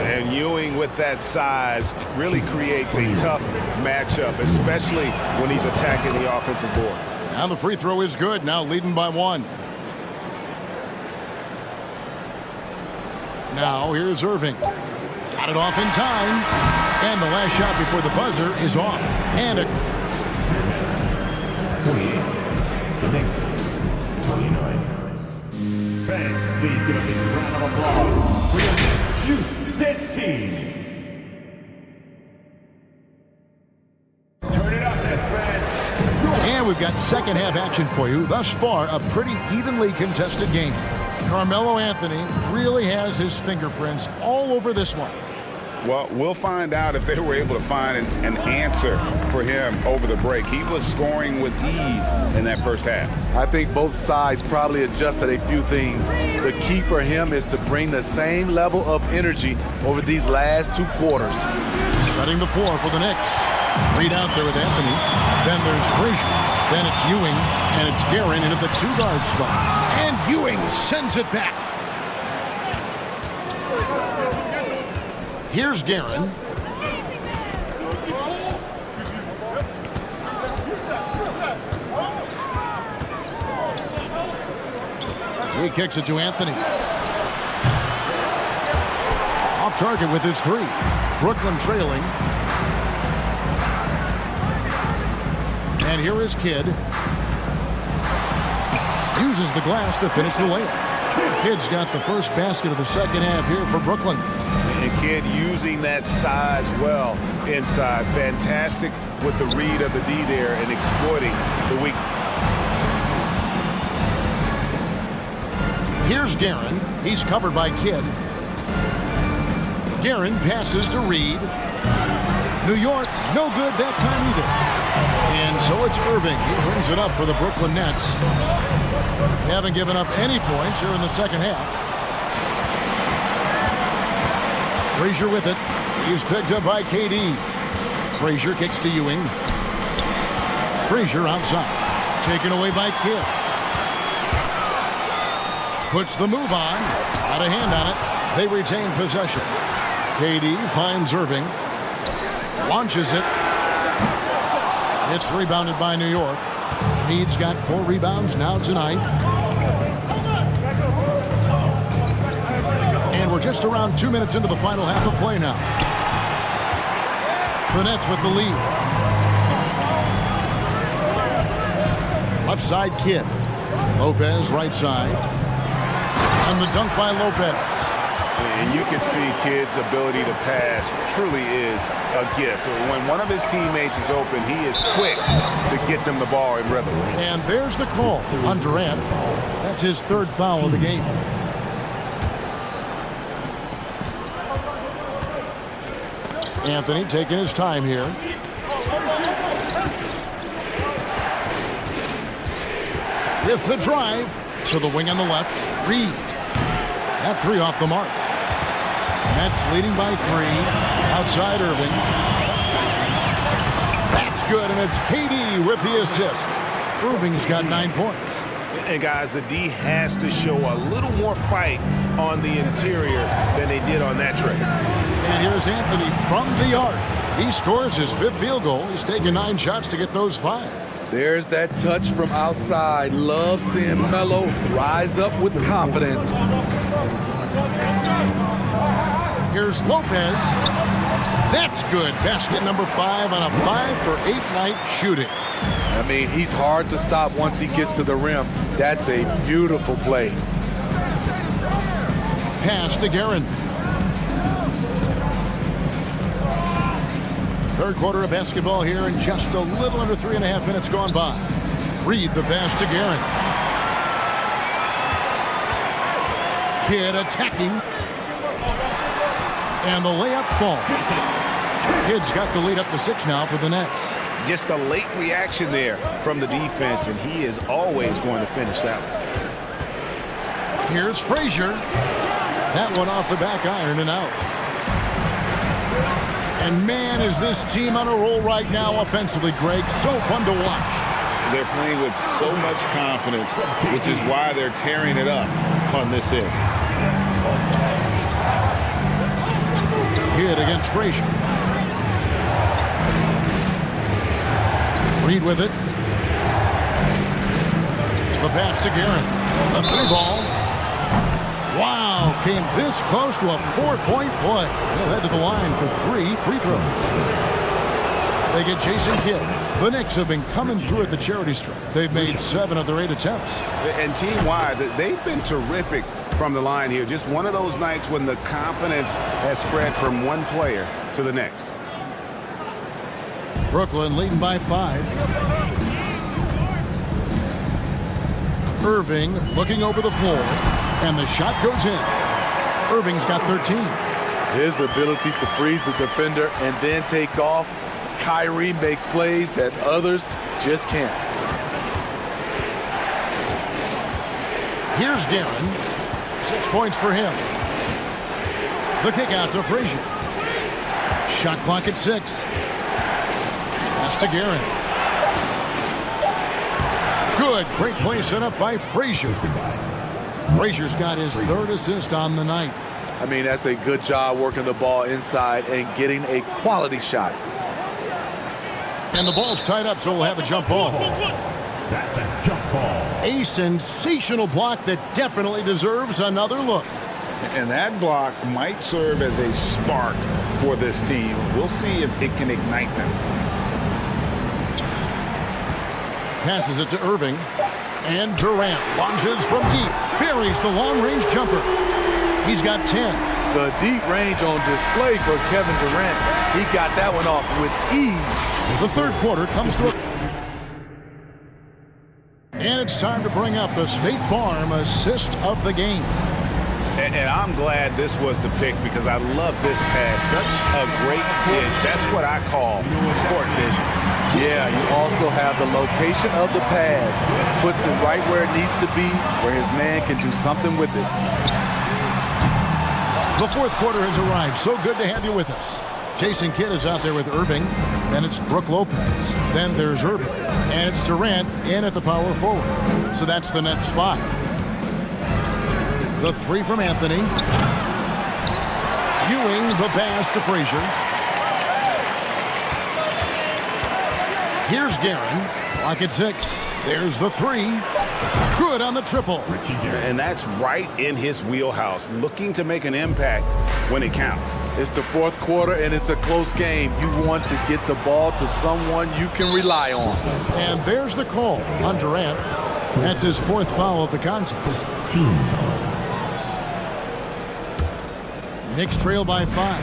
And Ewing with that size really creates a tough matchup, especially when he's attacking the offensive board. Now the free throw is good, now leading by 1. Now here's Irving. Got it off in time. And the last shot before the buzzer is off. And a 28. The Knicks. 29. Fans, please give a big round of applause for your Houston team. Turn it up, Nets fans. And we've got second half action for you. Thus far, a pretty evenly contested game. Carmelo Anthony really has his fingerprints all over this one. Well, we'll find out if they were able to find an answer for him over the break. He was scoring with ease in that first half. I think both sides probably adjusted a few things. The key for him is to bring the same level of energy over these last 2 quarters. Setting the floor for the Knicks. Reed out there with Anthony. Then there's Frazier. Then it's Ewing. And it's Guerin into the 2-guard spot. And Ewing sends it back. Here's Guerin. He kicks it to Anthony. Off target with his 3. Brooklyn trailing. And here is Kidd. Uses the glass to finish the layup. Kidd's got the first basket of the second half here for Brooklyn. And Kidd using that size well inside. Fantastic with the read of the D there and exploiting the weakness. Here's Guerin. He's covered by Kidd. Guerin passes to Reed. New York, no good that time either. And so it's Irving. He brings it up for the Brooklyn Nets. They haven't given up any points here in the second half. Frazier with it. He's picked up by KD. Frazier kicks to Ewing. Frazier outside. Taken away by Kidd. Puts the move on. Out of hand on it. They retain possession. KD finds Irving. Launches it. It's rebounded by New York. He's got 4 rebounds now tonight. And we're just around 2 minutes into the final half of play now. The Nets with the lead. Left side, Kidd. Lopez, right side. And the dunk by Lopez. And you can see Kidd's ability to pass truly is a gift. When one of his teammates is open, he is quick to get them the ball in rhythm. And there's the call on Durant. That's his 3rd foul of the game. Anthony taking his time here. With the drive to the wing on the left. Reed. That 3 off the mark. Nets leading by 3. Outside Irving. That's good, and it's KD with the assist. Irving's got 9 points. And guys, the D has to show a little more fight on the interior than they did on that trip. And here's Anthony from the arc. He scores his 5th field goal. He's taken 9 shots to get those 5. There's that touch from outside. Love seeing Melo rise up with confidence. Here's Lopez. That's good. Basket number 5 on a 5-for-8 night shooting. I mean, he's hard to stop once he gets to the rim. That's a beautiful play. Pass to Guerin. 3rd quarter of basketball here, and just a little under 3.5 minutes gone by. Reed the pass to Guerin. Kidd attacking. And the layup falls. Kidd's got the lead up to 6 now for the Nets. Just a late reaction there from the defense, and he is always going to finish that one. Here's Frazier. That one off the back iron and out. And man, is this team on a roll right now offensively, Greg. So fun to watch. They're playing with so much confidence, which is why they're tearing it up on this end. Kidd against Frazier. Reed with it. The pass to Guerin. A 3-ball. Wow, came this close to a 4-point play. They'll head to the line for 3 free throws. They get Jason Kidd. The Knicks have been coming through at the charity stripe. They've made 7 of their 8 attempts. And team-wide, they've been terrific from the line here. Just one of those nights when the confidence has spread from one player to the next. Brooklyn leading by 5. Irving looking over the floor, and the shot goes in. Irving's got 13. His ability to freeze the defender and then take off. Kyrie makes plays that others just can't. Here's Guerin. 6 points for him. The kick out to Frazier. Shot clock at 6. Pass to Guerin. Good. Great play set up by Frazier. Frazier's got his 3rd assist on the night. I mean, that's a good job working the ball inside and getting a quality shot. And the ball's tied up, so we'll have a jump ball. That's a jump ball. A sensational block that definitely deserves another look. And that block might serve as a spark for this team. We'll see if it can ignite them. Passes it to Irving. And Durant launches from deep. Buries the long-range jumper. He's got 10. The deep range on display for Kevin Durant. He got that one off with ease. The 3rd quarter comes to a... And it's time to bring up the State Farm assist of the game. And I'm glad this was the pick because I love this pass. Such a great dish. That's what I call court vision. Yeah, you also have the location of the pass. Puts it right where it needs to be, where his man can do something with it. The fourth quarter has arrived. So good to have you with us. Jason Kidd is out there with Irving. Then it's Brook Lopez. Then there's Irving. And it's Durant in at the power forward. So that's the Nets 5. The three from Anthony. Ewing, the pass to Frazier. Here's Guerin. Clock at 6. There's the three. Good on the triple. And that's right in his wheelhouse. Looking to make an impact when it counts. It's the fourth quarter, and it's a close game. You want to get the ball to someone you can rely on. And there's the call on Durant. That's his fourth foul of the contest. Knicks trail by 5.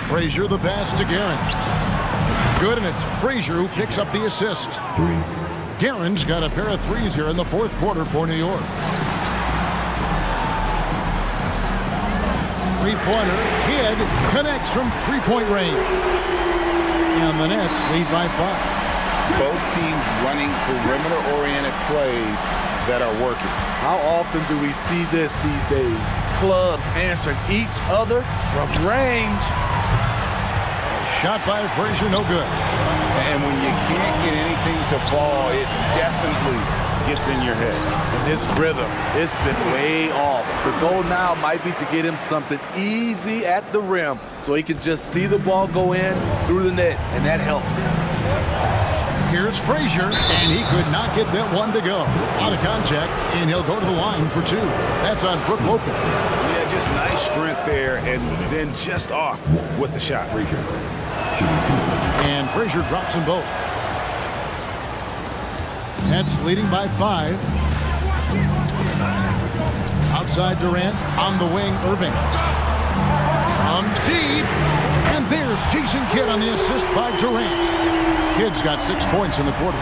Frazier the pass to Guerin. Good, and it's Frazier who picks up the assist. Guerin's got a pair of threes here in the fourth quarter for New York. Three-pointer. Kidd connects from three-point range. And the Nets lead by 5. Both teams running perimeter-oriented plays that are working. How often do we see this these days? Clubs answering each other from range. Shot by Frazier, no good. And when you can't get anything to fall, it definitely gets in your head. And his rhythm, it's been way off. The goal now might be to get him something easy at the rim so he can just see the ball go in through the net, and that helps. Here's Frazier, and he could not get that one to go. Out of contact, and he'll go to the line for 2. That's on Brook Lopez. Yeah, just nice strength there, and then just off with the shot. Frazier. And Frazier drops them both. Nets leading by 5. Outside Durant, on the wing, Irving. Deep, and there's Jason Kidd on the assist by Durant. Kidd's got 6 points in the quarter.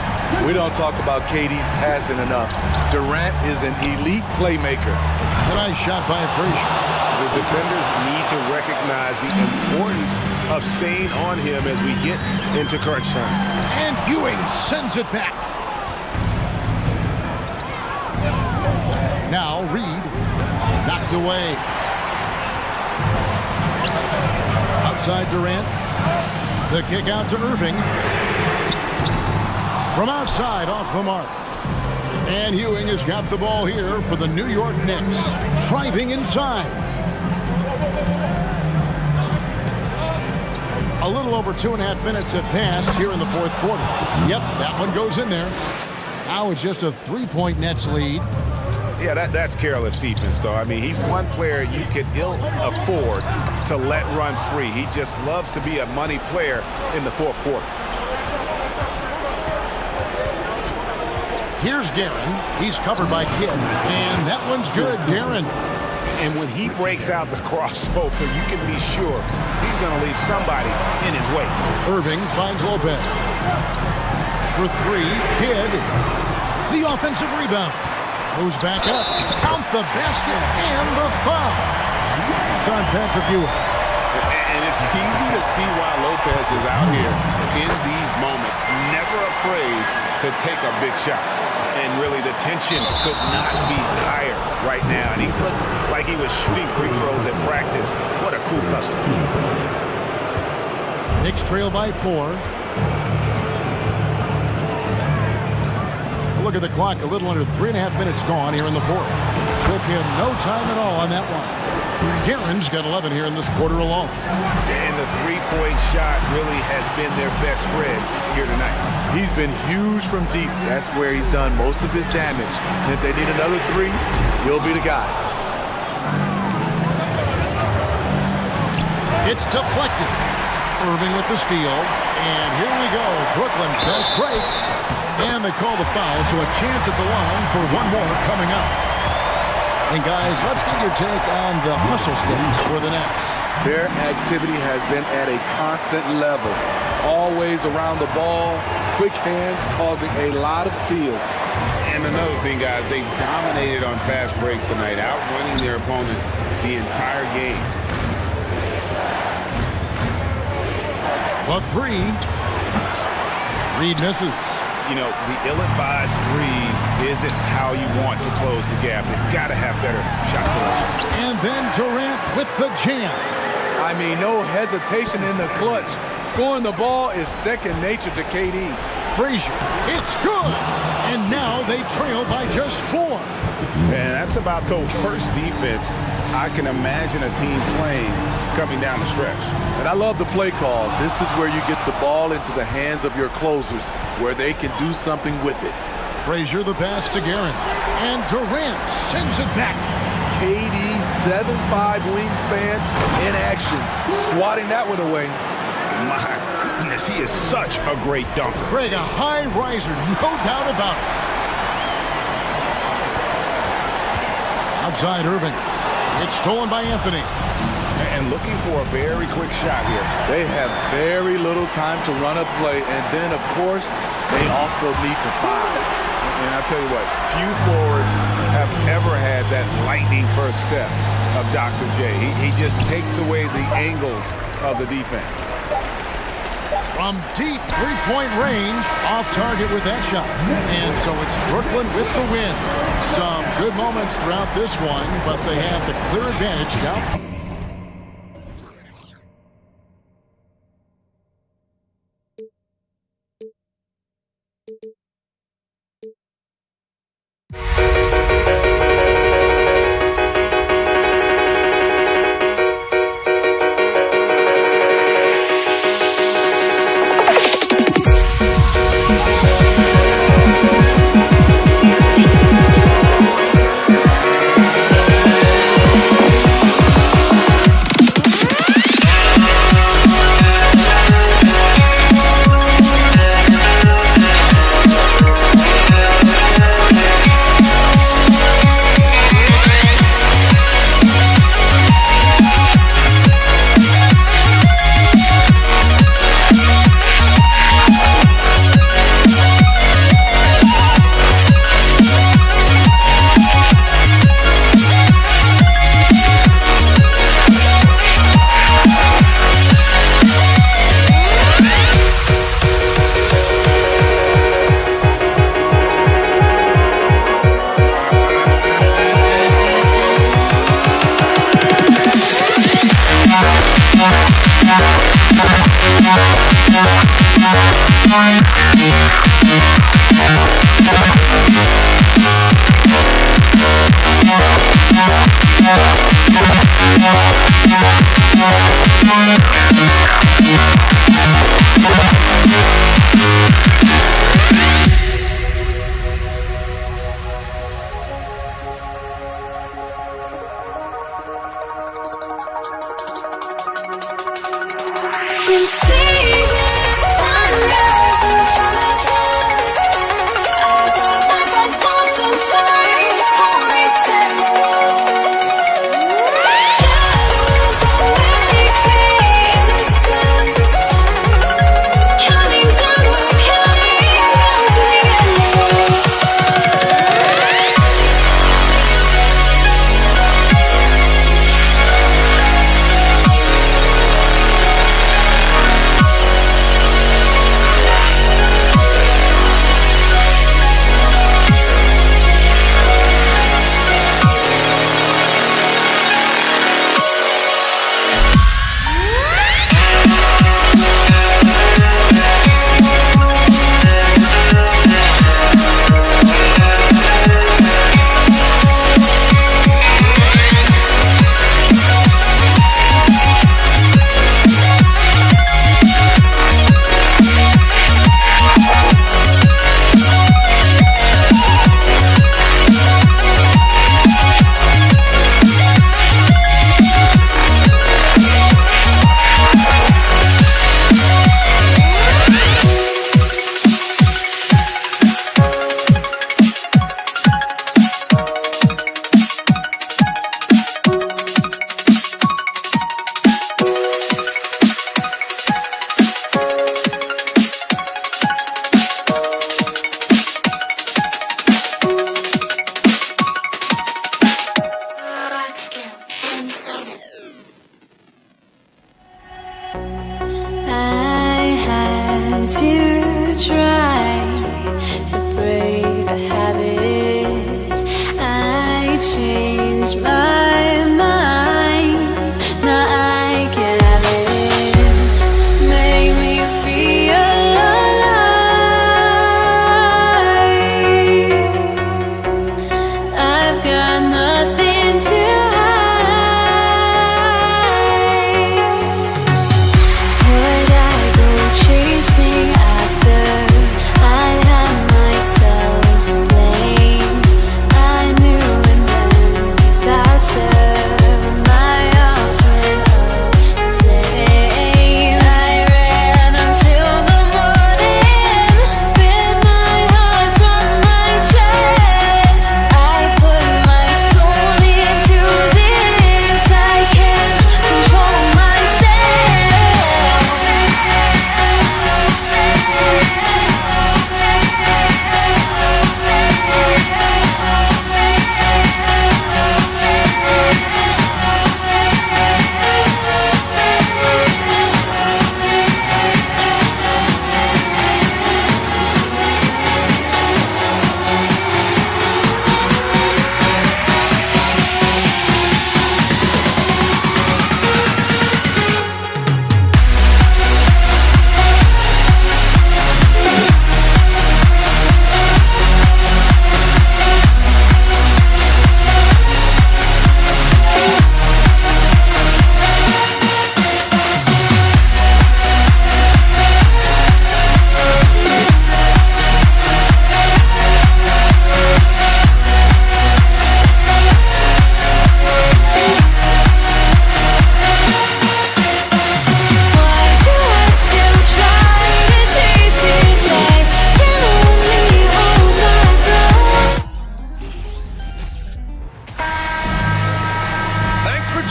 We don't talk about KD's passing enough. Durant is an elite playmaker. A nice shot by Frazier. The defenders need to recognize the importance of staying on him as we get into crunch time. And Ewing sends it back. Now Reed, knocked away. Outside Durant. The kick out to Irving. From outside, off the mark. And Ewing has got the ball here for the New York Knicks. Driving inside. A little over 2.5 minutes have passed here in the fourth quarter. Yep, that one goes in there. Now it's just a 3-point Nets lead. Yeah, that's careless defense, though. I mean, he's one player you could ill afford to let run free. He just loves to be a money player in the fourth quarter. Here's Guerin. He's covered by Kidd. And that one's good, Guerin. And when he breaks out the crossover, you can be sure he's going to leave somebody in his way. Irving finds Lopez. For 3, Kidd. The offensive rebound. Goes back up. Count the basket and the foul. It's on Patrick Ewing. And it's easy to see why Lopez is out here in these moments. Never afraid to take a big shot. And really, the tension could not be higher right now. And he looked like he was shooting free throws at practice. What a cool customer. Knicks trail by 4. Look at the clock, a little under 3.5 minutes gone here in the fourth. Took him no time at all on that one. Guerin's got 11 here in this quarter alone. And the three-point shot really has been their best friend here tonight. He's been huge from deep. That's where he's done most of his damage. And if they need another 3, he'll be the guy. It's deflected. Irving with the steal. And here we go. Brooklyn fast break. And they call the foul, so a chance at the line for one more coming up. And guys, let's get your take on the hustle stats for the Nets. Their activity has been at a constant level. Always around the ball, quick hands causing a lot of steals. And another thing, guys, they've dominated on fast breaks tonight, outrunning their opponent the entire game. The three. Reed misses. You know, the ill-advised threes isn't how you want to close the gap. They've got to have better shot selection. And then Durant with the jam. I mean, no hesitation in the clutch. Scoring the ball is second nature to KD. Frazier, it's good. And now they trail by just 4. And that's about the worst defense I can imagine a team playing coming down the stretch. And I love the play call. This is where you get the ball into the hands of your closers, where they can do something with it. Frazier the pass to Guerin. And Durant sends it back. KD's 7'5" wingspan in action, swatting that one away. My goodness, he is such a great dunker. Greg, a high riser, no doubt about it. Outside Irving. It's stolen by Anthony. And looking for a very quick shot here. They have very little time to run a play, and then, of course, they also need to foul. And I'll tell you what, few forwards have ever had that lightning first step of Dr. J. He just takes away the angles of the defense. From deep three-point range, off target with that shot. And so it's Brooklyn with the win. Some good moments throughout this one, but they had the clear advantage down.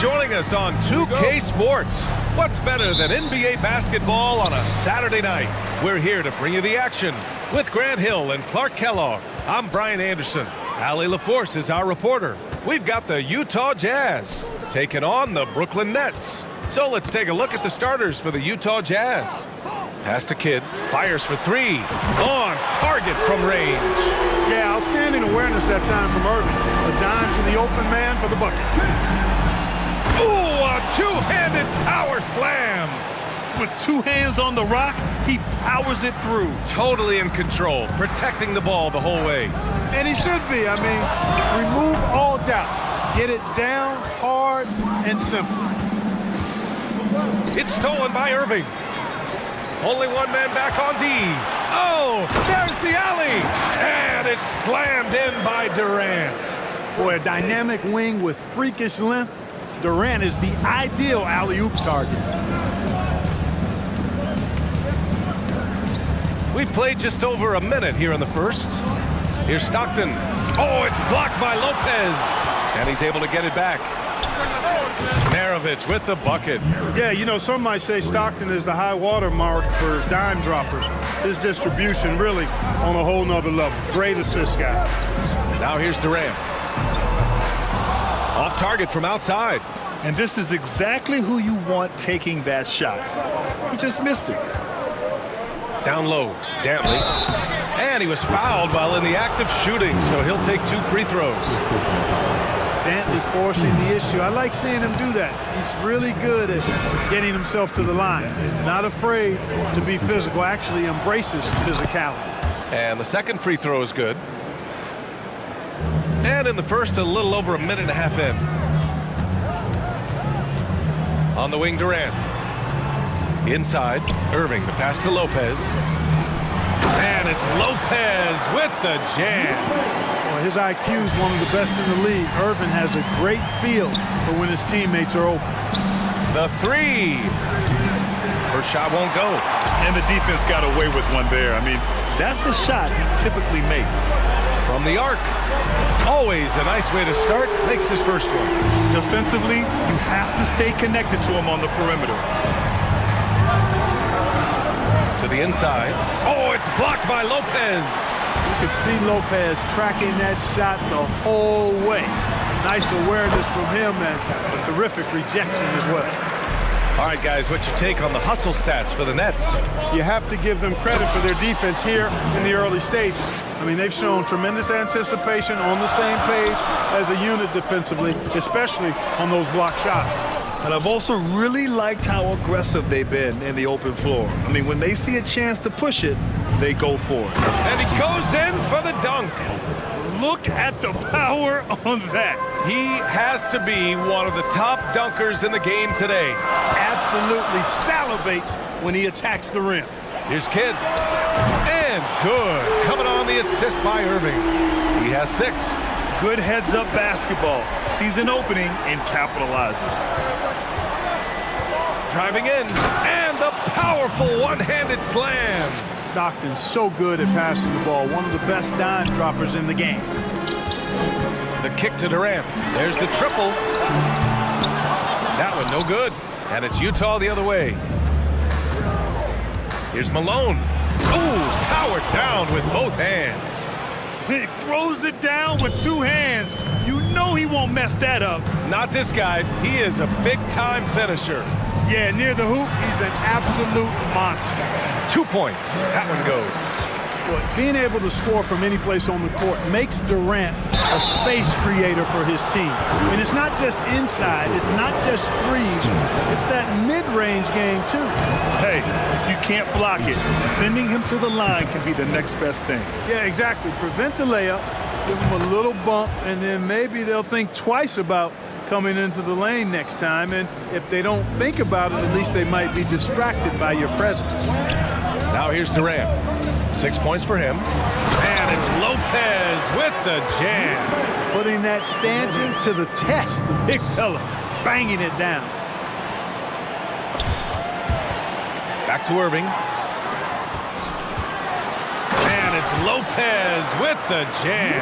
joining us on 2K Sports. What's better than NBA basketball on a Saturday night? We're here to bring you the action with Grant Hill and Clark Kellogg. I'm Brian Anderson. Allie LaForce is our reporter. We've got the Utah Jazz taking on the Brooklyn Nets. So let's take a look at the starters for the Utah Jazz. Pass to Kidd, fires for three. On target from range. Yeah, outstanding awareness that time from Irving. A dime to the open man for the bucket. Ooh, a two-handed power slam. With two hands on the rock, he powers it through. Totally in control, protecting the ball the whole way. And he should be. I mean, remove all doubt. Get it down, hard, and simple. It's stolen by Irving. Only one man back on D. Oh, there's the alley. And it's slammed in by Durant. Boy, a dynamic wing with freakish length. Durant is the ideal alley-oop target. We played just over a minute here in the first. Here's Stockton. Oh, it's blocked by Lopez. And he's able to get it back. Maravich with the bucket. Yeah, you know, some might say Stockton is the high water mark for dime droppers. His distribution really on a whole nother level. Great assist guy. Now here's Durant. Off target from outside. And this is exactly who you want taking that shot. He just missed it. Down low, Dantley. And he was fouled while in the act of shooting, so he'll take 2 free throws. Dantley forcing the issue. I like seeing him do that. He's really good at getting himself to the line. Not afraid to be physical, actually embraces physicality. And the second free throw is good. And in the first, a little over a minute and a half in. On the wing, Durant. Inside, Irving, the pass to Lopez. And it's Lopez with the jam. Well, his IQ is one of the best in the league. Irving has a great feel for when his teammates are open. The three. First shot won't go. And the defense got away with one there. I mean, that's a shot he typically makes. From the arc. Always a nice way to start. Makes his first one. Defensively, you have to stay connected to him on the perimeter. To the inside. Oh, it's blocked by Lopez. You could see Lopez tracking that shot the whole way. Nice awareness from him and a terrific rejection as well. All right, guys, what's your take on the hustle stats for the Nets? You have to give them credit for their defense here in the early stages. I mean, they've shown tremendous anticipation, on the same page as a unit defensively, especially on those block shots. And I've also really liked how aggressive they've been in the open floor. I mean, when they see a chance to push it, they go for it. And he goes in for the dunk. Look at the power on that. He has to be one of the top dunkers in the game today. Absolutely salivates when he attacks the rim. Here's Kidd. And good. Coming on the assist by Irving. He has 6. Good heads-up basketball. Sees an opening and capitalizes. Driving in. And the powerful one-handed slam. Stockton's so good at passing the ball. One of the best dime droppers in the game. The kick to Durant. There's the triple. That one no good. And it's Utah the other way. Here's Malone. Ooh, powered down with both hands. He throws it down with 2 hands. You know he won't mess that up. Not this guy. He is a big-time finisher. Yeah, near the hoop, he's an absolute monster. 2 points. That one goes. Well, being able to score from any place on the court makes Durant a space creator for his team. And it's not just inside, it's not just threes, it's that mid-range game too. Hey, if you can't block it, sending him to the line can be the next best thing. Yeah, exactly. Prevent the layup, give him a little bump, and then maybe they'll think twice about coming into the lane next time. And if they don't think about it, at least they might be distracted by your presence. Now here's Durant. 6 points for him. And it's Lopez with the jam. Putting that stanchion to the test, the big fella, banging it down. Back to Irving. And it's Lopez with the jam.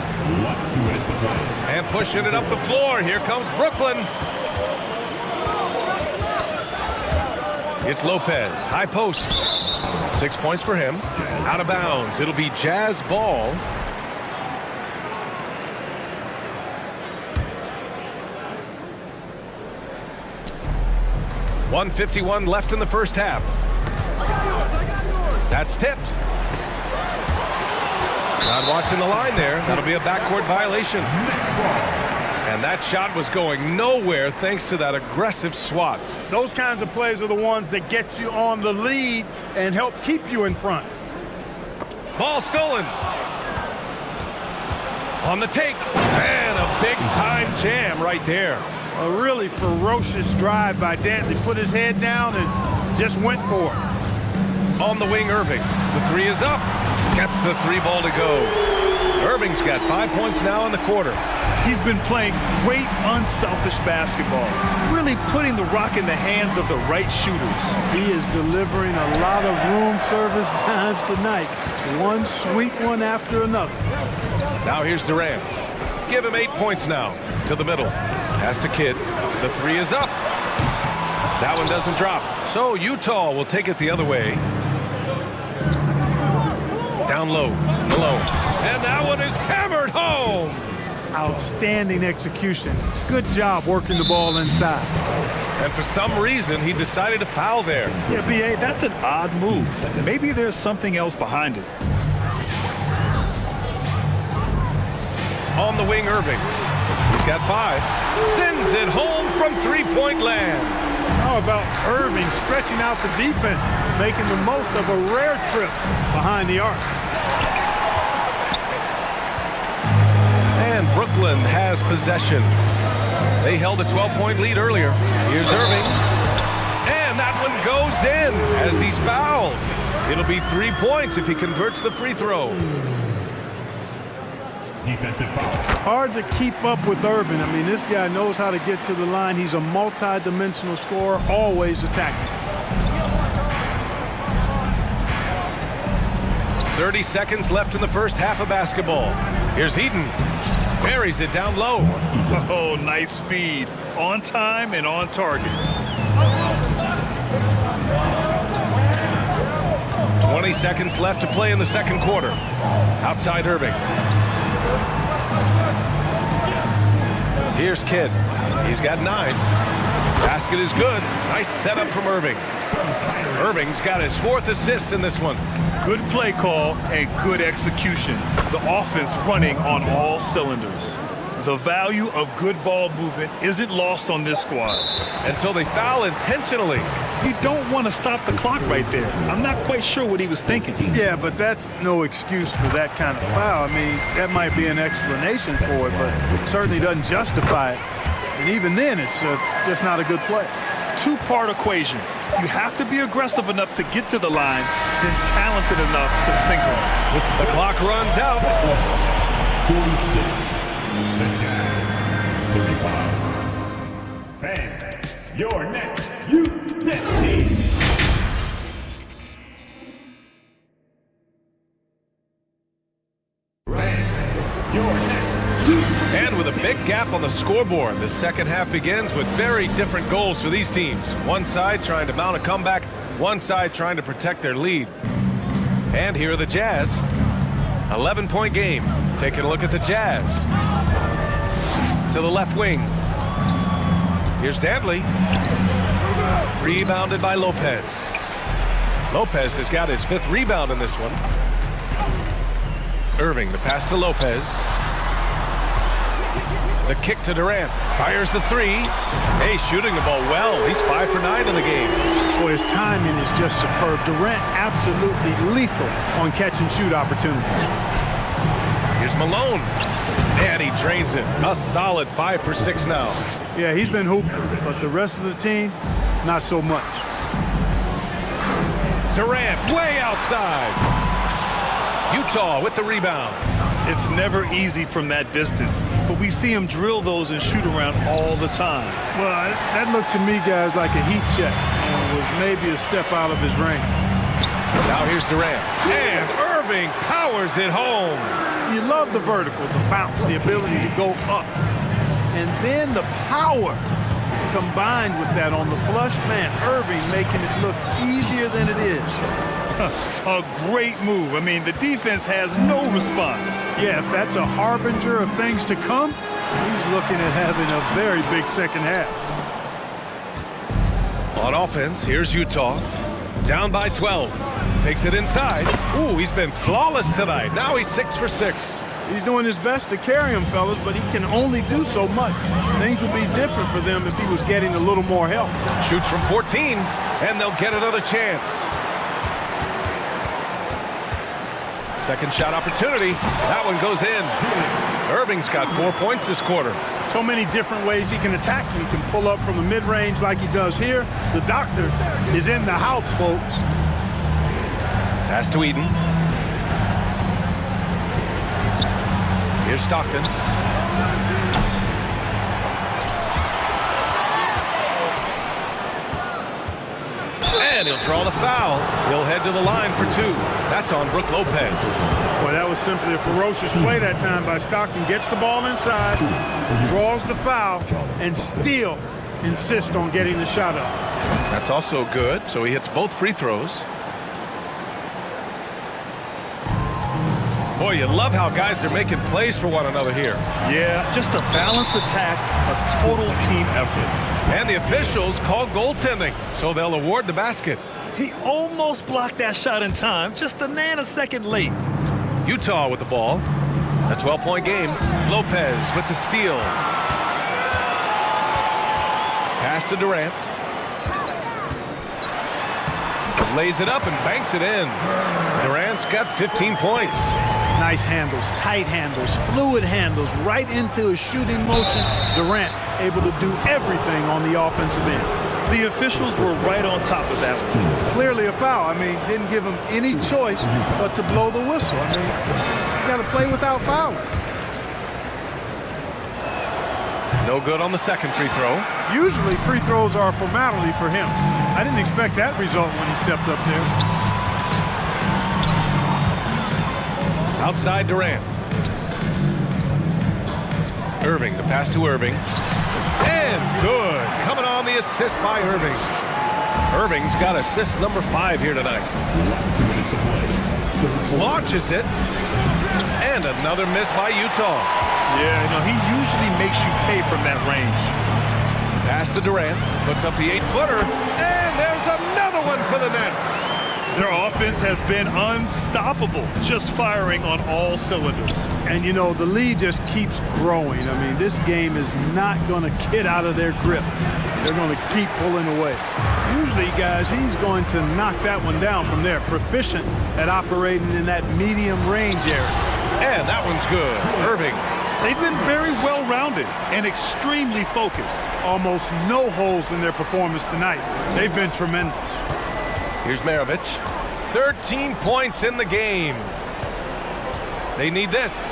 And pushing it up the floor. Here comes Brooklyn. It's Lopez. High post. 6 points for him. Out of bounds. It'll be Jazz ball. .151 left in the first half. That's tipped. Not watching the line there. That'll be a backcourt violation. And that shot was going nowhere thanks to that aggressive swat. Those kinds of plays are the ones that get you on the lead and help keep you in front. Ball stolen. On the take. And a big-time jam right there. A really ferocious drive by Dantley. Put his head down and just went for it. On the wing, Irving. The three is up. Gets the three ball to go. Irving's got 5 points now in the quarter. He's been playing great, unselfish basketball, really putting the rock in the hands of the right shooters. He is delivering a lot of room service times tonight. One sweet one after another. Now here's Durant. Give him 8 points now. To the middle. Pass to Kidd. The three is up. That one doesn't drop. So Utah will take it the other way. Down low. Malone. And that one is hammered home. Outstanding execution. Good job working the ball inside. And for some reason, he decided to foul there. Yeah, B.A., that's an odd move. Maybe there's something else behind it. On the wing, Irving. He's got 5. Sends it home from three-point land. How about Irving stretching out the defense, making the most of a rare trip behind the arc. And Brooklyn has possession. They held a 12-point lead earlier. Here's Irving. And that one goes in as he's fouled. It'll be 3 points if he converts the free throw. Defensive foul. Hard to keep up with Irving. I mean, this guy knows how to get to the line. He's a multi-dimensional scorer, always attacking. 30 seconds left in the first half of basketball. Here's Eden. Buries it down low. Oh, nice feed. On time and on target. 20 seconds left to play in the second quarter. Outside Irving. Here's Kidd. He's got 9. Basket is good. Nice setup from Irving. Irving's got his 4th assist in this one. Good play call and good execution. The offense running on all cylinders. The value of good ball movement isn't lost on this squad. And so they foul intentionally. You don't want to stop the clock right there. I'm not quite sure what he was thinking. Yeah, but that's no excuse for that kind of foul. I mean, that might be an explanation for it, but it certainly doesn't justify it. And even then, it's just not a good play. Two-part equation. You have to be aggressive enough to get to the line, then talented enough to sink them. The clock runs out. 46. 35. Fans, your next youth next team. And with a big gap on the scoreboard, the second half begins with very different goals for these teams. One side trying to mount a comeback, one side trying to protect their lead. And here are the Jazz. 11-point game. Taking a look at the Jazz. To the left wing. Here's Dantley. Rebounded by Lopez. Lopez has got his 5th rebound in this one. Irving, the pass to Lopez. The kick to Durant. Fires the 3. Hey, shooting the ball well. He's 5 for 9 in the game. Boy, his timing is just superb. Durant absolutely lethal on catch-and-shoot opportunities. Here's Malone. And he drains it. A solid 5 for 6 now. Yeah, he's been hooping, but the rest of the team, not so much. Durant way outside. Utah with the rebound. It's never easy from that distance, but we see him drill those and shoot around all the time. Well, that looked to me, guys, like a heat check. And was maybe a step out of his range. Now here's Durant. And Irving powers it home. You love the vertical, the bounce, the ability to go up. And then the power combined with that on the flush. Man, Irving making it look easier than it is. A great move. I mean, the defense has no response. Yeah, if that's a harbinger of things to come, he's looking at having a very big second half. On offense, here's Utah. Down by 12. Takes it inside. Ooh, he's been flawless tonight. Now he's 6 for 6. He's doing his best to carry him, fellas, but he can only do so much. Things would be different for them if he was getting a little more help. Shoots from 14, and they'll get another chance. Second shot opportunity. That one goes in. Irving's got 4 points this quarter. So many different ways he can attack. He can pull up from the mid-range like he does here. The doctor is in the house, folks. Pass to Eden. Here's Stockton. And he'll draw the foul. He'll head to the line for 2. That's on Brook Lopez. Boy, that was simply a ferocious play that time by Stockton. Gets the ball inside, draws the foul, and still insists on getting the shot up. That's also good, so he hits both free throws. Boy, you love how guys are making plays for one another here. Yeah, just a balanced attack, a total team effort. And the officials call goaltending, so they'll award the basket. He almost blocked that shot in time, just a nanosecond late. Utah with the ball. A 12-point game. Lopez with the steal. Pass to Durant. Lays it up and banks it in. Durant's got 15 points. Nice handles, tight handles, fluid handles, right into his shooting motion. Durant able to do everything on the offensive end. The officials were right on top of that one. Clearly a foul. I mean, didn't give him any choice but to blow the whistle. I mean, you got to play without fouling. No good on the second free throw. Usually free throws are a formality for him. I didn't expect that result when he stepped up there. Outside Durant. Irving, the pass to Irving. And good. Coming on the assist by Irving. Irving's got assist number 5 here tonight. Launches it. And another miss by Utah. Yeah, no, he usually makes you pay from that range. Pass to Durant. Puts up the 8-footer. And there's another one for the Nets. Their offense has been unstoppable, just firing on all cylinders. And, you know, the lead just keeps growing. I mean, this game is not going to get out of their grip. They're going to keep pulling away. Usually, guys, he's going to knock that one down from there. Proficient at operating in that medium range area. And that one's good. Irving. They've been very well-rounded and extremely focused. Almost no holes in their performance tonight. They've been tremendous. Here's Maravich. 13 points in the game. They need this.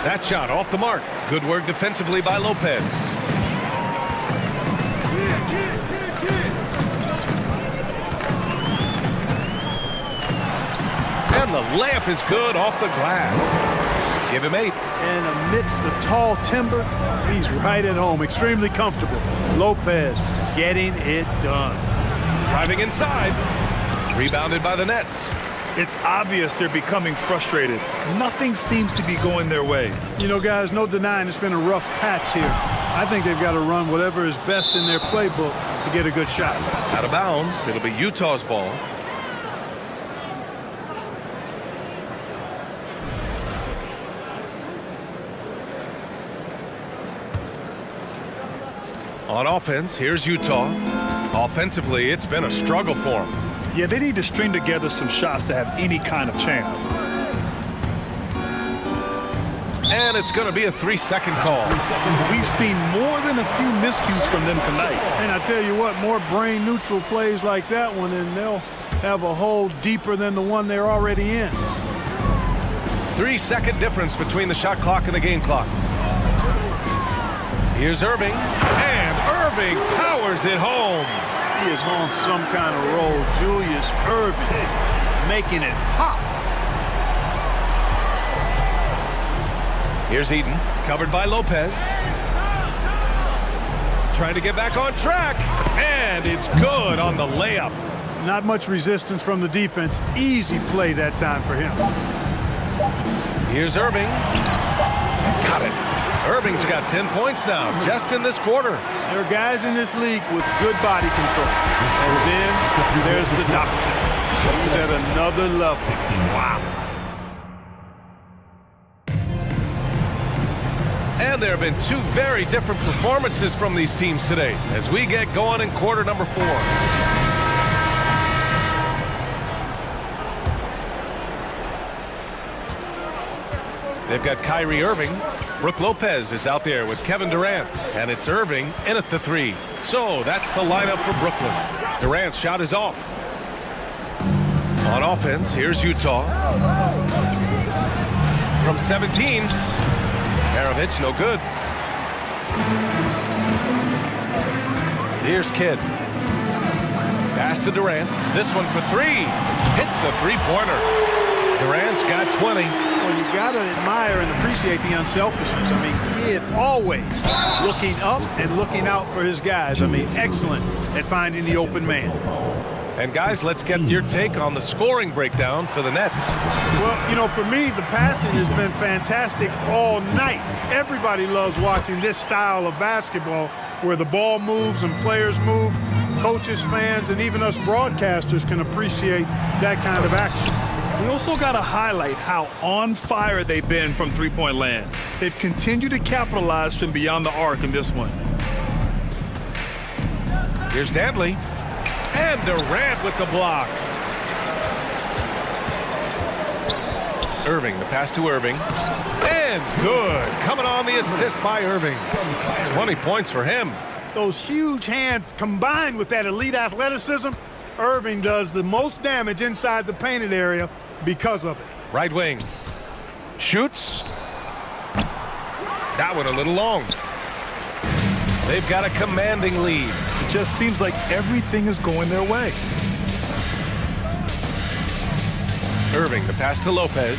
That shot off the mark. Good work defensively by Lopez. And the layup is good off the glass. Give him 8. And amidst the tall timber, he's right at home. Extremely comfortable. Lopez getting it done. Driving inside. Rebounded by the Nets. It's obvious they're becoming frustrated. Nothing seems to be going their way. You know, guys, no denying it's been a rough patch here. I think they've got to run whatever is best in their playbook to get a good shot. Out of bounds. It'll be Utah's ball. On offense, here's Utah. Offensively, it's been a struggle for them. Yeah, they need to string together some shots to have any kind of chance. And it's going to be a 3-second call. We've seen more than a few miscues from them tonight. And I tell you what, more brain-neutral plays like that one, and they'll have a hole deeper than the one they're already in. 3-second difference between the shot clock and the game clock. Here's Irving, and Irving powers it home. He is on some kind of roll. Julius Irving making it pop. Here's Eden, covered by Lopez. trying to get back on track. And it's good on the layup. Not much resistance from the defense. Easy play that time for him. Here's Irving. Got it. Irving's got 10 points now, just in this quarter. There are guys in this league with good body control. And then there's the doctor. He's at another level. Wow. And there have been two very different performances from these teams today as we get going in quarter number 4. They've got Kyrie Irving. Brook Lopez is out there with Kevin Durant. And it's Irving in at the 3. So that's the lineup for Brooklyn. Durant's shot is off. On offense, here's Utah. From 17. Maravich, no good. Here's Kidd. Pass to Durant. This one for 3. Hits the three-pointer. Durant's got 20. Well, you got to admire and appreciate the unselfishness. I mean, Kidd always looking up and looking out for his guys. I mean, excellent at finding the open man. And guys, let's get your take on the scoring breakdown for the Nets. Well, you know, for me, the passing has been fantastic all night. Everybody loves watching this style of basketball where the ball moves and players move. Coaches, fans, and even us broadcasters can appreciate that kind of action. We also got to highlight how on fire they've been from three-point land. They've continued to capitalize from beyond the arc in this one. Here's Dantley. And Durant with the block. Irving, the pass to Irving. And good. Coming on the assist by Irving. 20 points for him. Those huge hands combined with that elite athleticism, Irving does the most damage inside the painted area because of it. Right wing. Shoots. That one a little long. They've got a commanding lead. It just seems like everything is going their way. Irving, the pass to Lopez.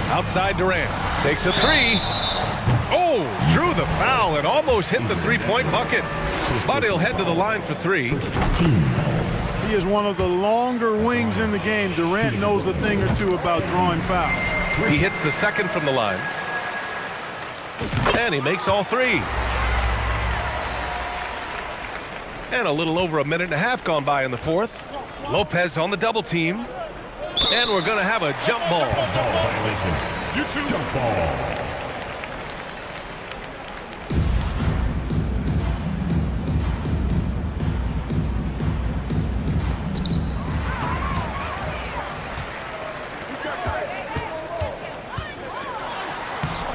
Outside Durant. Takes a 3. Oh, drew the foul and almost hit the three-point bucket. But he'll head to the line for 3. He is one of the longer wings in the game. Durant knows a thing or two about drawing fouls. He hits the second from the line. And he makes all 3. And a little over a minute and a half gone by in the fourth. Lopez on the double team. And we're going to have a jump ball. Jump ball.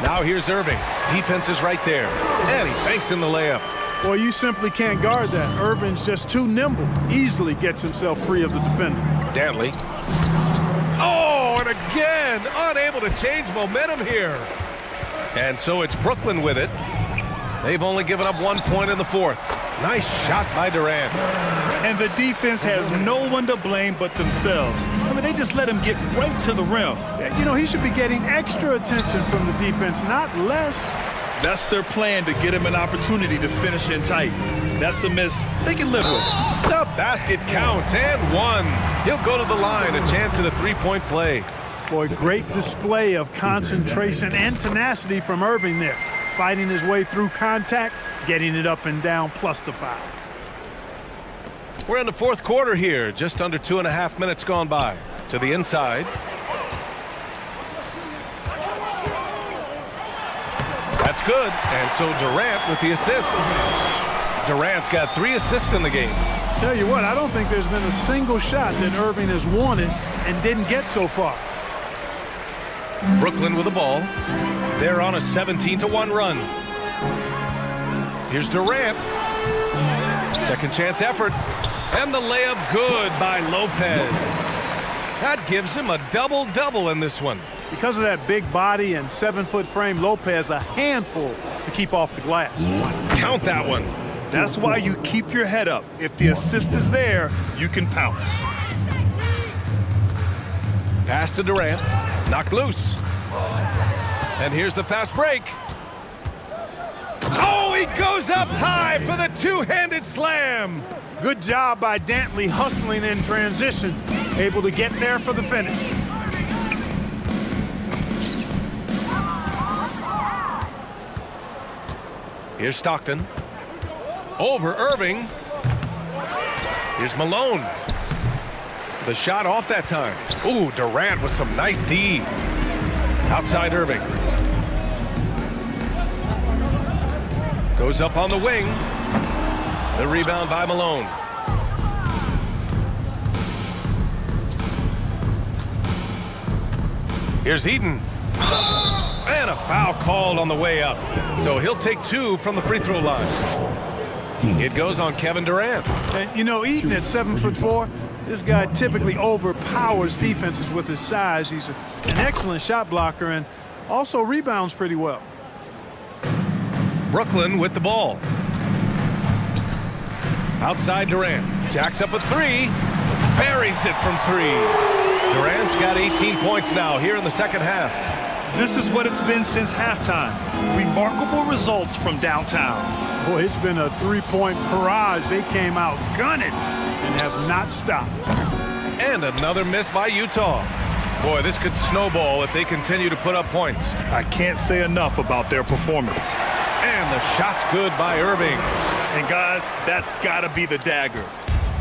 Now here's Irving. Defense is right there. And he banks in the layup. Well, you simply can't guard that. Irving's just too nimble. Easily gets himself free of the defender. Dantley. Oh, and again, unable to change momentum here. And so it's Brooklyn with it. They've only given up 1 point in the fourth. Nice shot by Durant. And the defense has no one to blame but themselves. I mean, they just let him get right to the rim. You know, he should be getting extra attention from the defense, not less. That's their plan, to get him an opportunity to finish in tight. That's a miss they can live with. The basket counts, and 1. He'll go to the line, a chance at a three-point play. Boy, great display of concentration and tenacity from Irving there. Fighting his way through contact, getting it up and down, plus the foul. We're in the fourth quarter here, just under 2.5 minutes gone by. To the inside. That's good, and so Durant with the assist. Durant's got 3 assists in the game. Tell you what, I don't think there's been a single shot that Irving has wanted and didn't get so far. Brooklyn with the ball. They're on a 17-1 run. Here's Durant. Second chance effort. And the layup good by Lopez. That gives him a double-double in this one. Because of that big body and 7-foot frame, Lopez a handful to keep off the glass. Count that one. That's why you keep your head up. If the assist is there, you can pounce. Pass to Durant. Knocked loose. And here's the fast break. Oh, he goes up high for the two-handed slam. Good job by Dantley hustling in transition, able to get there for the finish. Here's Stockton. Over Irving. Here's Malone. The shot off that time. Ooh, Durant with some nice D. Outside Irving. Goes up on the wing. The rebound by Malone. Here's Eaton. And a foul called on the way up. So he'll take 2 from the free throw line. It goes on Kevin Durant. And, you know, Eaton at 7'4", this guy typically overpowers defenses with his size. He's an excellent shot blocker and also rebounds pretty well. Brooklyn with the ball. Outside Durant. Jacks up a 3. Buries it from 3. Durant's got 18 points now here in the second half. This is what it's been since halftime. Remarkable results from downtown. Boy, it's been a three-point barrage. They came out gunning and have not stopped. And another miss by Utah. Boy, this could snowball if they continue to put up points. I can't say enough about their performance. And the shot's good by Irving. And guys, that's got to be the dagger.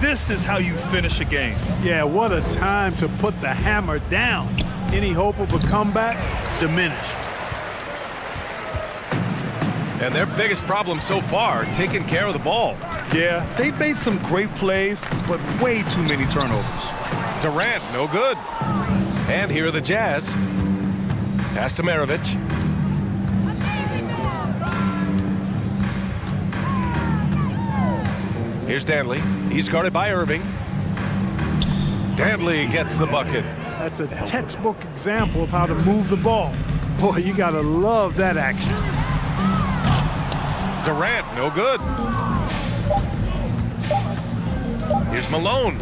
This is how you finish a game. Yeah, what a time to put the hammer down. Any hope of a comeback diminished. And their biggest problem so far, taking care of the ball. Yeah, they've made some great plays, but way too many turnovers. Durant, no good. And here are the Jazz. Pass to Maravich. Here's Dantley. He's guarded by Irving. Dantley gets the bucket. That's a textbook example of how to move the ball. Boy, you gotta love that action. Durant, no good. Here's Malone.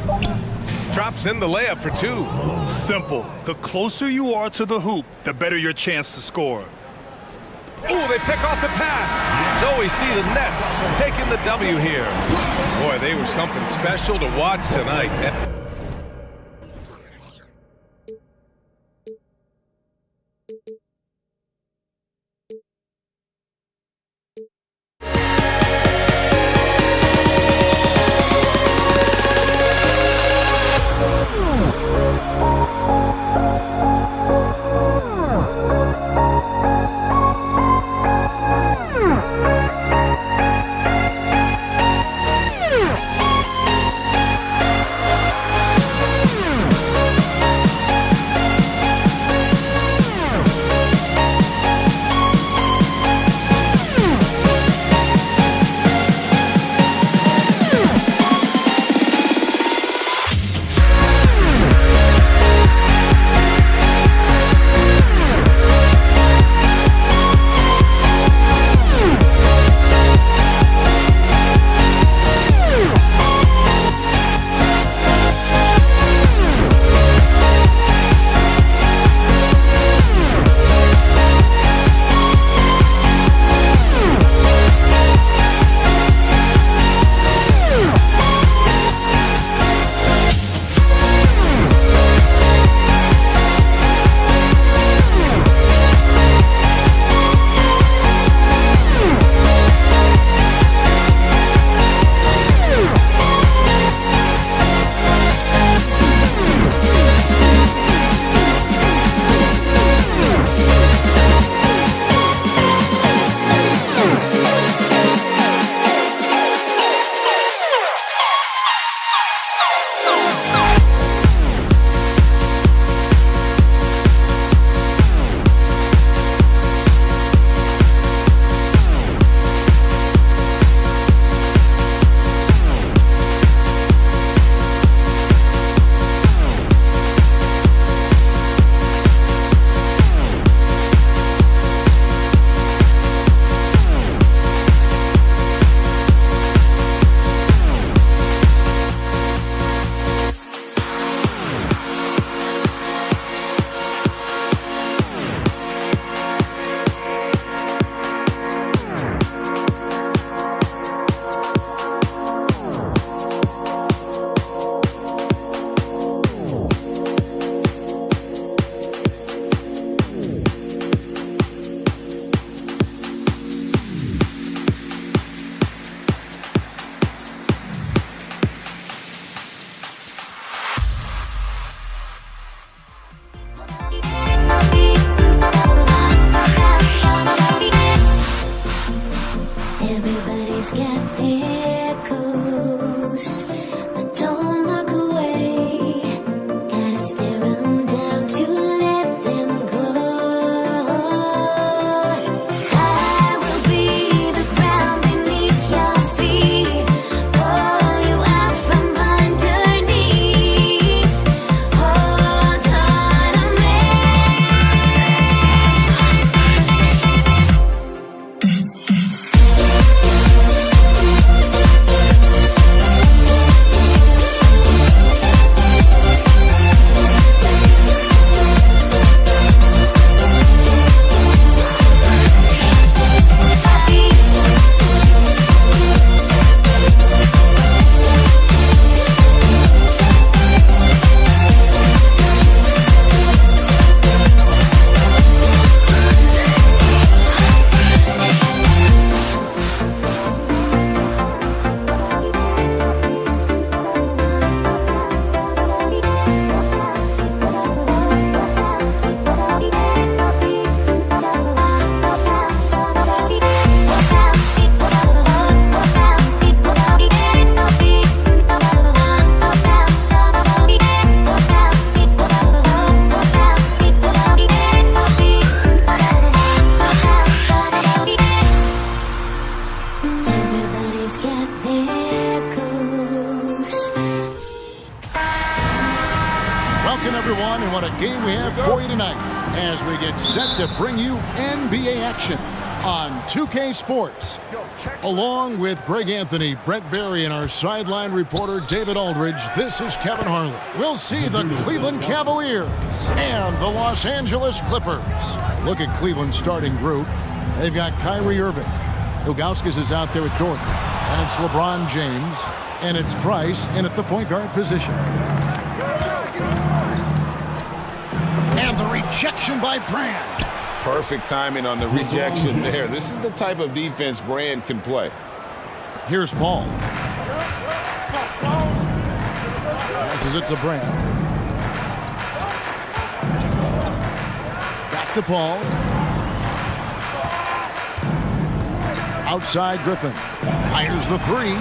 Drops in the layup for 2. Simple. The closer you are to the hoop, the better your chance to score. Ooh, they pick off the pass. So we see the Nets taking the W here. Boy, they were something special to watch tonight. echoes, but don't look away. Gotta stare 'em down to let them go. I will be the ground beneath your feet, pull you out from underneath. Hold on to me. Everybody's got their goals. Welcome, everyone, and what a game we have for you tonight as we get set to bring you NBA action on 2K Sports. Along with Greg Anthony, Brent Barry, and our sideline reporter David Aldridge, this is Kevin Harlan. We'll see the Cleveland Cavaliers and the Los Angeles Clippers. Look at Cleveland's starting group. They've got Kyrie Irving. Ilgauskas is out there at Dort. And it's LeBron James. And it's Price in at the point guard position. And the rejection by Brand. Perfect timing on the rejection there. This is the type of defense Brand can play. Here's Paul. Passes it to Brand. Back to Paul. Outside Griffin. Fires the three.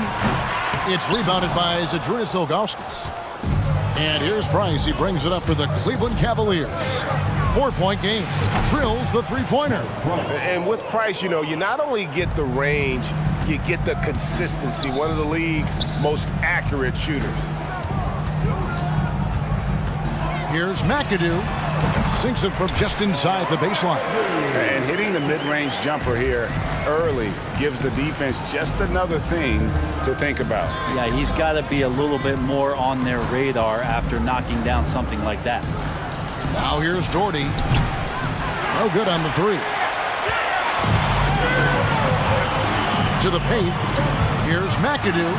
It's rebounded by Zydrunas Ilgauskas. And here's Price. He brings it up for the Cleveland Cavaliers. 4-point game. Drills the three-pointer. And with Price, you know, you not only get the range, you get the consistency. One of the league's most accurate shooters. Here's McAdoo. Sinks it from just inside the baseline. And hitting the mid-range jumper here early gives the defense just another thing to think about. Yeah, he's got to be a little bit more on their radar after knocking down something like that. Now here's Doherty. No good on the three. To the paint. Here's McAdoo.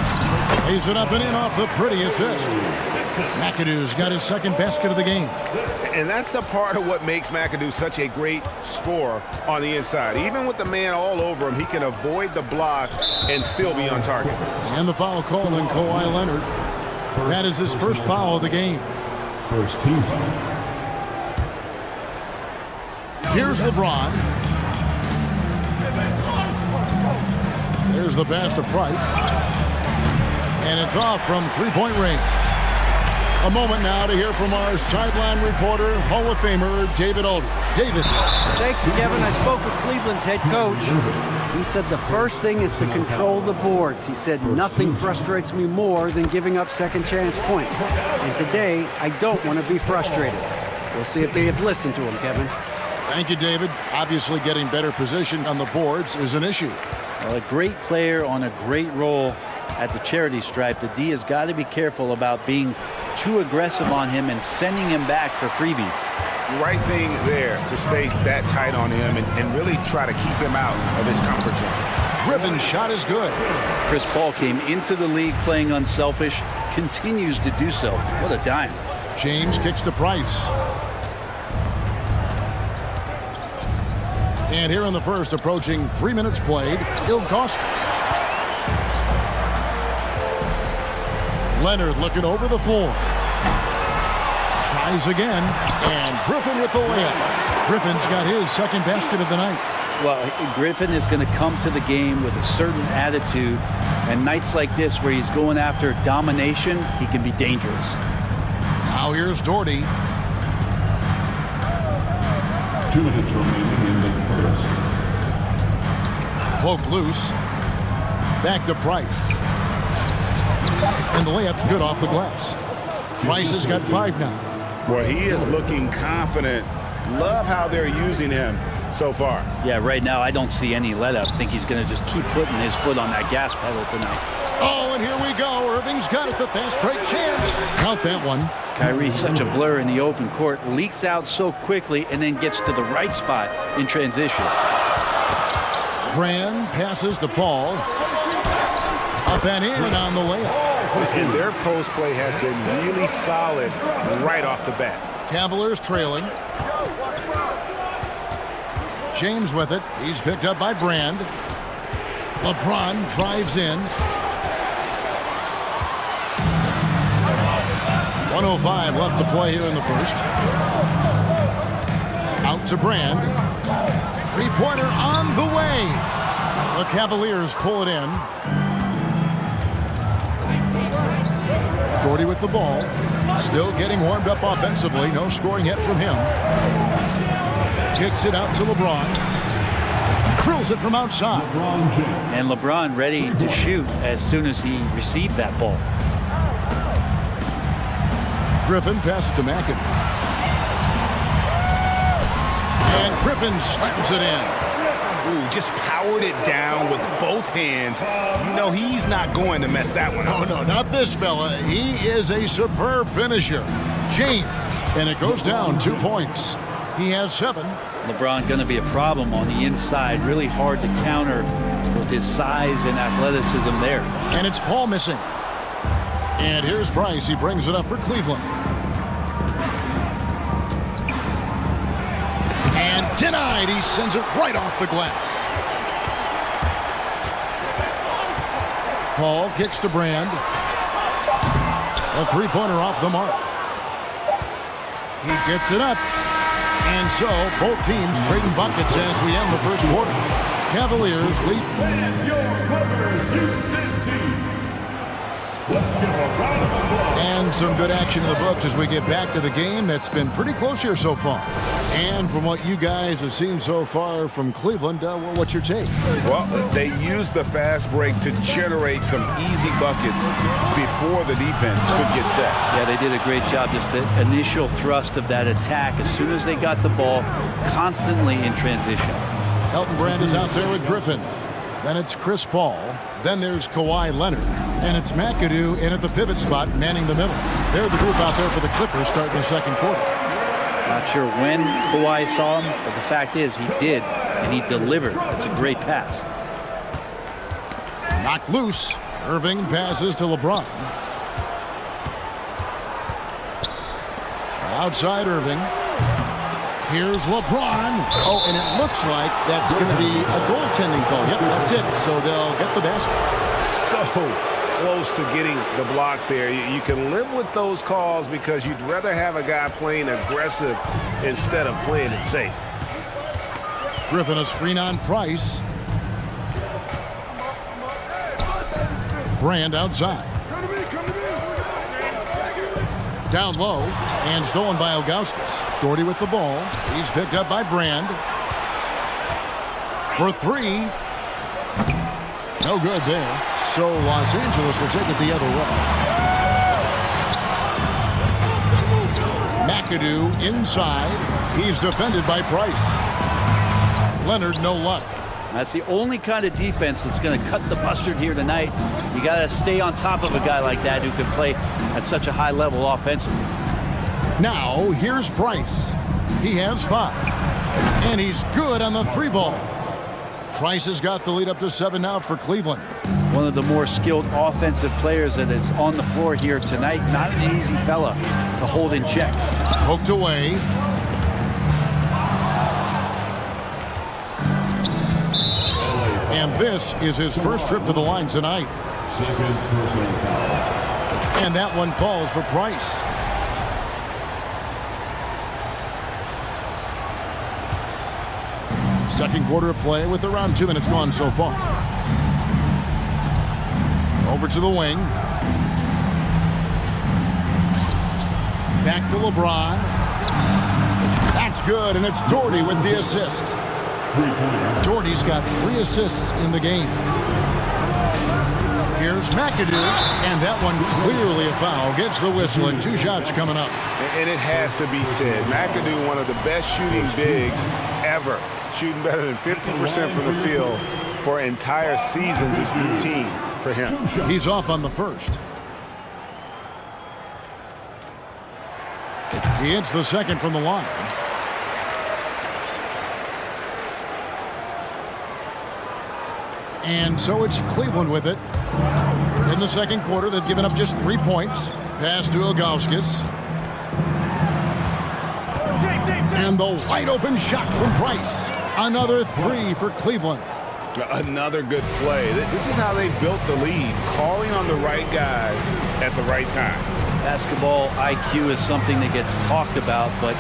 Lays it up and in off the pretty assist. McAdoo's got his second basket of the game. And that's a part of what makes McAdoo such a great scorer on the inside. Even with the man all over him, he can avoid the block and still be on target. And the foul called on Kawhi Leonard. That is his first foul of the game. First team. Here's LeBron. There's the pass to Price. And it's off from three-point range. A moment now to hear from our sideline reporter, Hall of Famer David Aldridge. David. Thank you, Kevin. I spoke with Cleveland's head coach. He said the first thing is to control the boards. He said nothing frustrates me more than giving up second chance points. And today, I don't want to be frustrated. We'll see if they have listened to him, Kevin. Thank you, David. Obviously, getting better position on the boards is an issue. Well, a great player on a great role at the charity stripe. The D has got to be careful about being too aggressive on him and sending him back for freebies. Right thing there to stay that tight on him and really try to keep him out of his comfort zone. Driven shot is good. Chris Paul came into the league playing unselfish, continues to do so. What a dime. James kicks to Price. And here in the first, approaching 3 minutes played, Ilgauskas. Leonard looking over the floor. Tries again, and Griffin with the layup. Griffin's got his second basket of the night. Well, Griffin is going to come to the game with a certain attitude, and nights like this where he's going after domination, he can be dangerous. Now here's Doherty. 2 minutes remaining in the first. Cloak loose. Back to Price. And the layup's good off the glass. Price has got 5 now. Well, he is looking confident. Love how they're using him so far. Yeah, right now I don't see any let up. I think he's going to just keep putting his foot on that gas pedal tonight. Oh, and here we go. Irving's got it. The fast break chance. Count that one. Kyrie's such a blur in the open court. Leaks out so quickly and then gets to the right spot in transition. Brand passes to Paul. Up and in on the layup. And their post play has been really solid right off the bat. Cavaliers trailing. James with it. He's picked up by Brand. LeBron drives in. 1:05 left to play here in the first. Out to Brand. Three-pointer on the way. The Cavaliers pull it in. Doherty with the ball. Still getting warmed up offensively. No scoring yet from him. Kicks it out to LeBron. Drills it from outside. And LeBron ready to shoot as soon as he received that ball. Griffin passes to McAdoo. And Griffin slams it in. Ooh, just powered it down with both hands. You know he's not going to mess that one up. No, not this fella. He is a superb finisher. James. And it goes down 2 points. He has 7. LeBron going to be a problem on the inside. Really hard to counter with his size and athleticism there. And it's Paul missing. And here's Price. He brings it up for Cleveland. And denied. He sends it right off the glass. Paul kicks to Brand. A three-pointer off the mark. He gets it up. And so both teams trading buckets as we end the first quarter. Cavaliers lead. And some good action in the books as we get back to the game that's been pretty close here so far. And from what you guys have seen so far from Cleveland, what's your take? Well, they used the fast break to generate some easy buckets before the defense could get set. Yeah, they did a great job. Just the initial thrust of that attack as soon as they got the ball, constantly in transition. Elton Brand is out there with Griffin. Then it's Chris Paul. Then there's Kawhi Leonard. And it's McAdoo in at the pivot spot, manning the middle. They're the group out there for the Clippers starting the second quarter. Not sure when Kawhi saw him, but the fact is he did, and he delivered. It's a great pass. Knocked loose. Irving passes to LeBron. Outside Irving. Here's LeBron. Oh, and it looks like that's going to be a goaltending call. Yep, that's it. So they'll get the basket. So close to getting the block there. You can live with those calls because you'd rather have a guy playing aggressive instead of playing it safe. Griffin a screen on Price. Brand outside. Down low and stolen by Ilgauskas. Doherty with the ball. He's picked up by Brand. For 3. No good there. So Los Angeles will take it the other way. McAdoo inside. He's defended by Price. Leonard, no luck. That's the only kind of defense that's going to cut the mustard here tonight. You got to stay on top of a guy like that who can play at such a high level offensively. Now, here's Price. He has 5. And he's good on the 3-ball. Price has got the lead up to 7 now for Cleveland. One of the more skilled offensive players that is on the floor here tonight. Not an easy fella to hold in check. Poked away. And this is his first trip to the line tonight. And that one falls for Price. Second quarter of play with around 2 minutes gone so far. Over to the wing. Back to LeBron. That's good, and it's Doherty with the assist. Doherty's got 3 assists in the game. Here's McAdoo, and that one clearly a foul. Gets the whistle, and 2 shots coming up. And it has to be said, McAdoo, one of the best shooting bigs ever. Shooting better than 50% from the field for entire seasons is routine for him. He's off on the first. He hits the second from the line. And so it's Cleveland with it. In the second quarter, they've given up just 3 points. Pass to Ilgauskas. And the wide open shot from Price. Another 3 for Cleveland. Another good play. This is how they built the lead, calling on the right guys at the right time. Basketball IQ is something that gets talked about, but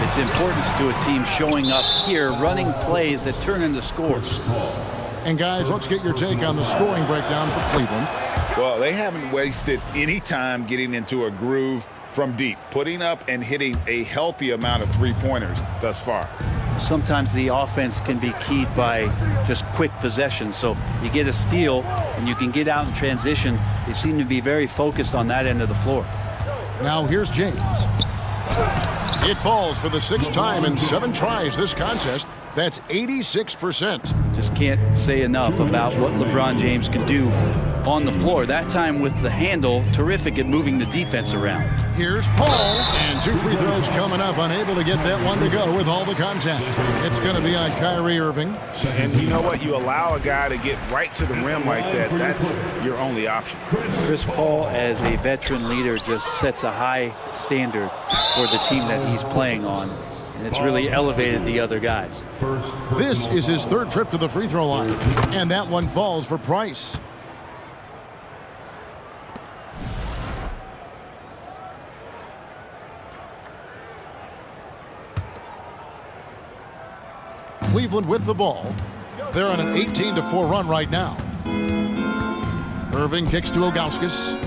its importance to a team showing up here, running plays that turn into scores. And guys, let's get your take on the scoring breakdown for Cleveland. Well, they haven't wasted any time getting into a groove from deep, putting up and hitting a healthy amount of three-pointers thus far. Sometimes the offense can be keyed by just quick possession. So you get a steal and you can get out in transition. They seem to be very focused on that end of the floor. Now here's James. It falls for the 6th time in 7 tries this contest. That's 86%. Just can't say enough about what LeBron James can do on the floor. That time with the handle, terrific at moving the defense around. Here's Paul, and 2 free throws coming up, unable to get that one to go with all the contact. It's going to be on Kyrie Irving. And you know what? You allow a guy to get right to the rim like that, that's your only option. Chris Paul, as a veteran leader, just sets a high standard for the team that he's playing on. And it's really elevated the other guys. This is his 3rd trip to the free throw line, and that one falls for Price. Cleveland with the ball. They're on an 18-4 run right now. Irving kicks to Ilgauskas.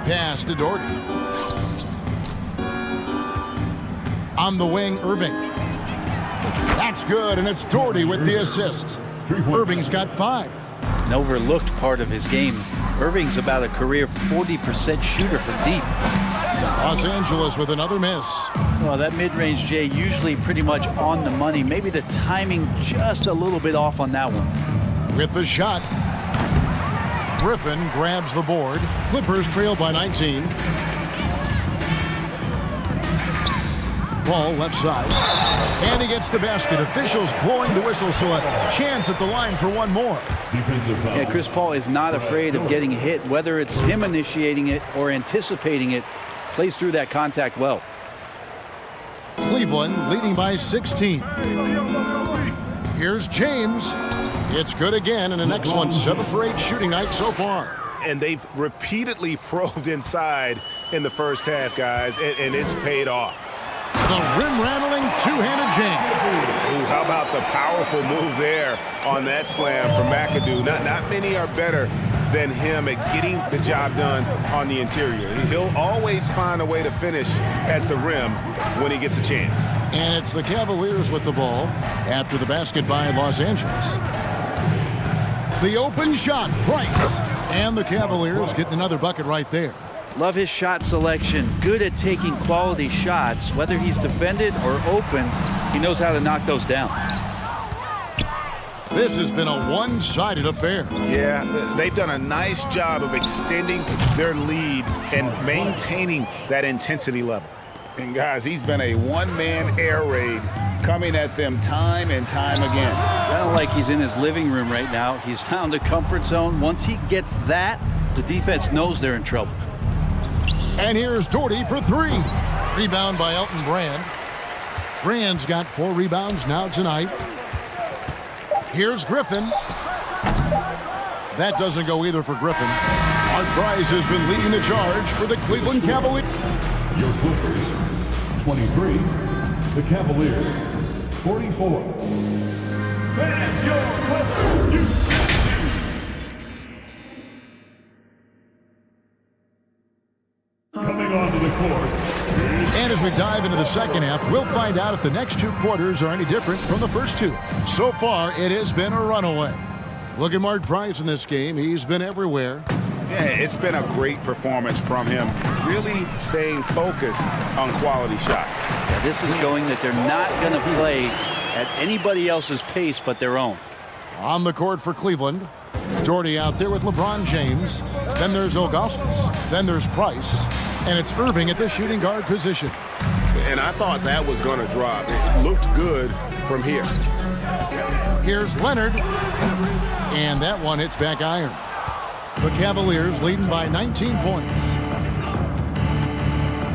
Pass to Doherty. On the wing, Irving. That's good, and it's Doherty with the assist. Irving's got 5. An overlooked part of his game. Irving's about a career 40% shooter from deep. Los Angeles with another miss. Well, that mid-range, Jay, usually pretty much on the money. Maybe the timing just a little bit off on that one. With the shot, Griffin grabs the board. Clippers trail by 19. Ball left side. And he gets the basket. Officials blowing the whistle, so a chance at the line for one more. Yeah, Chris Paul is not afraid of getting hit, whether it's him initiating it or anticipating it. Plays through that contact well. Cleveland leading by 16. Here's James. It's good again, and an excellent 7 for 8 shooting night so far. And they've repeatedly probed inside in the first half, guys, and it's paid off. The rim-rattling two-handed James. Ooh, how about the powerful move there on that slam from McAdoo? Not many are better than him at getting the job done on the interior. He'll always find a way to finish at the rim when he gets a chance. And it's the Cavaliers with the ball after the basket by Los Angeles. The open shot, Price. And the Cavaliers getting another bucket right there. Love his shot selection. Good at taking quality shots. Whether he's defended or open, he knows how to knock those down. This has been a one-sided affair. Yeah, they've done a nice job of extending their lead and maintaining that intensity level. And guys, he's been a one-man air raid coming at them time and time again. Kind of like he's in his living room right now. He's found a comfort zone. Once he gets that, the defense knows they're in trouble. And here's Doherty for 3. Rebound by Elton Brand. Brand's got 4 rebounds now tonight. Here's Griffin. That doesn't go either for Griffin. Mark Price has been leading the charge for the Cleveland Cavaliers. Your Clippers, 23. The Cavaliers, 44. And your winner, you coming onto the court. And as we dive into the second half, we'll find out if the next two quarters are any different from the first two. So far, it has been a runaway. Look at Mark Price in this game. He's been everywhere. Yeah, it's been a great performance from him, really staying focused on quality shots. Yeah, this is showing that they're not going to play at anybody else's pace but their own. On the court for Cleveland, Doherty out there with LeBron James. Then there's Ilgauskas. Then there's Price. And it's Irving at the shooting guard position. And I thought that was going to drop. It looked good from here. Here's Leonard. And that one hits back iron. The Cavaliers leading by 19 points.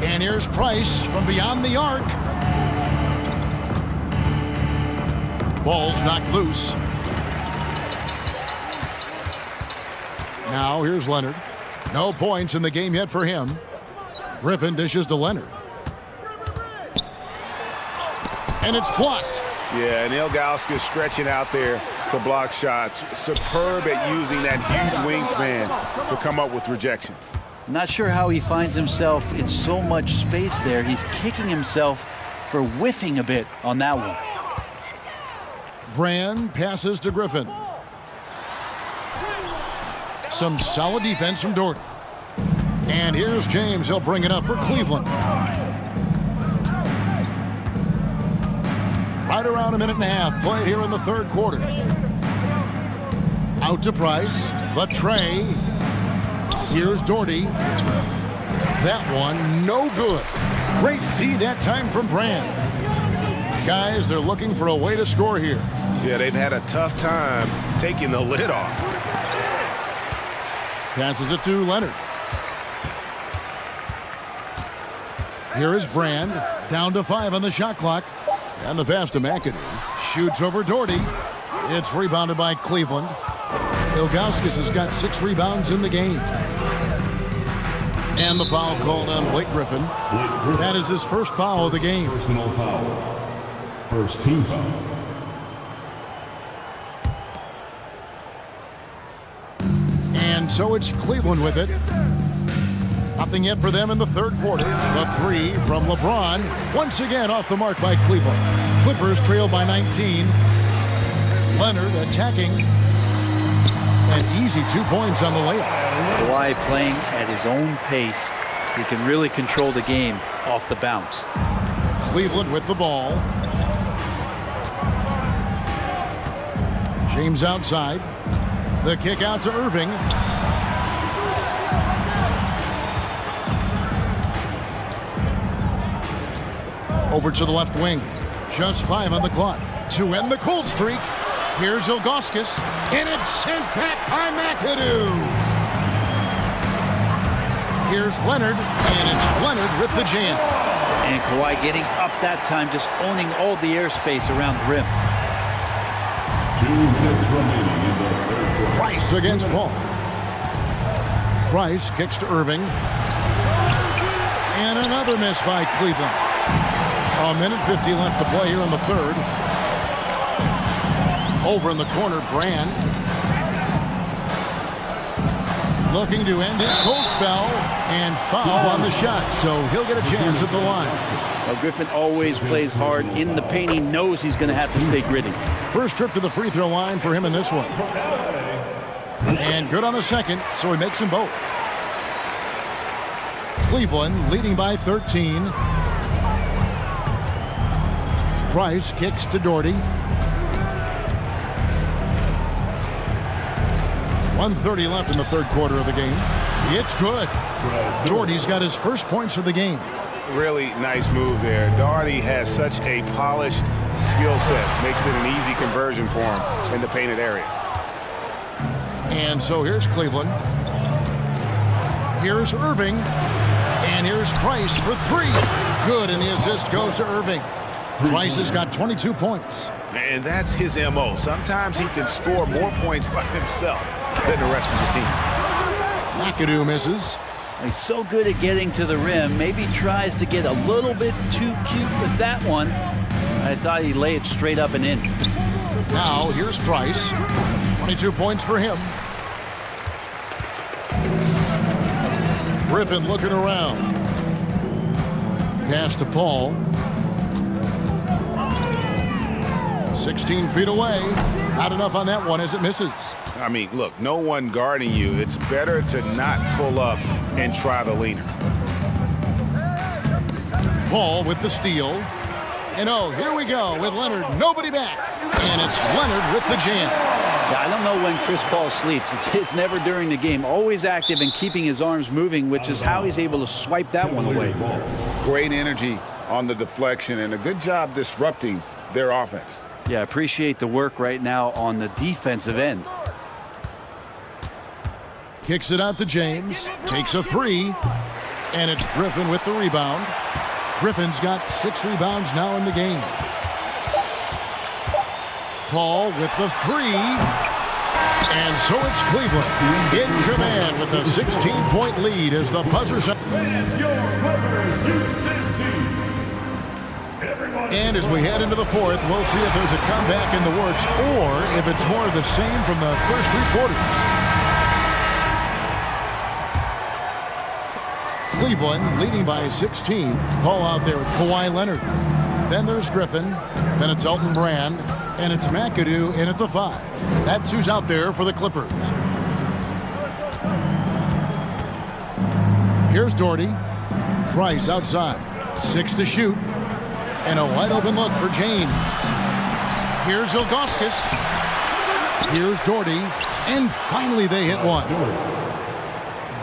And here's Price from beyond the arc. Ball's knocked loose. Now here's Leonard. No points in the game yet for him. Griffin dishes to Leonard. And it's blocked. Yeah, and Ilgauskas stretching out there to block shots. Superb at using that huge wingspan to come up with rejections. Not sure how he finds himself in so much space there. He's kicking himself for whiffing a bit on that one. Brand passes to Griffin. Some solid defense from Doherty. And here's James. He'll bring it up for Cleveland. Right around a minute and a half played here in the third quarter. Out to Price. The tray. Here's Doherty. That one, no good. Great D that time from Brand. Guys, they're looking for a way to score here. Yeah, they've had a tough time taking the lid off. Passes it to Leonard. Here is Brand. Down to 5 on the shot clock. And the pass to McAdoo. Shoots over Doherty. It's rebounded by Cleveland. Ilgauskas has got 6 rebounds in the game. And the foul called on Blake Griffin. That is his first foul of the game. Personal foul. First team foul. And so it's Cleveland with it. Nothing yet for them in the third quarter. The 3 from LeBron. Once again off the mark by Cleveland. Clippers trail by 19. Leonard attacking. An easy 2 points on the layup. Kawhi playing at his own pace. He can really control the game off the bounce. Cleveland with the ball. James outside. The kick out to Irving. Over to the left wing. Just 5 on the clock. To end the cold streak. Here's Ilgauskas. And it's sent back by McAdoo. Here's Leonard. And it's Leonard with the jam. And Kawhi getting up that time, just owning all the airspace around the rim. 2 minutes remaining in the third quarter. Price against Paul. Price kicks to Irving. And another miss by Cleveland. A minute 50 left to play here in the third. Over in the corner, Brand. Looking to end his cold spell. And foul on the shot, so he'll get a chance at the line. Well, Griffin always plays hard in the paint. He knows he's going to have to stay gritty. First trip to the free throw line for him in this one. And good on the second, so he makes them both. Cleveland leading by 13. Price kicks to Doherty. 1:30 left in the third quarter of the game. It's good. Doherty's got his first points of the game. Really nice move there. Doherty has such a polished skill set. Makes it an easy conversion for him in the painted area. And so here's Cleveland. Here's Irving. And here's Price for 3. Good, and the assist goes to Irving. Price has got 22 points. And that's his MO. Sometimes he can score more points by himself than the rest of the team. McAdoo misses. He's so good at getting to the rim. Maybe tries to get a little bit too cute with that one. I thought he'd lay it straight up and in. Now, here's Price. 22 points for him. Griffin looking around. Pass to Paul. 16 feet away. Not enough on that one as it misses. I mean, look, no one guarding you. It's better to not pull up and try the leaner. Paul with the steal. And oh, here we go with Leonard. Nobody back. And it's Leonard with the jam. Yeah, I don't know when Chris Paul sleeps. It's never during the game. Always active and keeping his arms moving, which is how he's able to swipe that one away. Great energy on the deflection and a good job disrupting their offense. Yeah, appreciate the work right now on the defensive end. Kicks it out to James. Takes a three. And it's Griffin with the rebound. Griffin's got 6 rebounds now in the game. Paul with the three. And so it's Cleveland in command with a 16-point lead as the buzzers up. And as we head into the fourth, we'll see if there's a comeback in the works or if it's more of the same from the first 3 quarters. Cleveland leading by 16. Paul out there with Kawhi Leonard. Then there's Griffin. Then it's Elton Brand. And it's McAdoo in at the 5. That's who's out there for the Clippers. Here's Doherty. Price outside. 6 to shoot. And a wide open look for James. Here's Ilgauskas. Here's Doherty. And finally they hit one.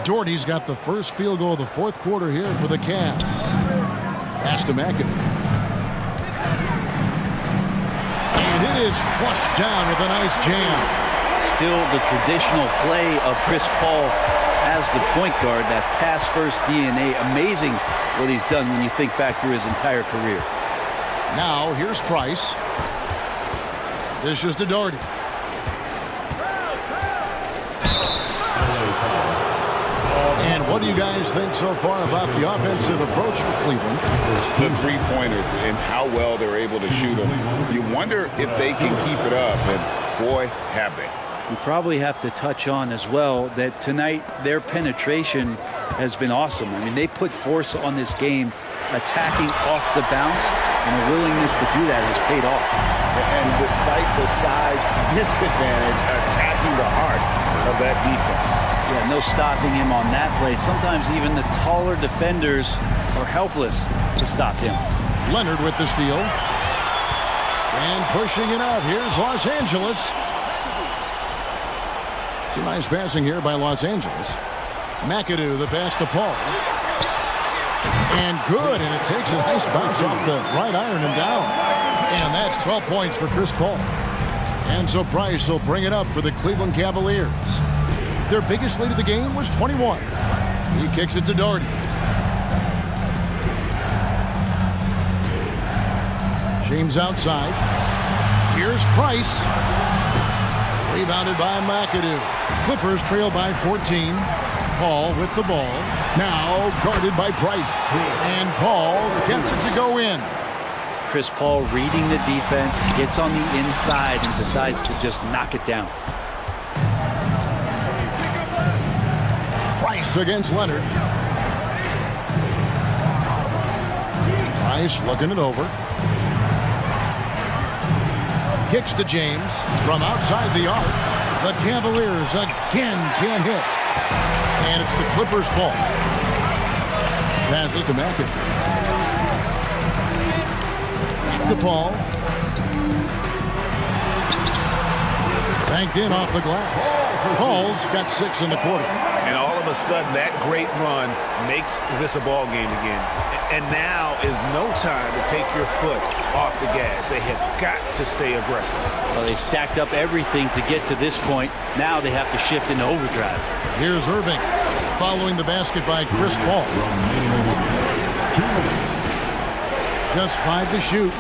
Doherty's got the first field goal of the fourth quarter here for the Cavs. Pass to McAdoo. And it is flushed down with a nice jam. Still the traditional play of Chris Paul as the point guard, that pass-first DNA. Amazing what he's done when you think back through his entire career. Now, here's Price. This is to Doherty. And what do you guys think so far about the offensive approach for Cleveland? The three-pointers and how well they're able to shoot them. You wonder if they can keep it up, and boy, have they. We probably have to touch on as well that tonight their penetration has been awesome. I mean, they put force on this game, attacking off the bounce, and a willingness to do that has paid off. And despite the size disadvantage, attacking the heart of that defense. Yeah, no stopping him on that play. Sometimes even the taller defenders are helpless to stop him. Leonard with the steal. And pushing it out. Here's Los Angeles. Some nice passing here by Los Angeles. McAdoo, the pass to Paul. And good, and it takes a nice bounce off the right iron and down. And that's 12 points for Chris Paul. And so Price will bring it up for the Cleveland Cavaliers. Their biggest lead of the game was 21. He kicks it to Doherty. James outside. Here's Price. Rebounded by McAdoo. Clippers trail by 14. Paul with the ball. Now guarded by Price. And Paul gets it to go in. Chris Paul reading the defense, gets on the inside and decides to just knock it down. Price against Leonard. Price looking it over. Kicks to James from outside the arc. The Cavaliers again can't hit. And it's the Clippers' ball. Passes to McAdoo. Back to Paul. Banked in off the glass. Paul's got 6 in the quarter. And all of a sudden, that great run makes this a ball game again. And now is no time to take your foot off the gas. They have got to stay aggressive. Well, they stacked up everything to get to this point. Now they have to shift into overdrive. Here's Irving following the basket by Chris Paul. Just 5 to shoot.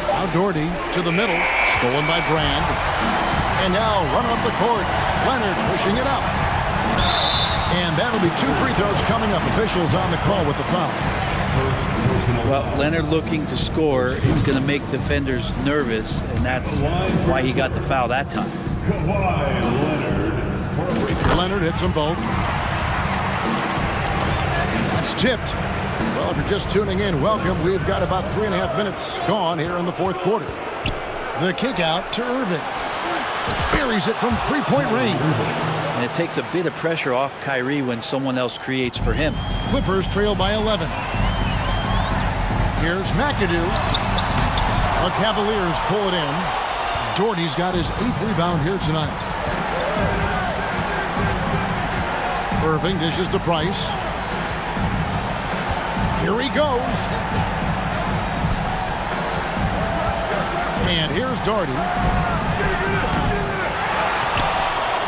Now Doherty to the middle. Stolen by Brand. And now running up the court. Leonard pushing it up. And that'll be 2 free throws coming up. Officials on the call with the foul. Well, Leonard looking to score, it's going to make defenders nervous, and that's why he got the foul that time. Leonard hits them both. It's tipped. Well, if you're just tuning in, welcome. We've got about 3.5 minutes gone here in the fourth quarter. The kick out to Irving. Buries it from three-point range. And it takes a bit of pressure off Kyrie when someone else creates for him. Clippers trail by 11. Here's McAdoo. The Cavaliers pull it in. Doherty's got his 8th rebound here tonight. Irving dishes to Price. Here he goes. And here's Doherty.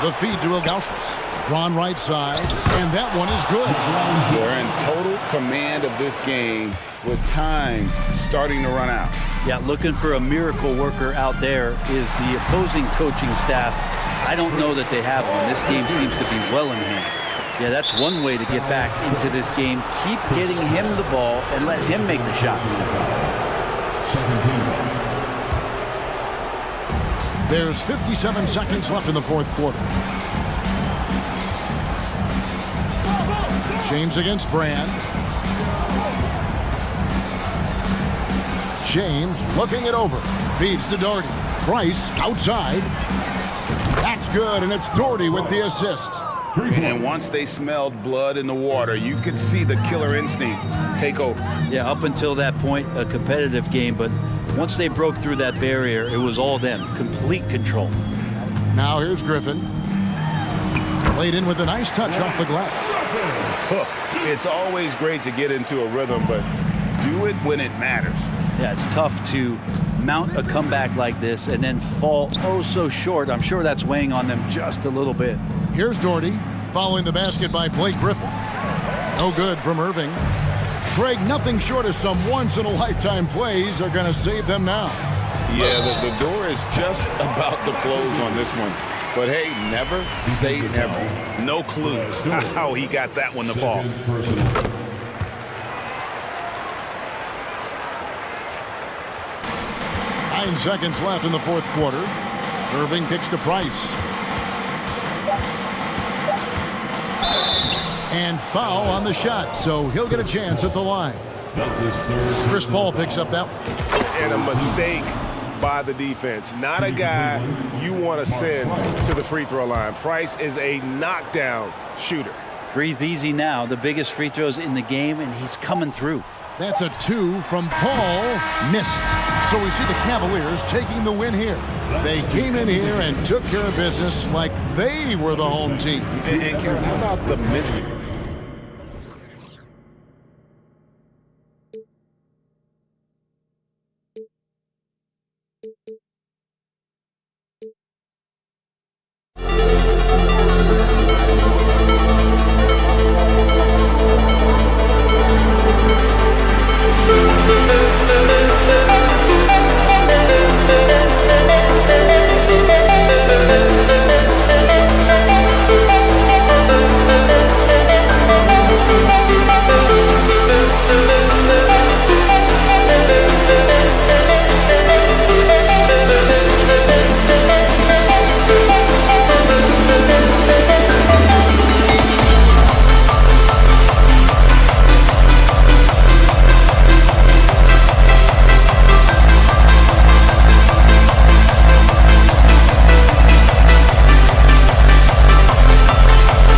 The feed to Ilgauskas. Ron right side, and that one is good. They're in total command of this game with time starting to run out. Yeah, looking for a miracle worker out there is the opposing coaching staff. I don't know that they have one. This game seems to be well in hand. Yeah, that's one way to get back into this game. Keep getting him the ball and let him make the shots. There's 57 seconds left in the fourth quarter. James against Brand. James looking it over. Feeds to Doherty. Price outside. That's good, and it's Doherty with the assist. And once they smelled blood in the water, you could see the killer instinct take over. Yeah, up until that point, a competitive game, but once they broke through that barrier, it was all them. Complete control. Now here's Griffin. Laid in with a nice touch off the glass. It's always great to get into a rhythm, but do it when it matters. Yeah, it's tough to mount a comeback like this and then fall oh so short. I'm sure that's weighing on them just a little bit. Here's Doherty following the basket by Blake Griffin. No good from Irving. Greg, nothing short of some once-in-a-lifetime plays are going to save them now. Yeah, the door is just about to close on this one. But hey, never say never. No clue how he got that one to fall. 9 seconds left in the fourth quarter. Irving kicks to Price. And foul on the shot, so he'll get a chance at the line. Chris Paul picks up that one. And a mistake by the defense. Not a guy you want to send to the free throw line. Price is a knockdown shooter. Breathe easy now. The biggest free throws in the game, and he's coming through. That's a 2 from Paul. Missed. So we see the Cavaliers taking the win here. They came in here and took care of business like they were the home team. And how about the